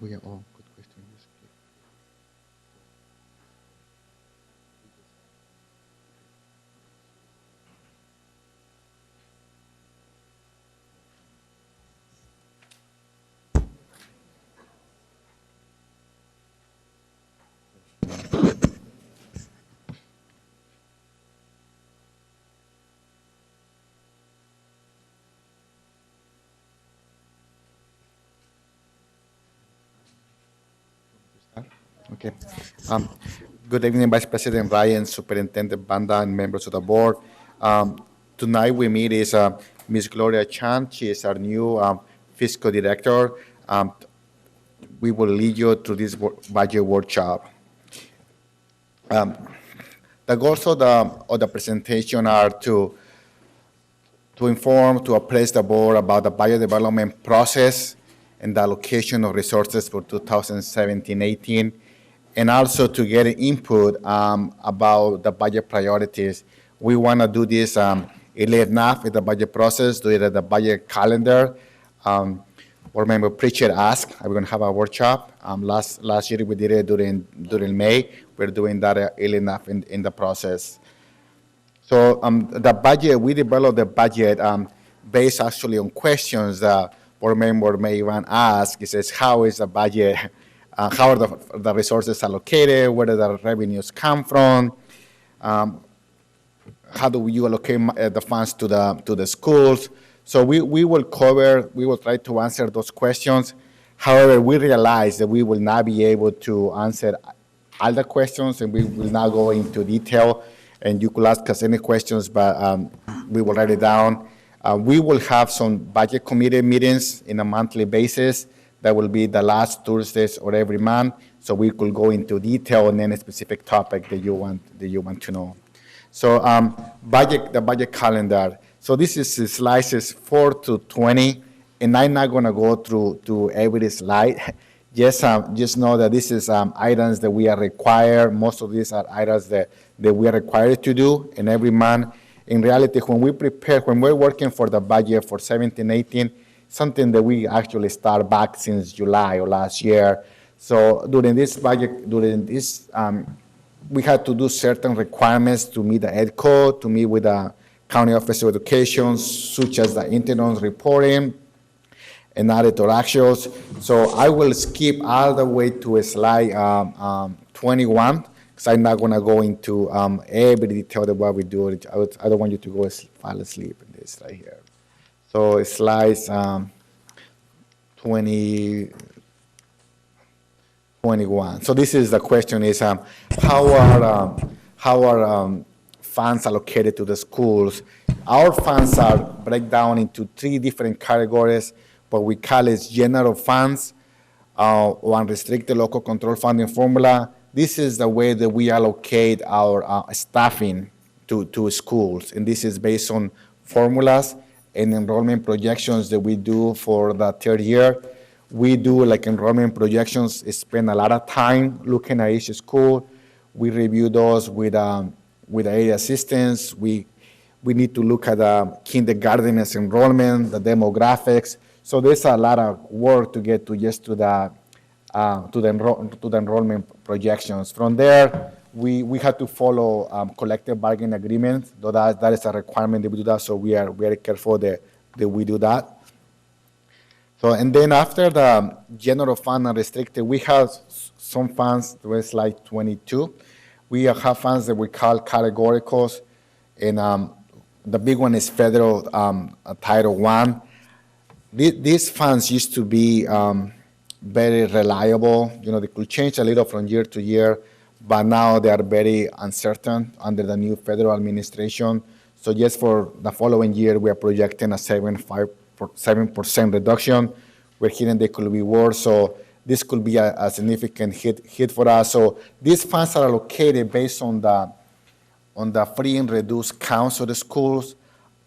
We are all good questions. Okay. Good evening, Vice President Ryan, Superintendent Banda, and members of the board. Tonight we meet is Ms. Gloria Chan. She is our new fiscal director. We will lead you through this budget workshop. The goals of the presentation are to inform, to appraise the board about the budget development process and the allocation of resources for 2017-18, and also to get input about the budget priorities. We want to do this early enough in the budget process, do it at the budget calendar. Board member Pritchett asked, are we going to have a workshop? Last year we did it during May. We're doing that early enough in the process. So the budget, we developed the budget based actually on questions that board member may want to ask. It says, how is the budget, how are the resources allocated, where do the revenues come from, how do you allocate the funds to the schools? So we will try to answer those questions. However, we realize that we will not be able to answer all the questions, and we will not go into detail. And you could ask us any questions, but we will write it down. We will have some budget committee meetings in a monthly basis. That will be the last Thursdays of every month, so we could go into detail on any specific topic that you want to know. So the budget calendar. So this is slices 4 to 20, and I'm not going to go through every slide. Just know that this is items that we are required. Most of these are items that we are required to do in every month. In reality, when we're working for the budget for 17-18, something that we actually start back since July of last year. So during this budget, we had to do certain requirements to meet the ed code, to meet with the County Office of Education, such as the internal reporting and auditor actuals. So I will skip all the way to slide 21, because I'm not going to go into every detail of what we do. I don't want you to go fall asleep in this right here. So slides 21. So this is the question is, how are funds allocated to the schools? Our funds are break down into 3 different categories, but we call it general funds, unrestricted local control funding formula. This is the way that we allocate our staffing to schools, and this is based on formulas and enrollment projections that we do for the 3rd year. We do like enrollment projections, spend a lot of time looking at each school. We review those with area assistants. We We need to look at the kindergarteners enrollment, the demographics. So there's a lot of work to get to just to the enrollment projections. From there, we had to follow collective bargaining agreements, though that is a requirement that we do that, so we are very careful that we do that. So, and then after the general fund and restricted, we have some funds, there is like 22. We have funds that we call categoricals, and the big one is federal Title I. These funds used to be very reliable. You know, they could change a little from year to year, but now they are very uncertain under the new federal administration. So just for the following year, we are projecting a 7% reduction. We're hearing they could be worse, so this could be a significant hit for us. So these funds are allocated based on the free and reduced counts of the schools.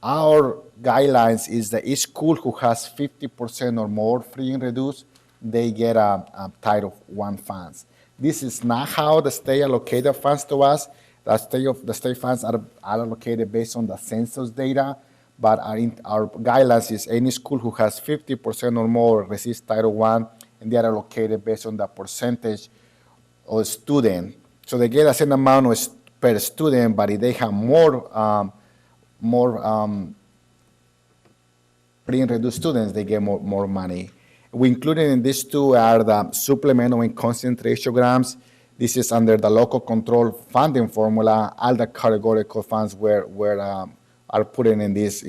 Our guidelines is that each school who has 50% or more free and reduced, they get a Title I funds. This is not how the state allocated funds to us. The state funds are allocated based on the census data, but our guidelines is any school who has 50% or more receives Title I, and they are allocated based on the percentage of student. So they get a certain amount per student, but if they have more free and reduced students, they get more money. We included in these two are the supplemental and concentration grants. This is under the local control funding formula. All the categorical funds are put in this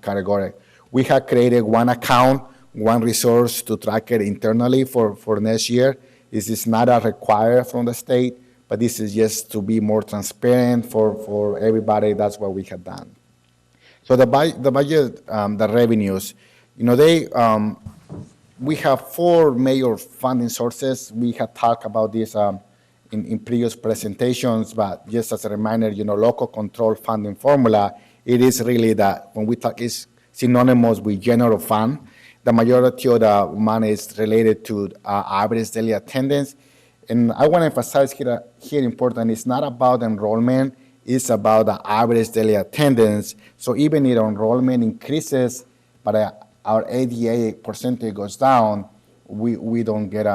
category. We have created one account, one resource to track it internally for next year. This is not a require from the state, but this is just to be more transparent for everybody. That's what we have done. So the budget, the revenues, you know, we have four major funding sources. We have talked about this in previous presentations, but just as a reminder, you know, local control funding formula, it is really that when we talk, is synonymous with general fund. The majority of the money is related to average daily attendance. And I want to emphasize here important, it's not about enrollment, it's about the average daily attendance. So even if enrollment increases, but our ADA percentage goes down, we don't get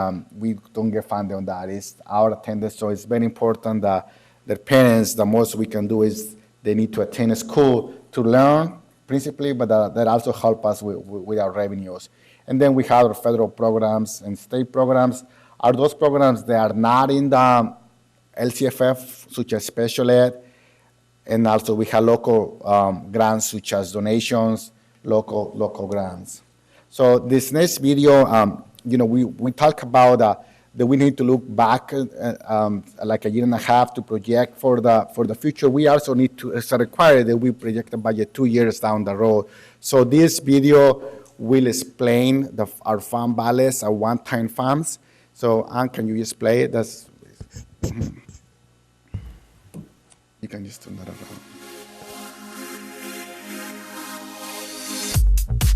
funded on that. It's our attendance, so it's very important that the parents, the most we can do is they need to attend a school to learn principally, but that also help us with our revenues. And then we have our federal programs and state programs. Are those programs that are not in the LCFF, such as special ed, and also we have local grants such as donations, local grants. So this next video, you know, we talk about that we need to look back like a year and a half to project for the future. We also need to, it's required that we project the budget 2 years down the road. So this video will explain our fund balance, our one-time funds. So Ann, can you just play it? You can just turn that around.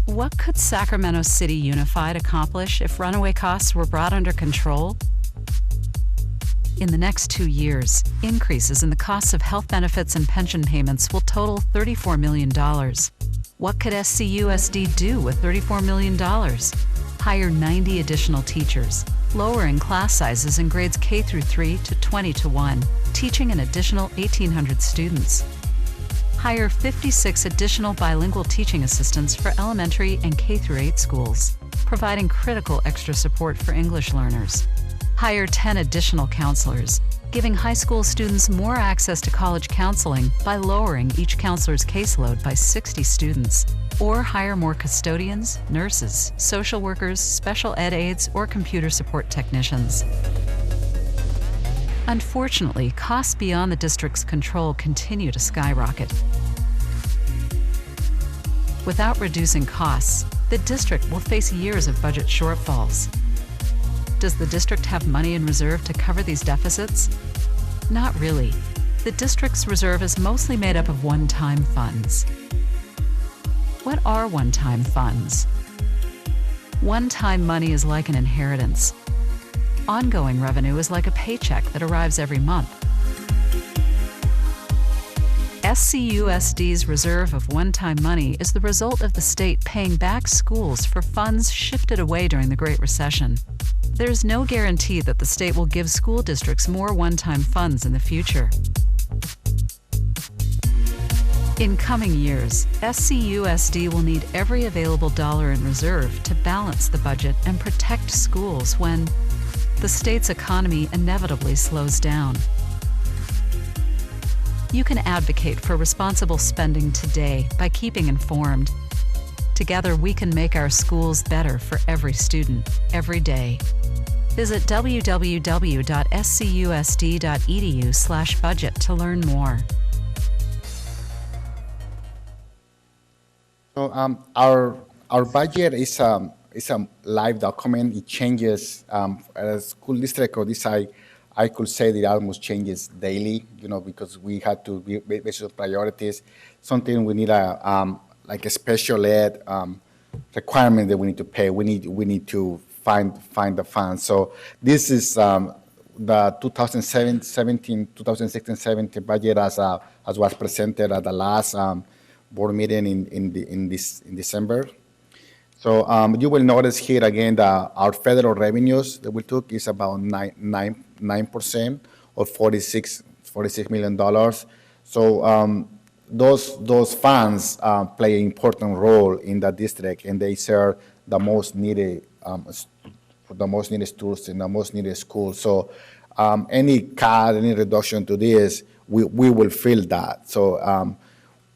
What could Sacramento City Unified accomplish if runaway costs were brought under control? In the next 2 years, increases in the costs of health benefits and pension payments will total $34 million. What could SCUSD do with $34 million? Hire 90 additional teachers, lowering class sizes in grades K through 3 to 20 to 1, teaching an additional 1,800 students. Hire 56 additional bilingual teaching assistants for elementary and K through 8 schools, providing critical extra support for English learners. Hire 10 additional counselors, giving high school students more access to college counseling by lowering each counselor's caseload by 60 students. Or hire more custodians, nurses, social workers, special ed aides, or computer support technicians. Unfortunately, costs beyond the district's control continue to skyrocket. Without reducing costs, the district will face years of budget shortfalls. Does the district have money in reserve to cover these deficits? Not really. The district's reserve is mostly made up of one-time funds. What are one-time funds? One-time money is like an inheritance. Ongoing revenue is like a paycheck that arrives every month. SCUSD's reserve of one-time money is the result of the state paying back schools for funds shifted away during the Great Recession. There's no guarantee that the state will give school districts more one-time funds in the future. In coming years, SCUSD will need every available dollar in reserve to balance the budget and protect schools when the state's economy inevitably slows down. You can advocate for responsible spending today by keeping informed. Together, we can make our schools better for every student, every day. Visit www.scusd.edu/budget to learn more. So our budget is a live document. It changes at a school district or this I could say that it almost changes daily, because we had to be based on priorities. Something we need like a special ed requirement that we need to pay. We need to find the funds. So this is the 2016-17 budget as was presented at the last board meeting in December. So you will notice here again that our federal revenues that we took is about 9% or $46 million. So those funds play an important role in the district, and they serve the most needed students in the most needed schools. So any cut, any reduction to this, we will feel that. So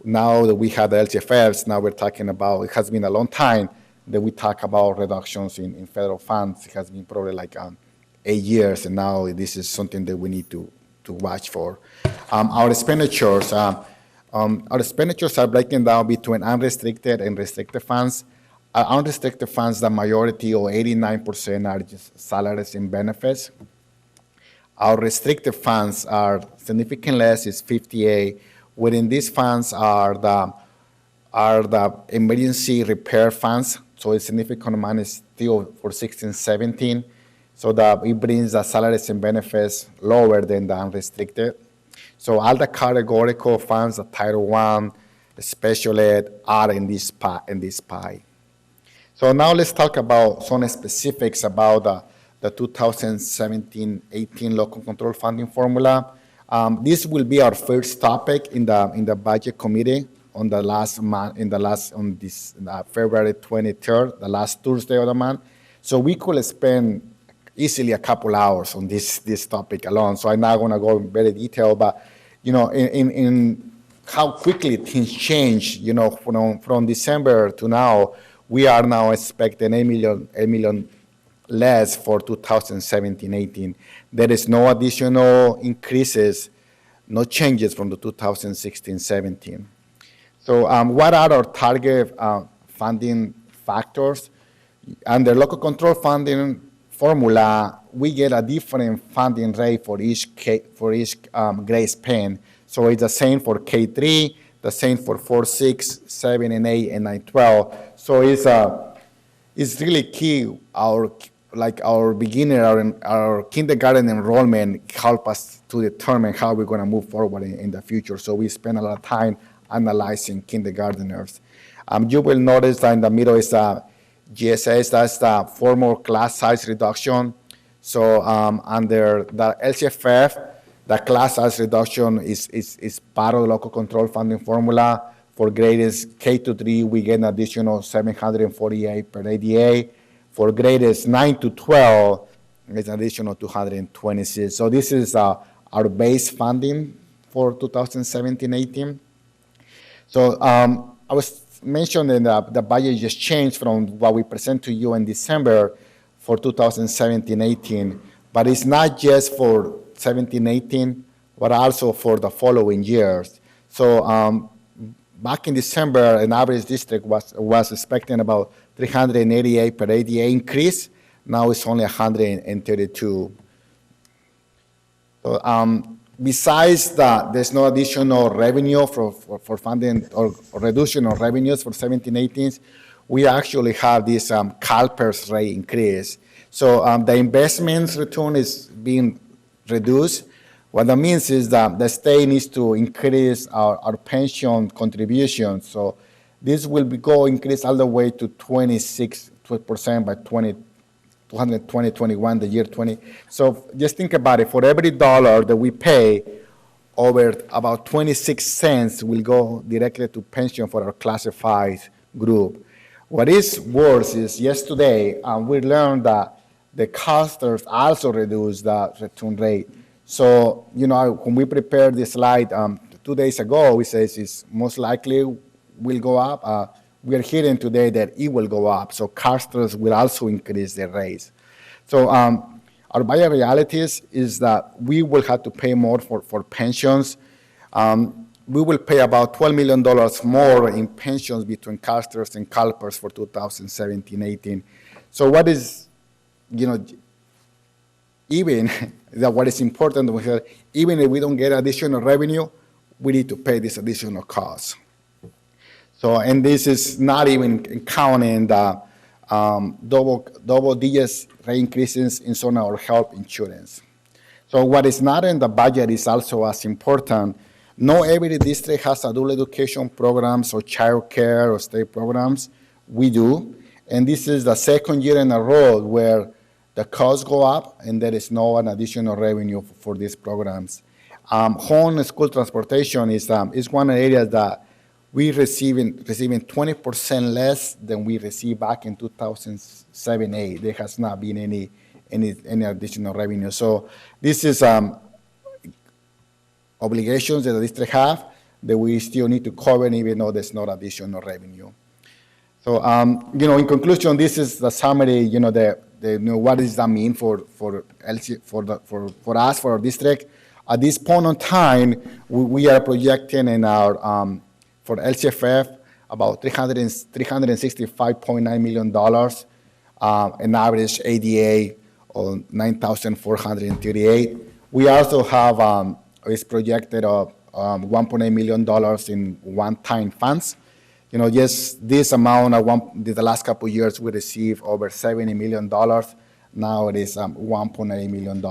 now that we have the LCFFs, now we're talking about, it has been a long time that we talk about reductions in federal funds. It has been probably like 8 years, and now this is something that we need to watch for. Our expenditures are breaking down between unrestricted and restricted funds. Unrestricted funds, the majority or 89% are just salaries and benefits. Our restricted funds are significantly less, is 58. Within these funds are the emergency repair funds. So a significant amount is still for 16-17. So that it brings the salaries and benefits lower than the unrestricted. So all the categorical funds, the Title I, the special ed, are in this pie. So now let's talk about some specifics about the 2017-18 local control funding formula. This will be our first topic in the budget committee on February 23rd, the last Thursday of the month. So we could spend easily a couple hours on this topic alone. So I'm not going to go in very detail, but in how quickly things change, from December to now, we are now expecting $8 million less for 2017-18. There is no additional increases, no changes from the 2016-17. So what are our target funding factors? Under local control funding formula, we get a different funding rate for each grade span. So it's the same for K3, the same for 4, 6, 7, and 8, and 9, 12. So it's really key. Our beginner, our kindergarten enrollment help us to determine how we're going to move forward in the future. So we spend a lot of time analyzing kindergarteners. You will notice that in the middle is GSS, that's the formal class size reduction. So under the LCFF, the class size reduction is part of the local control funding formula. For grades K to 3, we get an additional 748 per ADA. For grades 9 to 12, it's an additional 226. So this is our base funding for 2017-18. So I was mentioning that the budget just changed from what we present to you in December for 2017-18, but it's not just for 17-18, but also for the following years. So back in December, an average district was expecting about 388 per ADA increase. Now it's only 132. So, besides that, there's no additional revenue for funding or reduction of revenues for 17-18s. We actually have this CalPERS rate increase. So the investments return is being reduced, What that means is that the state needs to increase our pension contributions. So this will go increase all the way to 26% by 2021, the year 20. So just think about it. For every dollar that we pay, over about 26 cents will go directly to pension for our classified group. What is worse is yesterday we learned that the costers also reduced the return rate. So, when we prepared this slide 2 days ago, we said it's most likely will go up. We are hearing today that it will go up. So costers will also increase their rates. So our budget realities is that we will have to pay more for pensions. We will pay about $12 million more in pensions between casters and CalPERS for 2017-18. So what is, even that what is important, even if we don't get additional revenue, we need to pay this additional cost. So, and this is not even counting the double digits rate increases in some of our health insurance. So what is not in the budget is also as important. Not every district has adult education programs or child care or state programs. We do. And this is the second year in a row where the costs go up and there is no additional revenue for these programs. Home and school transportation is one of the areas that we receiving 20% less than we received back in 2007-8. There has not been any additional revenue. So this is obligations that the district have that we still need to cover even though there's no additional revenue. So in conclusion, this is the summary. What does that mean for us, for our district? At this point in time, we are projecting in our for LCFF about $365.9 million, an average ADA of 9,438. We also have is projected of $1.8 million in one-time funds. Just this amount, the last couple of years, we received over $70 million. Now it is $1.8 million.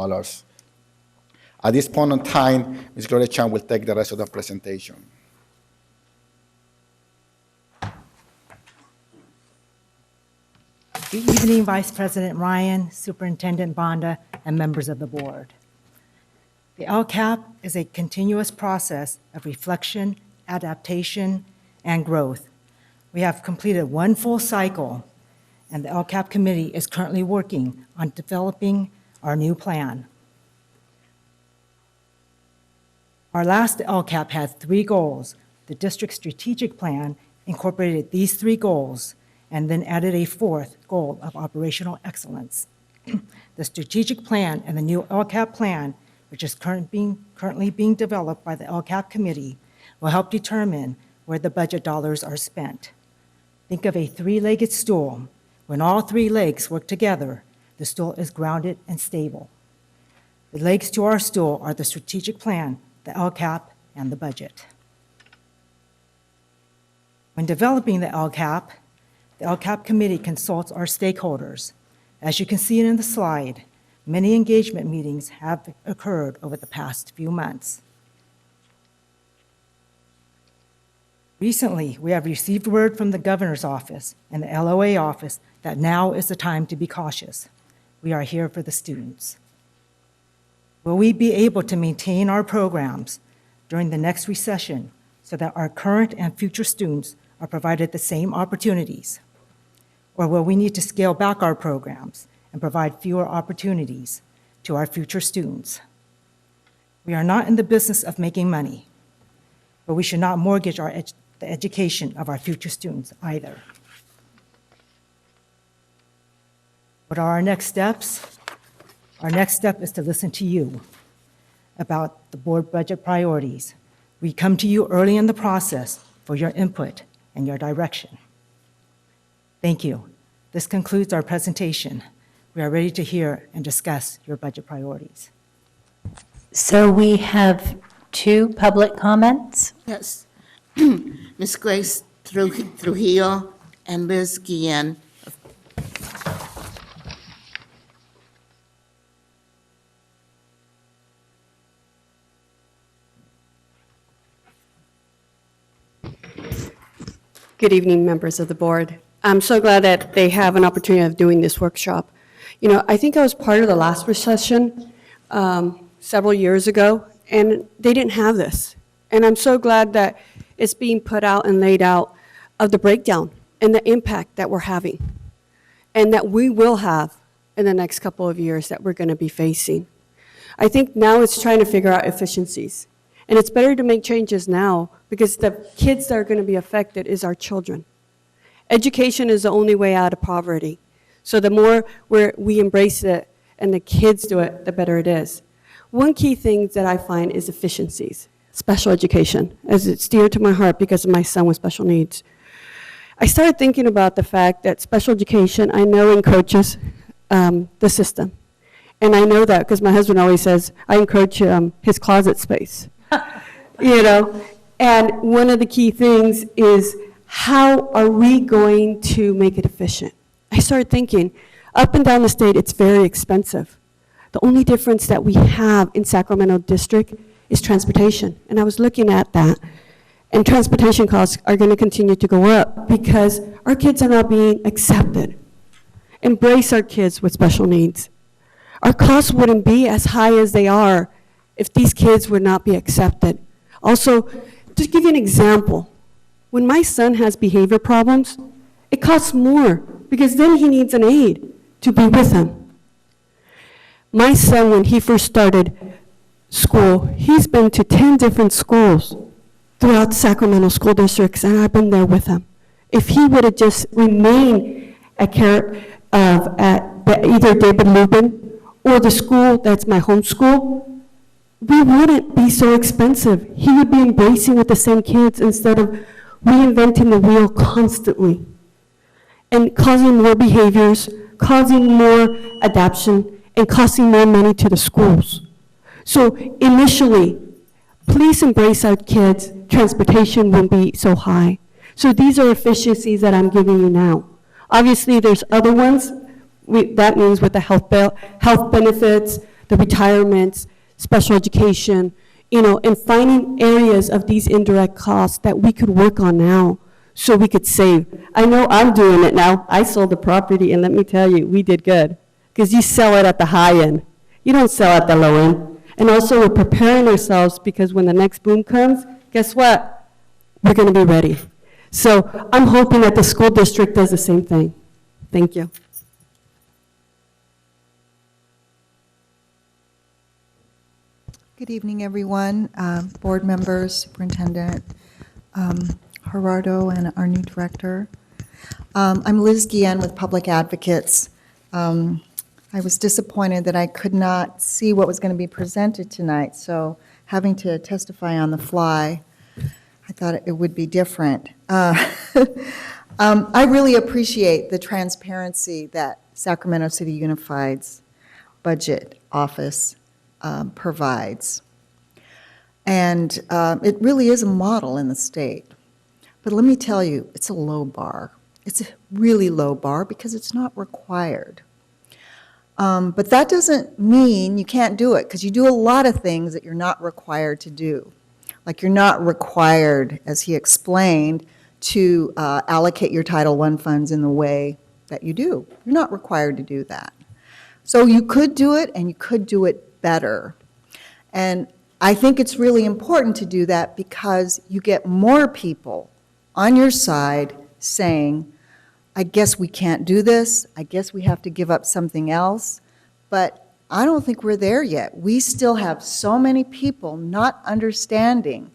At this point in time, Ms. Gloria Chan will take the rest of the presentation. Good evening, Vice President Ryan, Superintendent Banda, and members of the board. The LCAP is a continuous process of reflection, adaptation, and growth. We have completed one full cycle, and the LCAP committee is currently working on developing our new plan. Our last LCAP had 3 goals. The district strategic plan incorporated these 3 goals and then added a 4th goal of operational excellence. The strategic plan and the new LCAP plan, which is currently being developed by the LCAP committee, will help determine where the budget dollars are spent. Think of a 3-legged stool. When all 3 legs work together, the stool is grounded and stable. The legs to our stool are the strategic plan, the LCAP, and the budget. When developing the LCAP committee consults our stakeholders. As you can see in the slide, many engagement meetings have occurred over the past few months. Recently, we have received word from the governor's office and the LOA office that now is the time to be cautious. We are here for the students. Will we be able to maintain our programs during the next recession so that our current and future students are provided the same opportunities? Or will we need to scale back our programs and provide fewer opportunities to our future students? We are not in the business of making money, but we should not mortgage the education of our future students either. What are our next steps? Our next step is to listen to you about the board budget priorities. We come to you early in the process for your input and your direction. Thank you. This concludes our presentation. We are ready to hear and discuss your budget priorities. So we have 2 public comments. Yes. Ms. Grace Trujillo and Liz Guillen. Good evening, members of the board. I'm so glad that they have an opportunity of doing this workshop. You know, I think I was part of the last recession several years ago, and they didn't have this. And I'm so glad that it's being put out and laid out of the breakdown and the impact that we're having and that we will have in the next couple of years that we're going to be facing. I think now it's trying to figure out efficiencies. And it's better to make changes now because the kids that are going to be affected is our children. Education is the only way out of poverty. So the more we embrace it and the kids do it, the better it is. One key thing that I find is efficiencies, special education, as it's dear to my heart because of my son with special needs. I started thinking about the fact that special education, I know, encourages the system. And I know that because my husband always says, I encourage his closet space. You know, and one of the key things is how are we going to make it efficient? I started thinking, up and down the state, it's very expensive. The only difference that we have in Sacramento district is transportation. And I was looking at that, and transportation costs are going to continue to go up because our kids are not being accepted. Embrace our kids with special needs. Our costs wouldn't be as high as they are if these kids would not be accepted. Also, to give you an example, when my son has behavior problems, it costs more because then he needs an aide to be with him. My son, when he first started school, he's been to 10 different schools throughout the Sacramento school districts, and I've been there with him. If he would have just remained at care of either David Lubin or the school that's my home school, we wouldn't be so expensive. He would be embracing with the same kids instead of reinventing the wheel constantly and causing more behaviors, causing more adaptation, and costing more money to the schools. So initially, please embrace our kids. Transportation won't be so high. So these are efficiencies that I'm giving you now. Obviously, there's other ones. That means with the health benefits, the retirements, special education, you know, and finding areas of these indirect costs that we could work on now so we could save. I know I'm doing it now. I sold the property, and let me tell you, we did good because you sell it at the high end. You don't sell at the low end. And also, we're preparing ourselves because when the next boom comes, guess what? We're going to be ready. So I'm hoping that the school district does the same thing. Thank you. Good evening, everyone, board members, superintendent, Gerardo, and our new director. I'm Liz Guillen with Public Advocates. I was disappointed that I could not see what was going to be presented tonight, so having to testify on the fly, I thought it would be different. I really appreciate the transparency that Sacramento City Unified's budget office provides. And it really is a model in the state. But let me tell you, it's a low bar. It's a really low bar because it's not required. But that doesn't mean you can't do it, because you do a lot of things that you're not required to do. Like you're not required, as he explained, to allocate your Title I funds in the way that you do. You're not required to do that. So you could do it, and you could do it better. And I think it's really important to do that because you get more people on your side saying, I guess we can't do this, I guess we have to give up something else, but I don't think we're there yet. We still have so many people not understanding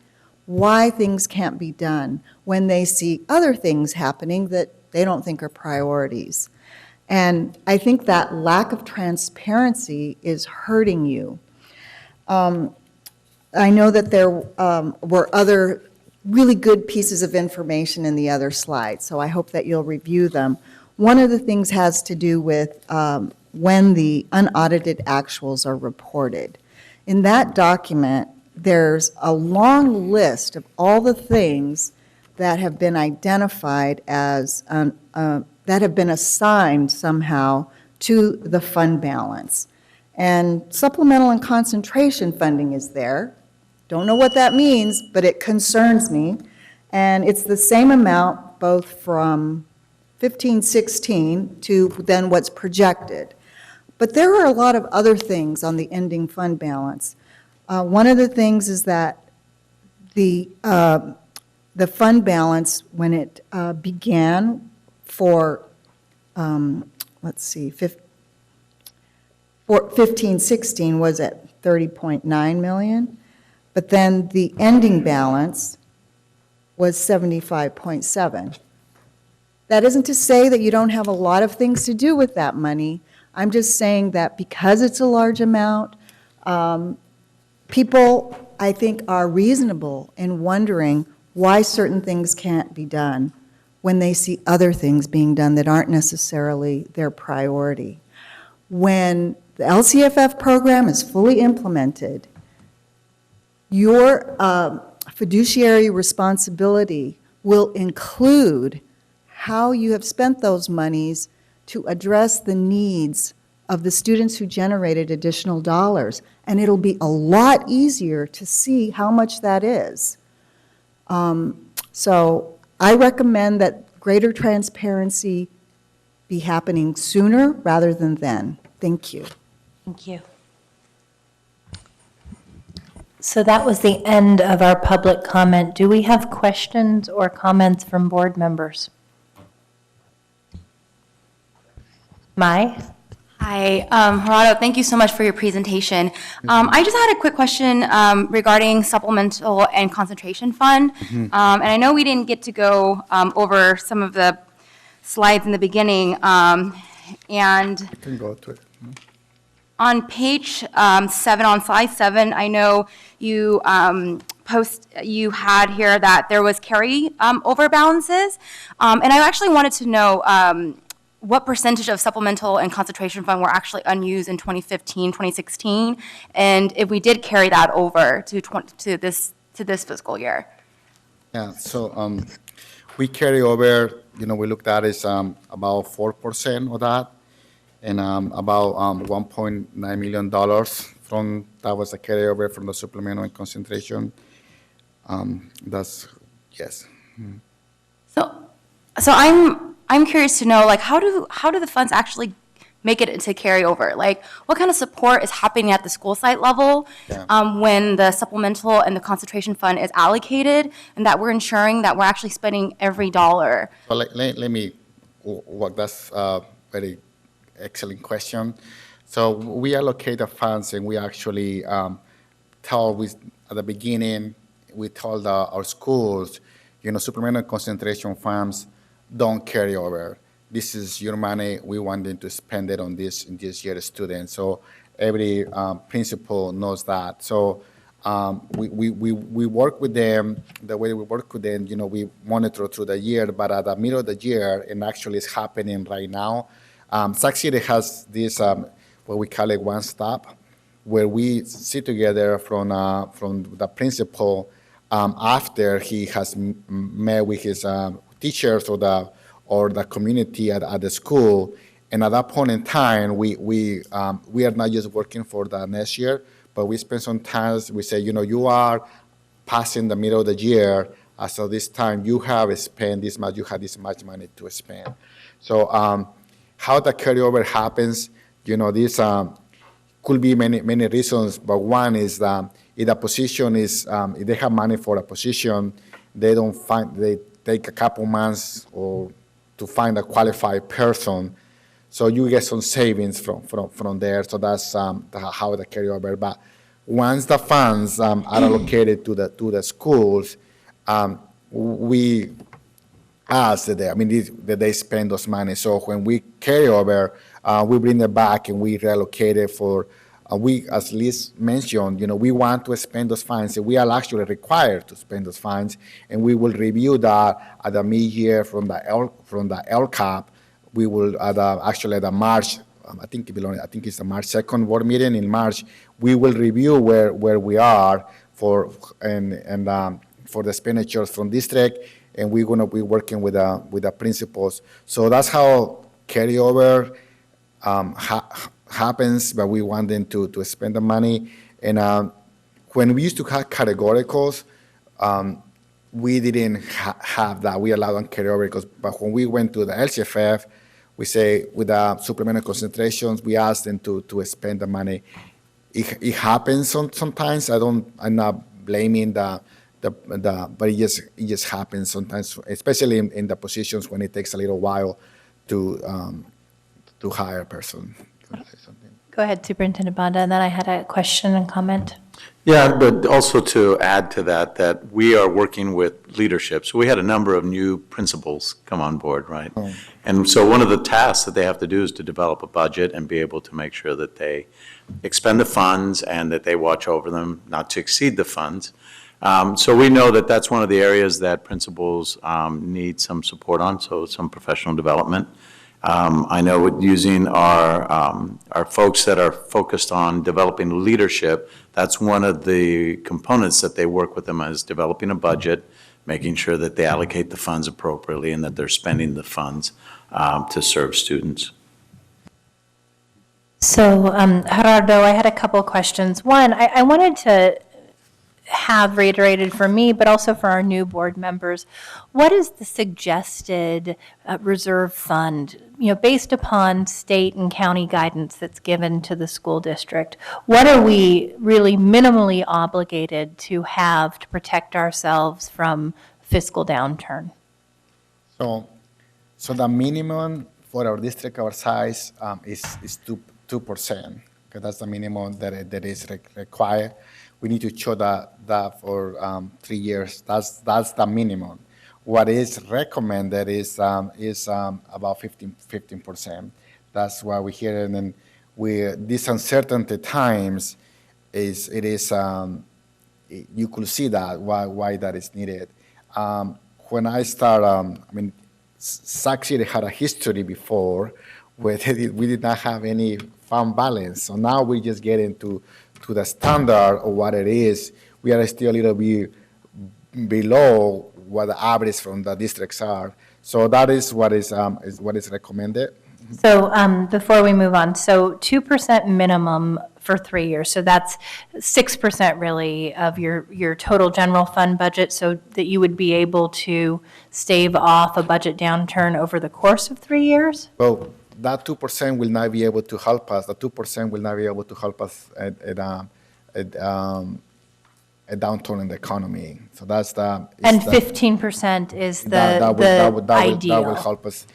why things can't be done when they see other things happening that they don't think are priorities. And I think that lack of transparency is hurting you. I know that there were other really good pieces of information in the other slides, so I hope that you'll review them. One of the things has to do with when the unaudited actuals are reported. In that document, there's a long list of all the things that have been identified as, that have been assigned somehow to the fund balance. And supplemental and concentration funding is there. Don't know what that means, but it concerns me. And it's the same amount, both from 15, 16 to then what's projected. But there are a lot of other things on the ending fund balance. One of the things is that the fund balance, when it began for, let's see, 15, 16 was at 30.9 million, but then the ending balance was 75.7. That isn't to say that you don't have a lot of things to do with that money. I'm just saying that because it's a large amount, people, I think, are reasonable in wondering why certain things can't be done when they see other things being done that aren't necessarily their priority. When the LCFF program is fully implemented, your fiduciary responsibility will include how you have spent those monies to address the needs of the students who generated additional dollars. And it'll be a lot easier to see how much that is. So I recommend that greater transparency be happening sooner rather than then. Thank you. Thank you. So that was the end of our public comment. Do we have questions or comments from board members? Mai? Hi, Gerardo, thank you so much for your presentation. I just had a quick question regarding supplemental and concentration fund. And I know we didn't get to go over some of the slides in the beginning. And You can go to it. on page 7, on slide 7, I know you you had here that there was carry over balances. And I actually wanted to know what percentage of supplemental and concentration fund were actually unused in 2015, 2016, and if we did carry that over to this fiscal year. Yeah, so we carry over, we looked at is about 4% of that, and about $1.9 million that was a carryover from the supplemental and concentration. That's, yes. So I'm curious to know, like, how do the funds actually make it into carryover? Like, what kind of support is happening at the school site level when the supplemental and the concentration fund is allocated, and that we're ensuring that we're actually spending every dollar? Well, let me walk. That's a very excellent question. So we allocate the funds, and we actually at the beginning, we told our schools, supplemental concentration funds don't carry over. This is your money. We want them to spend it on this year's students. So every principal knows that. So we work with them. The way we work with them, we monitor through the year. But at the middle of the year, and actually it's happening right now, Sac City has this what we call it one stop, where we sit together from the principal after he has met with his teachers or the community at the school, and at that point in time, we are not just working for the next year, but we spend some time. We say, you are passing the middle of the year, so this time you have spent this much, you have this much money to spend. So how the carryover happens, this could be many reasons, but one is that if the position is, if they have money for a position, they take a couple months or to find a qualified person, so you get some savings from there. So that's how the carryover. But once the funds are allocated to the schools, we ask that they spend those money. So when we carry over, we bring it back and we reallocate it for. We, as Liz mentioned, we want to spend those funds, and we are actually required to spend those funds, and we will review that at the mid-year from the LCAP. We will at the March, I think it's the March 2nd board meeting in March. We will review where we are for the expenditures from district, and we're going to be working with the principals. So that's how carryover happens, but we want them to spend the money. And when we used to have categoricals, we didn't have that. We allowed them carry over but when we went to the LCFF, we say with the supplemental concentrations, we asked them to spend the money. It happens sometimes. I'm not blaming but it just happens sometimes, especially in the positions when it takes a little while to hire a person. Go ahead, Superintendent Bonda, and then I had a question and comment. Yeah, but also to add to that we are working with leadership. So we had a number of new principals come on board, right? Oh. And so one of the tasks that they have to do is to develop a budget and be able to make sure that they expend the funds and that they watch over them, not to exceed the funds. So we know that that's one of the areas that principals need some support on, so some professional development. I know with using our folks that are focused on developing leadership, that's one of the components that they work with them is developing a budget, making sure that they allocate the funds appropriately and that they're spending the funds to serve students. So, Gerardo, I had a couple of questions. One, I wanted to have reiterated for me, but also for our new board members, what is the suggested reserve fund, based upon state and county guidance that's given to the school district? What are we really minimally obligated to have to protect ourselves from fiscal downturn? So the minimum for our district our size is 2%, because that's the minimum that is required. We need to show that for 3 years. That's the minimum. What is recommended is about 15%. That's why we hear, and then these uncertainty times you could see that why that is needed. When I start, Sac City had a history before where we did not have any fund balance. So now we just get into the standard of what it is. We are still a little bit below what the average from the districts are. So that is what is recommended. So before we move on, so 2% minimum for 3 years. So that's 6% really of your total general fund budget, so that you would be able to stave off a budget downturn over the course of 3 years? Well, that 2% will not be able to help us. The 2% will not be able to help us at a downturn in the economy. So that's the. And 15% is the ideal. That will help us.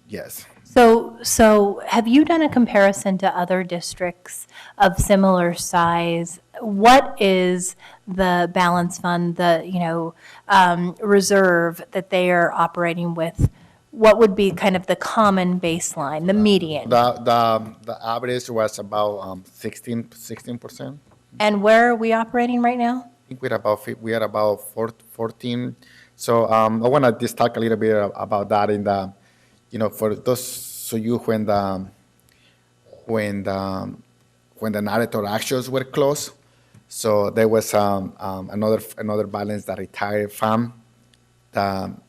Yes. So have you done a comparison to other districts of similar size? What is the balance fund, the reserve that they are operating with? What would be kind of the common baseline, the median? The average was about 16%. And where are we operating right now? I think we are about 14. So I want to just talk a little bit about that in the, for those when the narrator actuals were closed. So there was another balance, the retired fund.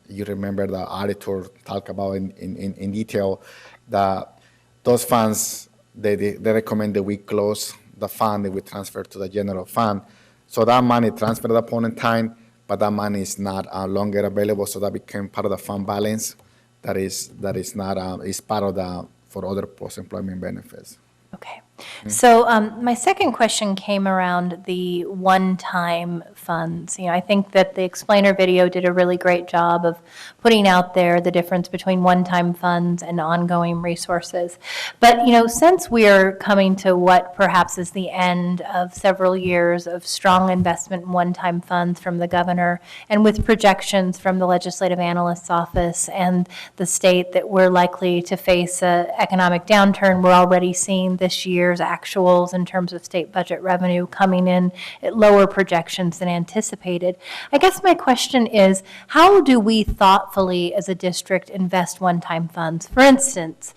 You remember the auditor talked about in detail that those funds, they recommend that we close the fund and we transfer to the general fund. So that money transferred at that point in time, but that money is not longer available, so that became part of the fund balance that is not is part of the for other post-employment benefits. Okay. So my second question came around the one-time funds. I think that the explainer video did a really great job of putting out there the difference between one-time funds and ongoing resources. But, since we are coming to what perhaps is the end of several years of strong investment in one-time funds from the governor, and with projections from the legislative analyst's office and the state that we're likely to face an economic downturn, we're already seeing this year's actuals in terms of state budget revenue coming in at lower projections than anticipated. I guess my question is, how do we thoughtfully as a district invest one-time funds? For instance,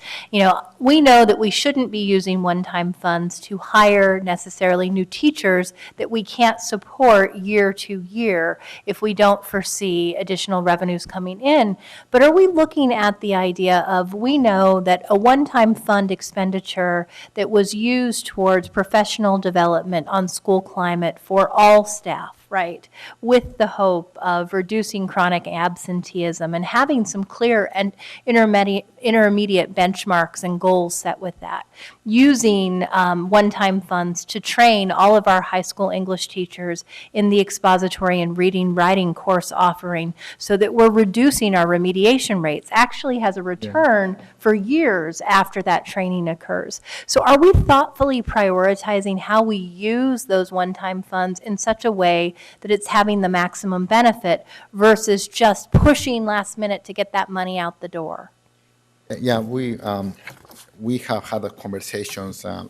we know that we shouldn't be using one-time funds to hire necessarily new teachers that we can't support year to year if we don't foresee additional revenues coming in. But are we looking at the idea of, we know that a one-time fund expenditure that was used towards professional development on school climate for all staff, right, with the hope of reducing chronic absenteeism and having some clear and intermediate benchmarks and goals set with that. Using one-time funds to train all of our high school English teachers in the expository and reading writing course offering so that we're reducing our remediation rates actually has a return for years after that training occurs. So are we thoughtfully prioritizing how we use those one-time funds in such a way that it's having the maximum benefit versus just pushing last minute to get that money out the door? Yeah, we have had the conversations in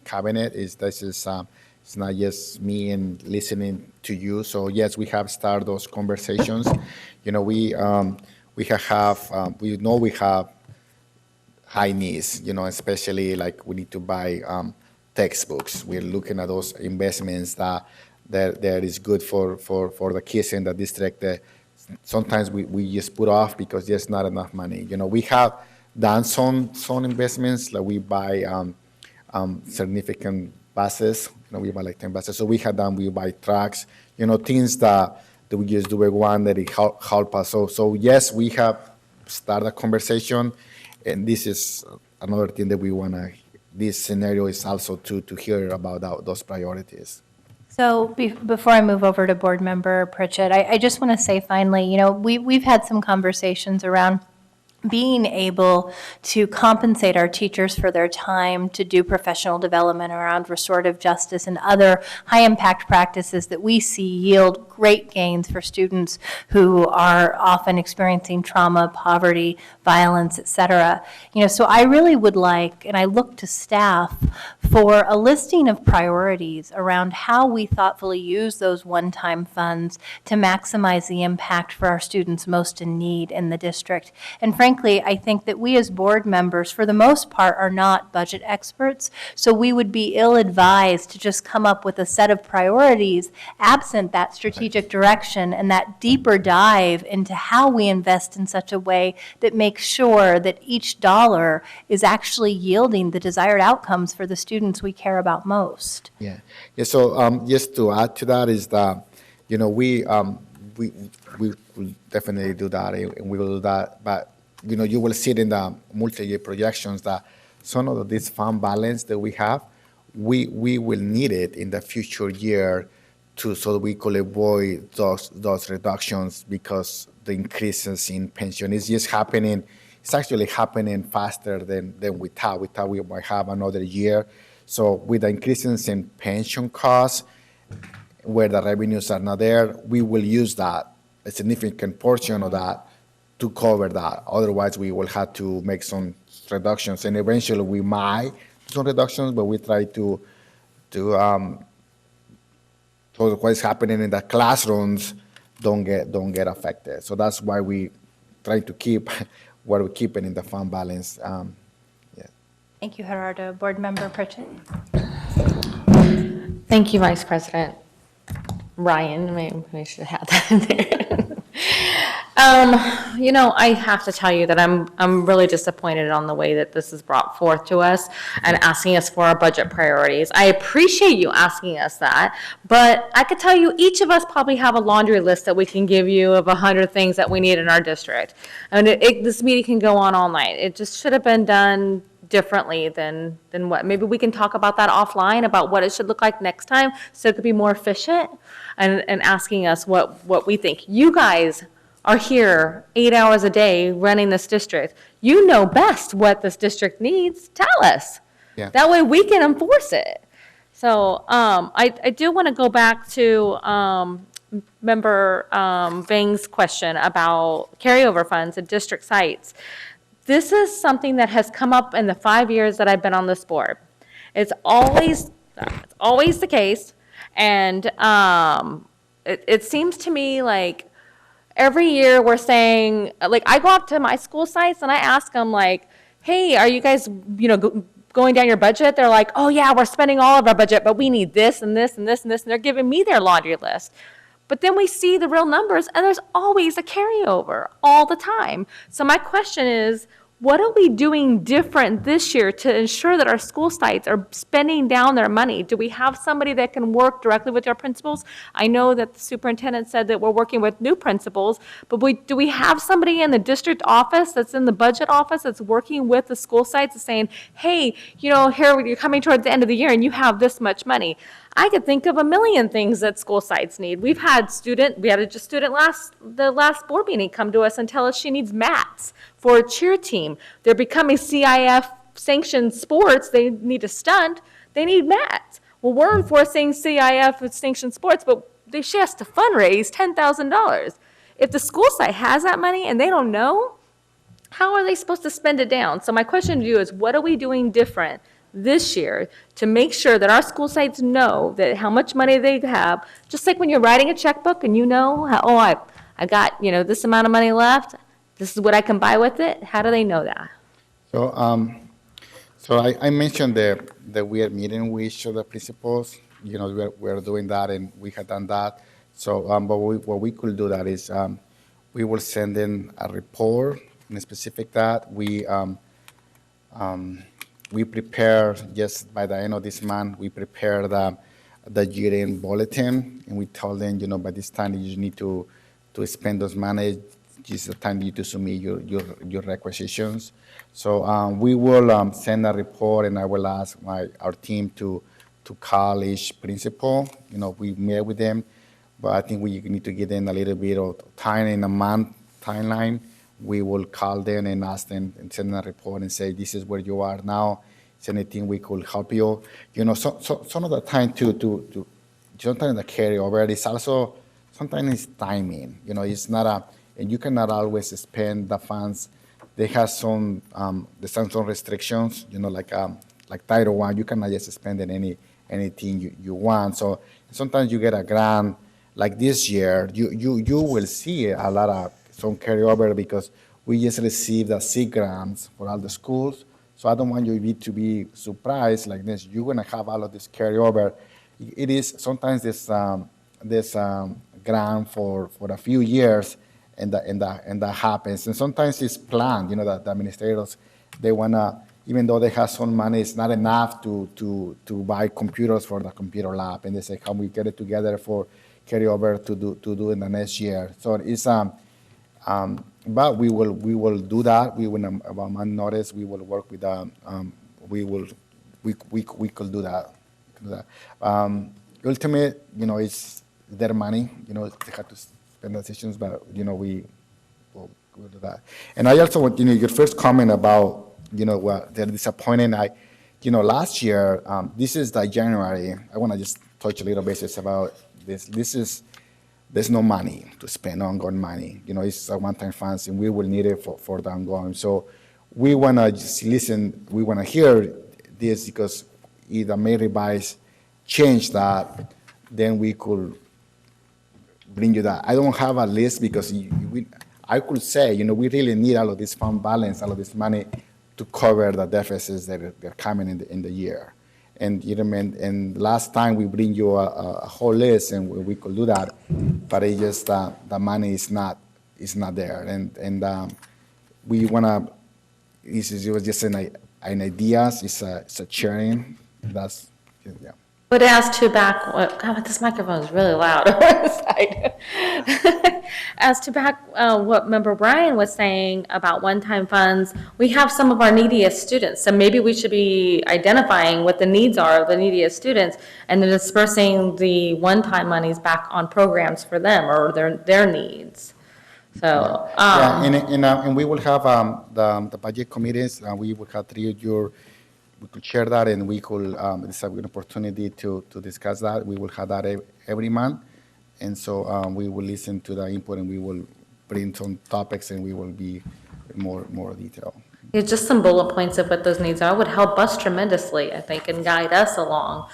cabinet. It's not just me and listening to you. So yes, we have started those conversations. You know, we know we have high needs. You know, especially like we need to buy textbooks. We're looking at those investments that is good for the kids in the district. Sometimes we just put off because there's not enough money. You know, we have done some investments, like we buy significant buses. You know, we buy like 10 buses. So we buy trucks. You know, things that we just do one that it help us. So yes, we have started a conversation, and this is another thing that we wanna. This scenario is also to hear about those priorities. So before I move over to Board Member Pritchett, I just want to say finally, you know, we've had some conversations around being able to compensate our teachers for their time to do professional development around restorative justice and other high-impact practices that we see yield great gains for students who are often experiencing trauma, poverty, violence, et cetera. You know, so I really would like, and I look to staff for a listing of priorities around how we thoughtfully use those one-time funds to maximize the impact for our students most in need in the district. And frankly, I think that we as board members, for the most part, are not budget experts, so we would be ill-advised to just come up with a set of priorities absent that strategic direction and that deeper dive into how we invest in such a way that makes sure that each dollar is actually yielding the desired outcomes for the students we care about most. Yeah. So just to add to that is that, you know, we will definitely do that, and we will do that. But you know, you will see it in the multi-year projections that some of this fund balance that we have, we will need it in the future year so that we could avoid those reductions, because the increases in pension is just happening. It's actually happening faster than we thought. We thought we might have another year. So with the increases in pension costs, where the revenues are not there, we will use that, a significant portion of that, to cover that. Otherwise, we will have to make some reductions, and eventually we might do some reductions, but we try to so what's happening in the classrooms don't get affected. So that's why we try to keep what we're keeping in the fund balance. Thank you, Gerardo. Board Member Pritchett. Thank you, Vice President Ryan. Maybe I should have that in there. You know, I have to tell you that I'm really disappointed on the way that this is brought forth to us and asking us for our budget priorities. I appreciate you asking us that, but I could tell you each of us probably have a laundry list that we can give you of 100 things that we need in our district. And this meeting can go on all night. It just should have been done differently than what. Maybe we can talk about that offline, about what it should look like next time so it could be more efficient, and asking us what we think. You guys are here 8 hours a day running this district. You know best what this district needs. Tell us. Yeah. That way we can enforce it. So I do want to go back to Member Vang's question about carryover funds and district sites. This is something that has come up in the 5 years that I've been on this board. It's always the case, and it seems to me like every year we're saying, like, I go up to my school sites and I ask them, like, hey, are you guys, going down your budget? They're like, oh yeah, we're spending all of our budget, but we need this and this and this and this, and they're giving me their laundry list. But then we see the real numbers, and there's always a carryover all the time. So my question is, what are we doing different this year to ensure that our school sites are spending down their money? Do we have somebody that can work directly with our principals? I know that the superintendent said that we're working with new principals, but do we have somebody in the district office that's in the budget office that's working with the school sites and saying, hey, you know, here you're coming towards the end of the year and you have this much money? I could think of a million things that school sites need. We had a student the last board meeting come to us and tell us she needs mats for a cheer team. They're becoming CIF sanctioned sports. They need a stunt. They need mats. Well, we're enforcing CIF sanctioned sports, but she has to fundraise $10,000. If the school site has that money and they don't know, how are they supposed to spend it down? So my question to you is, what are we doing different this year to make sure that our school sites know that how much money they have, just like when you're writing a checkbook and you know, how, oh, I got, you know, this amount of money left, this is what I can buy with it. How do they know that? So, I mentioned that we are meeting with each of the principals. You know, we're doing that, and we have done that. So, but what we could do that is we will send in a report, in specific that we prepare, just by the end of this month, we prepare the year-end bulletin, and we tell them, you know, by this time you need to spend those money. This is the time you need to submit your requisitions. So we will send a report, and I will ask our team to call each principal. You know, we met with them, but I think we need to give them a little bit of time in a month timeline. We will call them and ask them and send them a report and say, this is where you are now. Is there anything we could help you? You know, so some of the time to sometimes the carryover is also, sometimes it's timing. You know, it's not and you cannot always spend the funds. They have some, there's some restrictions, you know, like Title I, you cannot just spend anything you want. So sometimes you get a grant, like this year, you will see a lot of some carryover because we just received the SIG grants for all the schools. So I don't want you to be surprised like this. You're gonna have all of this carryover. It is sometimes this grant for a few years, and that happens. And sometimes it's planned. You know, the administrators, they wanna, even though they have some money, it's not enough to buy computers for the computer lab, and they say, can we get it together for carryover to do in the next year? So it's but we will do that. We will about month notice. We will work with we could do that. Ultimate, you know, it's their money. You know, they have to spend decisions, but you know we will do that. And I also want, you know, your first comment about, you know, what they're disappointed. You know, last year, this is the January. I want to just touch a little basis about this. There's no money to spend, ongoing money. You know, it's a one-time funds, and we will need it for the ongoing. So we want to just listen, we want to hear this, because either may revise, change that, then we could bring you that. I don't have a list because I could say, you know, we really need all of this fund balance, all of this money to cover the deficits that are coming in the year. And you know, and last time we bring you a whole list, and we could do that, but it just the money is not there, and we wanna. It was just an ideas. It's a sharing. That's yeah. But as to back, God, this microphone is really loud on the side. As to back what Member Brian was saying about one-time funds, we have some of our neediest students, so maybe we should be identifying what the needs are of the neediest students, and then dispersing the one-time monies back on programs for them or their needs. So and we will have the budget committees. We will have three of your. We could share that, and we could, it's a good opportunity to discuss that. We will have that every month. And so we will listen to the input, and we will bring some topics, and we will be more detailed. Yeah, just some bullet points of what those needs are would help us tremendously, I think, and guide us along.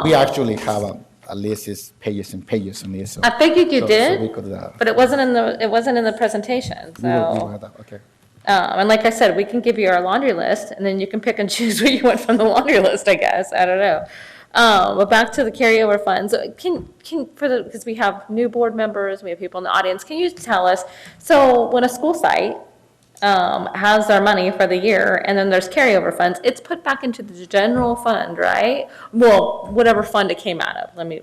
We actually have a list, is pages and pages on this. So, I figured you did, so we could, but it wasn't in the presentation. So. We will have that. Okay. And like I said, we can give you our laundry list, and then you can pick and choose what you want from the laundry list, I guess. I don't know. But back to the carryover funds. Because we have new board members, we have people in the audience, can you tell us, so when a school site has their money for the year, and then there's carryover funds, it's put back into the general fund, right? Well, whatever fund it came out of, let me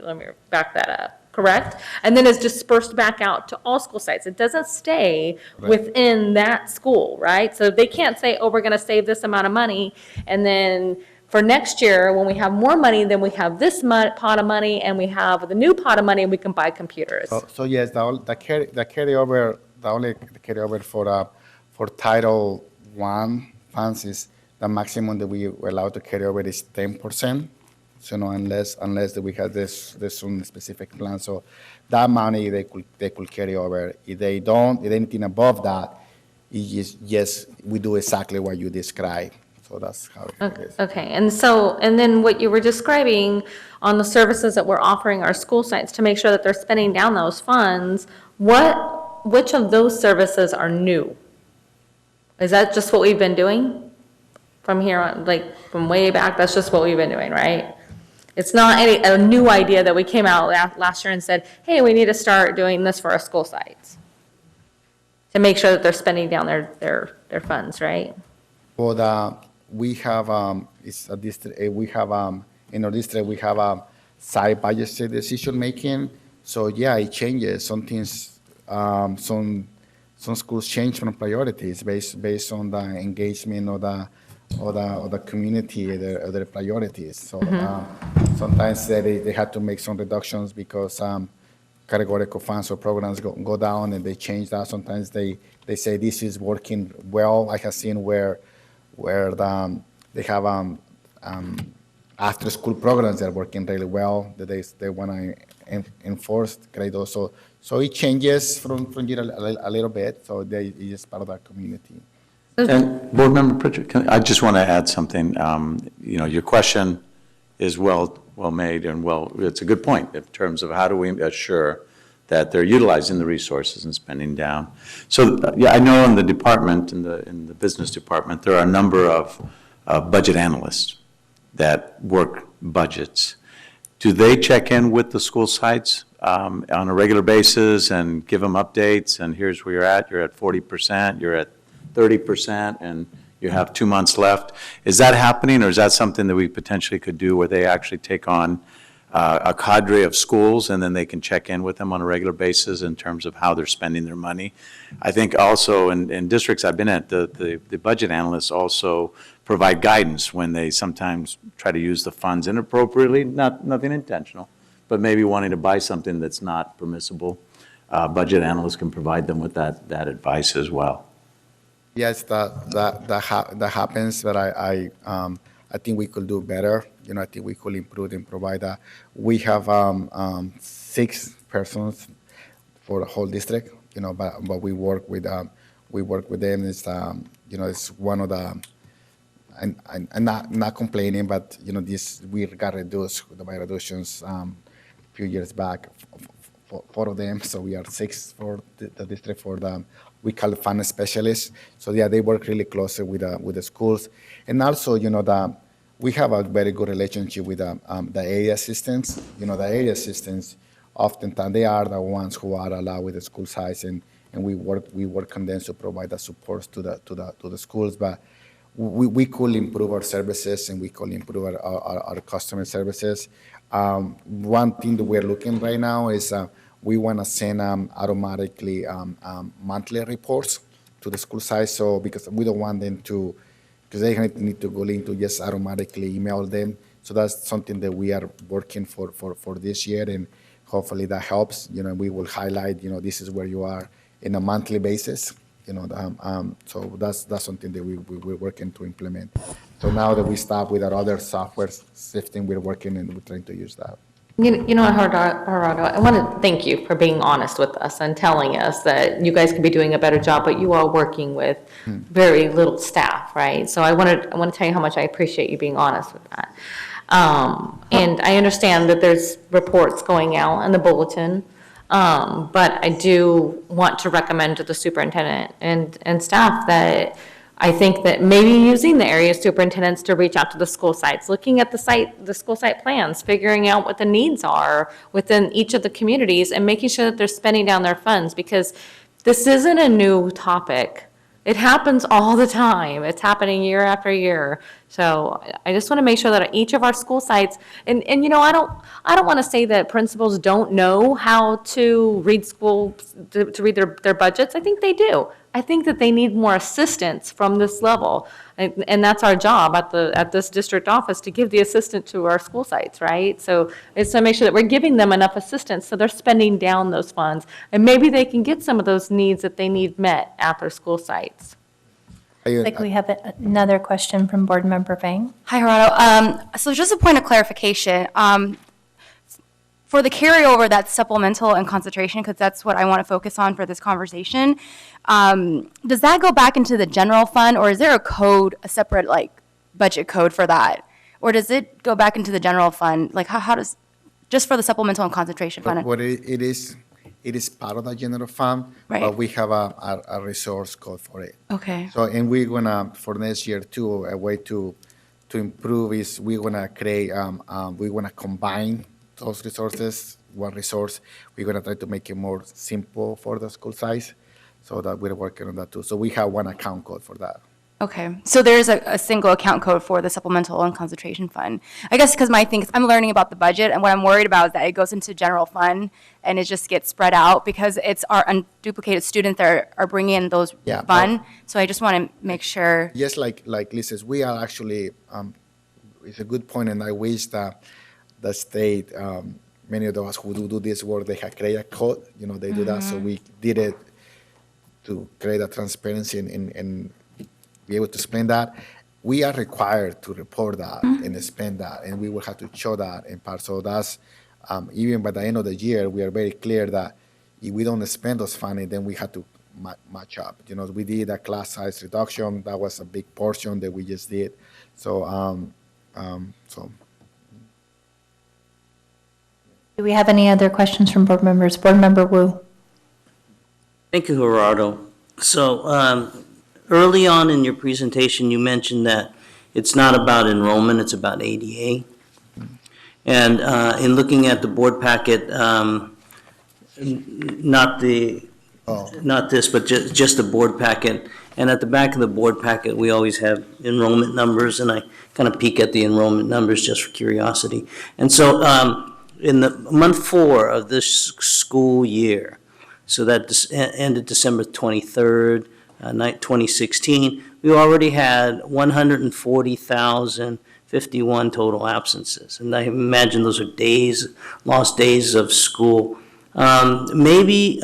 back that up, correct? And then it's dispersed back out to all school sites. It doesn't stay within that school, right? So they can't say, oh, we're gonna save this amount of money, and then for next year, when we have more money, then we have this pot of money, and we have the new pot of money, and we can buy computers. So yes, the carryover, the only carryover for Title I funds is the maximum that we were allowed to carry over is 10%. So unless that we have this some specific plan, so that money they could carry over. If they don't, if anything above that, yes, we do exactly what you described. So that's how it is. Okay, and then what you were describing on the services that we're offering our school sites to make sure that they're spending down those funds, which of those services are new? Is that just what we've been doing from here on, like from way back? That's just what we've been doing, right? It's not a new idea that we came out last year and said, hey, we need to start doing this for our school sites to make sure that they're spending down their funds, right? Well, we have it's a district. We have in our district we have site budget decision making. So yeah, it changes. Some things, some schools change from priorities based on the engagement or the community or their priorities. So sometimes they have to make some reductions because categorical funds or programs go down and they change that. Sometimes they say this is working well. I have seen where they have after school programs that are working really well that they want to enforce grade also. So it changes from year a little bit. So it is part of that community. And Board Member Pritchard, I just want to add something. Your question is well made and it's a good point in terms of how do we assure that they're utilizing the resources and spending down. So yeah, I know in the department, in the business department, there are a number of budget analysts that work budgets. Do they check in with the school sites on a regular basis and give them updates? And here's where you're at 40%, you're at 30%, and you have 2 months left. Is that happening, or is that something that we potentially could do where they actually take on a cadre of schools and then they can check in with them on a regular basis in terms of how they're spending their money? I think also in districts I've been at, the budget analysts also provide guidance when they sometimes try to use the funds inappropriately, nothing intentional, but maybe wanting to buy something that's not permissible. Budget analysts can provide them with that advice as well. Yes, that happens, but I think we could do better. I think we could improve and provide that. We have 6 persons for the whole district. But we work with them. It's it's one of the. I'm not complaining, but this we got reduced by reductions a few years back. 4 of them, so we are 6 for the district for the. We call it fund specialists. So yeah, they work really closely with the schools, and also we have a very good relationship with the area assistants. The area assistants oftentimes they are the ones who are allowed with the school sites, and we work on them to provide the support to the schools. But we could improve our services and we could improve our customer services. One thing that we're looking right now is we want to send automatically monthly reports to the school site. So because we don't want them to, because they need to go into just automatically email them. So that's something that we are working for this year, and hopefully that helps. We will highlight, this is where you are in a monthly basis. So that's something that we're working to implement. So now that we start with our other software system, we're working and we're trying to use that. You know what, Gerardo, I want to thank you for being honest with us and telling us that you guys could be doing a better job, but you are working with very little staff, right? So I want to tell you how much I appreciate you being honest with that. And I understand that there's reports going out in the bulletin, but I do want to recommend to the superintendent and staff that I think that maybe using the area superintendents to reach out to the school sites, looking at the school site plans, figuring out what the needs are within each of the communities and making sure that they're spending down their funds, because this isn't a new topic. It happens all the time. It's happening year after year. So I just want to make sure that each of our school sites, and you know, I don't want to say that principals don't know how to read to read their budgets. I think they do. I think that they need more assistance from this level. And that's our job at this district office, to give the assistance to our school sites, right? So it's to make sure that we're giving them enough assistance so they're spending down those funds. And maybe they can get some of those needs that they need met at their school sites. Looks like we have another question from Board Member Vang. Hi, Gerardo. So just a point of clarification. For the carryover, that's supplemental and concentration, because that's what I want to focus on for this conversation. Does that go back into the general fund, or is there a code, a separate budget code for that? Or does it go back into the general fund? Like how does, just for the supplemental and concentration fund? What it is part of the general fund, Right. but we have a resource code for it. Okay. So, and we're gonna, for next year too, a way to improve is we're gonna create, we're gonna combine those resources, one resource. We're gonna try to make it more simple for the school size, so that we're working on that too. So we have one account code for that. Okay, so there's a single account code for the supplemental and concentration fund. I guess because my thing is I'm learning about the budget, and what I'm worried about is that it goes into general fund and it just gets spread out because it's our unduplicated students that are bringing in those Yeah, fund. So I just want to make sure. Yes, like Liz says, we are actually, it's a good point, and I wish that the state, many of those who do this work, they have created a code, they do that. So we did it to create a transparency and be able to explain that. We are required to report that and spend that, and we will have to show that in part. So that's, even by the end of the year, we are very clear that if we don't spend those funding, then we have to match up. We did a class size reduction. That was a big portion that we just did. So, Do we have any other questions from board members? Board Member Wu. Thank you, Gerardo. So early on in your presentation, you mentioned that it's not about enrollment, it's about ADA. And in looking at the board packet, not this, but just the board packet. And at the back of the board packet, we always have enrollment numbers, and I kind of peek at the enrollment numbers just for curiosity. And so in the month 4 of this school year, so that ended December 23rd, 2016, we already had 140,051 total absences. And I imagine those are lost days of school. Maybe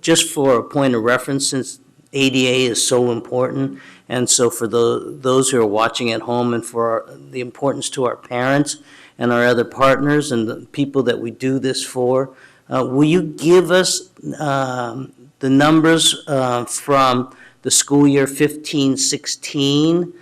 just for a point of reference, since ADA is so important, and so for those who are watching at home, and for the importance to our parents and our other partners and the people that we do this for, will you give us the numbers from the school year 15-16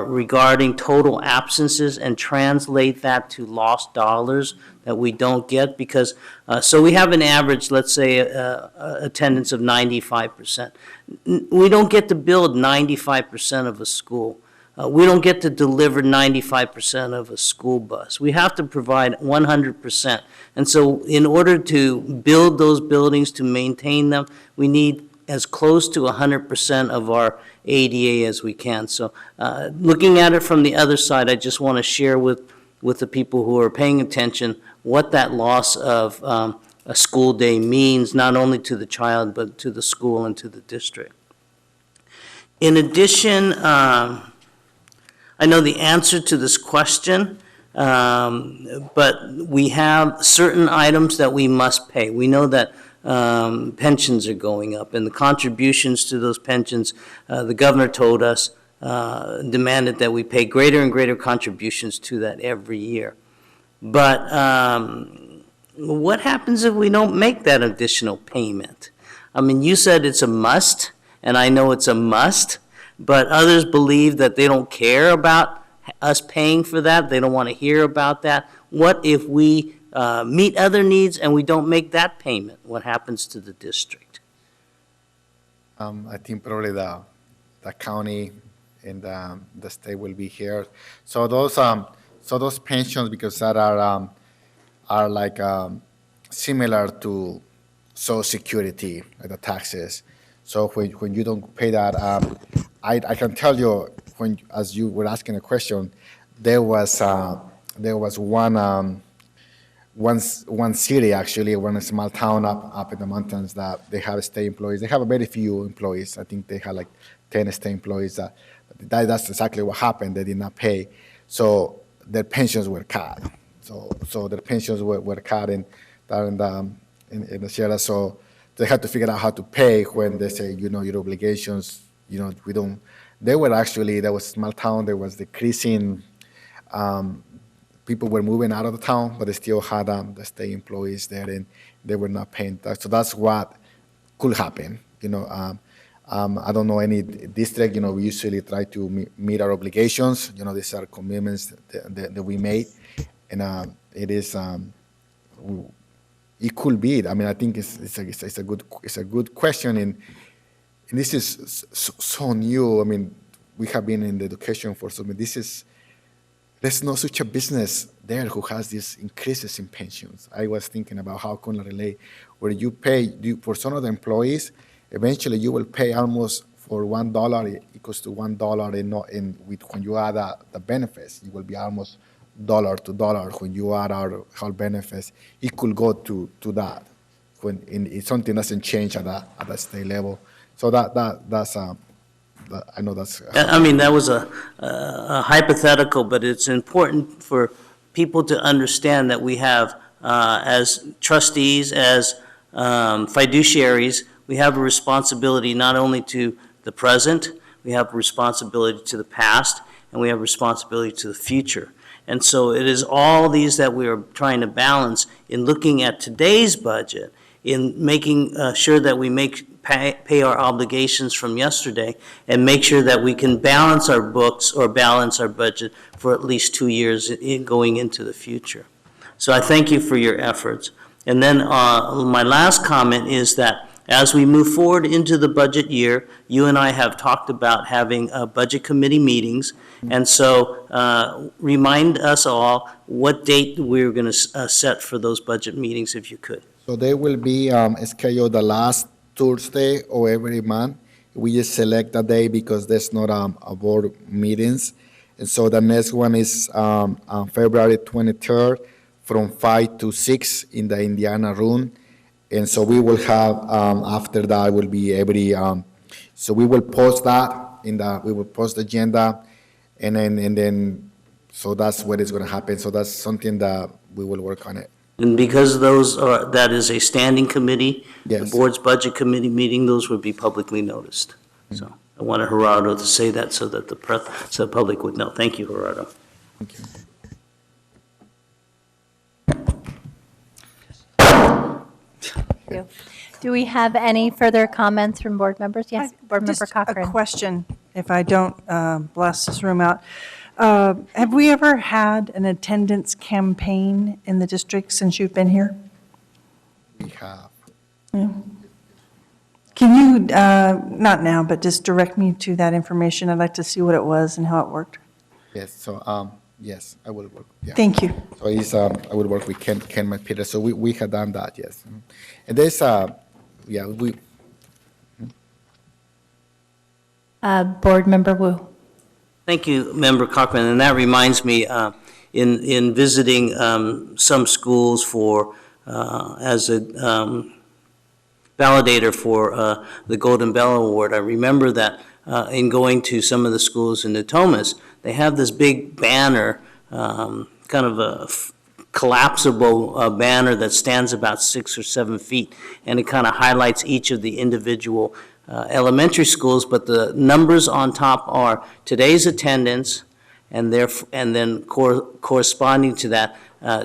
regarding total absences and translate that to lost dollars that we don't get? Because, so we have an average, let's say, attendance of 95%. We don't get to build 95% of a school. We don't get to deliver 95% of a school bus. We have to provide 100%. And so in order to build those buildings, to maintain them, we need as close to 100% of our ADA as we can. So looking at it from the other side, I just want to share with the people who are paying attention what that loss of a school day means, not only to the child, but to the school and to the district. In addition, I know the answer to this question, but we have certain items that we must pay. We know that pensions are going up, and the contributions to those pensions, the governor told us, demanded that we pay greater and greater contributions to that every year. But what happens if we don't make that additional payment? I mean, you said it's a must, and I know it's a must, but others believe that they don't care about us paying for that. They don't want to hear about that. What if we meet other needs and we don't make that payment? What happens to the district? I think probably the county and the state will be here. So those pensions, because that are like similar to Social Security, like the taxes. So when you don't pay that, I can tell you, as you were asking a question, there was one city, actually, one small town up in the mountains that they have state employees. They have very few employees. I think they had like 10 state employees. That's exactly what happened. They did not pay. So their pensions were cut. So their pensions were cut in the Sierra. So they had to figure out how to pay when they say, your obligations, we don't. There was a small town, there was decreasing. People were moving out of the town, but they still had the state employees there, and they were not paying tax. So that's what could happen. I don't know any district. We usually try to meet our obligations. These are commitments that we made, and it could be. I mean, I think it's a good question, and this is so new. I mean, we have been in the education for so many. There's no such a business there who has these increases in pensions. I was thinking about how can I relate, where you pay for some of the employees, eventually you will pay almost for $1 equals to $1, when you add the benefits, it will be almost dollar to dollar. When you add our benefits, it could go to that when something doesn't change at the state level. So that's I know that's. I mean, that was a hypothetical, but it's important for people to understand that we have, as trustees, as fiduciaries, we have a responsibility not only to the present, we have a responsibility to the past, and we have a responsibility to the future. And so it is all these that we are trying to balance in looking at today's budget, in making sure that we pay our obligations from yesterday, and make sure that we can balance our books or balance our budget for at least 2 years going into the future. So I thank you for your efforts. And then my last comment is that as we move forward into the budget year, you and I have talked about having budget committee meetings. And so remind us all what date we're going to set for those budget meetings, if you could. So they will be scheduled the last Thursday of every month. We just select a day because there's not a board meetings. And so the next one is on February 23rd from 5 to 6 in the Indiana room. And so we will have, after that will be so we will post that we will post the agenda, and then, so that's what is going to happen. So that's something that we will work on it. And because that is a standing committee, Yes. the board's budget committee meeting, those would be publicly noticed. So I wanted Gerardo to say that so that the public would know. Thank you, Gerardo. Thank you. Do we have any further comments from board members? Yes, Board Member Just Cochran. a question, if I don't blast this room out. Have we ever had an attendance campaign in the district since you've been here? We have. Yeah. Can you, not now, but just direct me to that information? I'd like to see what it was and how it worked. Yes, so, yes, I will work. Yeah. Thank you. So I will work with Ken McPeter. So we have done that, yes. And there's, Board Member Wu. Thank you, Member Cochran. And that reminds me, in visiting some schools as a validator for the Golden Bell Award, I remember that in going to some of the schools in Natomas, they have this big banner, kind of a collapsible banner that stands about 6 or 7 feet, and it kind of highlights each of the individual elementary schools, but the numbers on top are today's attendance, and then corresponding to that,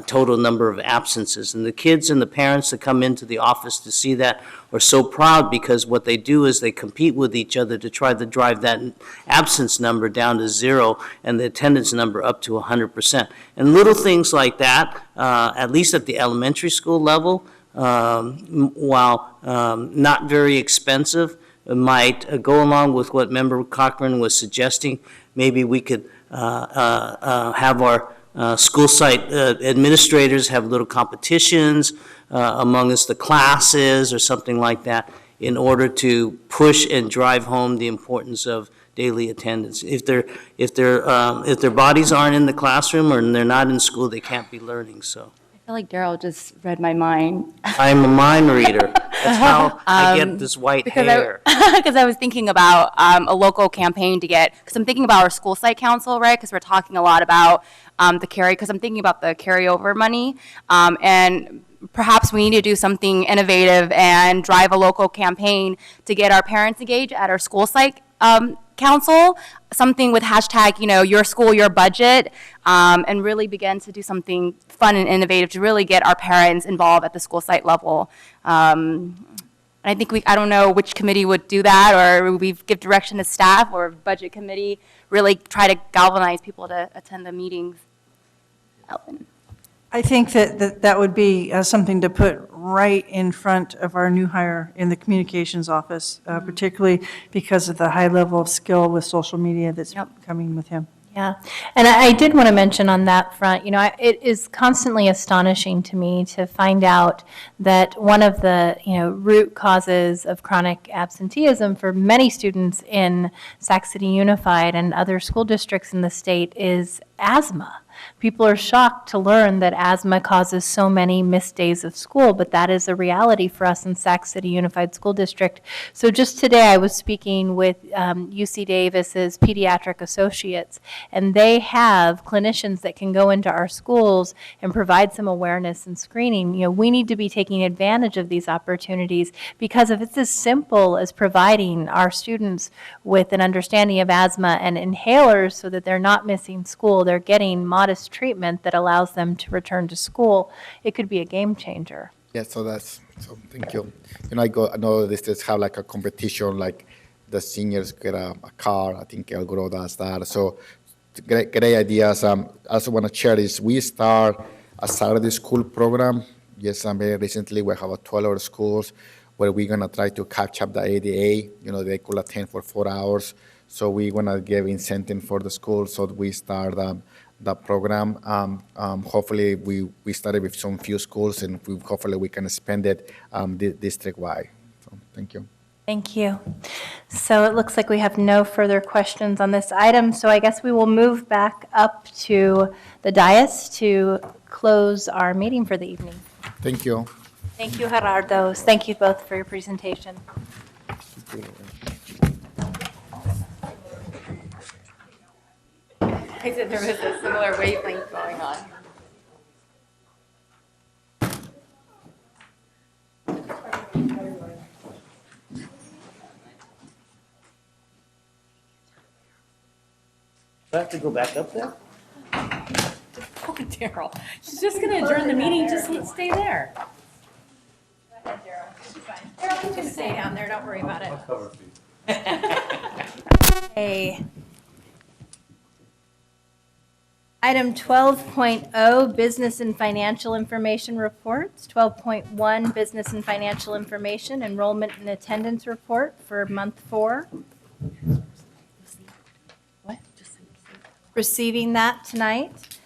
total number of absences. And the kids and the parents that come into the office to see that are so proud, because what they do is they compete with each other to try to drive that absence number down to 0 and the attendance number up to 100%. And little things like that, at least at the elementary school level, while not very expensive, might go along with what Member Cochran was suggesting. Maybe we could have our school site administrators have little competitions amongst the classes or something like that in order to push and drive home the importance of daily attendance. If their bodies aren't in the classroom or they're not in school, they can't be learning, so. I feel like Daryl just read my mind. I'm a mind reader. That's how I get this white hair. Because I was thinking about a local campaign to get, because I'm thinking about our school site council, right? Because we're talking a lot about because I'm thinking about the carryover money. And perhaps we need to do something innovative and drive a local campaign to get our parents engaged at our school site council, something with hashtag, your school, your budget, and really begin to do something fun and innovative to really get our parents involved at the school site level. And I think I don't know which committee would do that, or we give direction to staff or budget committee, really try to galvanize people to attend the meetings. Ellen. I think that would be something to put right in front of our new hire in the communications office, particularly because of the high level of skill with social media that's coming with him. Yeah, and I did want to mention on that front, it is constantly astonishing to me to find out that one of the, root causes of chronic absenteeism for many students in Sac City Unified and other school districts in the state is asthma. People are shocked to learn that asthma causes so many missed days of school, but that is a reality for us in Sac City Unified School District. So just today I was speaking with UC Davis's pediatric associates, and they have clinicians that can go into our schools and provide some awareness and screening. We need to be taking advantage of these opportunities, because if it's as simple as providing our students with an understanding of asthma and inhalers so that they're not missing school, they're getting modest treatment that allows them to return to school, it could be a game changer. Yeah, so thank you. I know this have like a competition, like the seniors get a car. I think El Gro does that. So great ideas. I also want to share this. We start a Saturday school program. Yes, very recently we have a 12-hour schools where we're going to try to catch up the ADA. They could attend for 4 hours. So we're going to give incentive for the school. So we start the program. Hopefully we started with some few schools, and hopefully we can expand it district-wide. So thank you. Thank you. So it looks like we have no further questions on this item, so I guess we will move back up to the dais to close our meeting for the evening. Thank you. Thank you, Gerardo. Thank you both for your presentation. I said there was a similar wavelength going on. Do I have to go back up there? Oh, Daryl, she's just going to adjourn the meeting, just stay there. Go ahead, Daryl. Daryl can just stay down there, don't worry about it. Okay. Item 12.0, Business and Financial Information Reports. 12.1, Business and Financial Information Enrollment and Attendance Report for month 4. What? Receiving that tonight.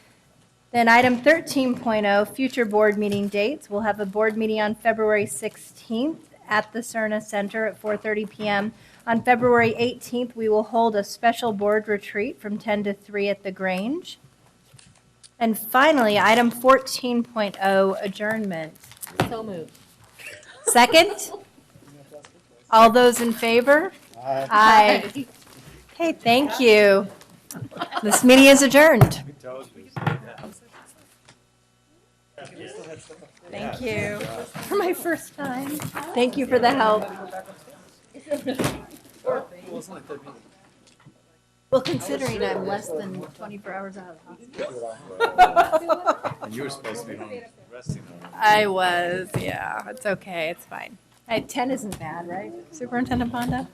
Then item 13.0, future board meeting dates. We'll have a board meeting on February 16th at the Cerna Center at 4:30 p.m. On February 18th, we will hold a special board retreat from 10 to 3 at the Grange. And finally, item 14.0, adjournment. So moved. Second? All those in favor? Aye. Okay, thank you. This meeting is adjourned. Thank you. For my first time. Thank you for the help. Well, considering I'm less than 24 hours out of the hospital. And you were supposed to be home resting. I was, yeah. It's okay, it's fine. 10 isn't bad, right, Superintendent Bonda?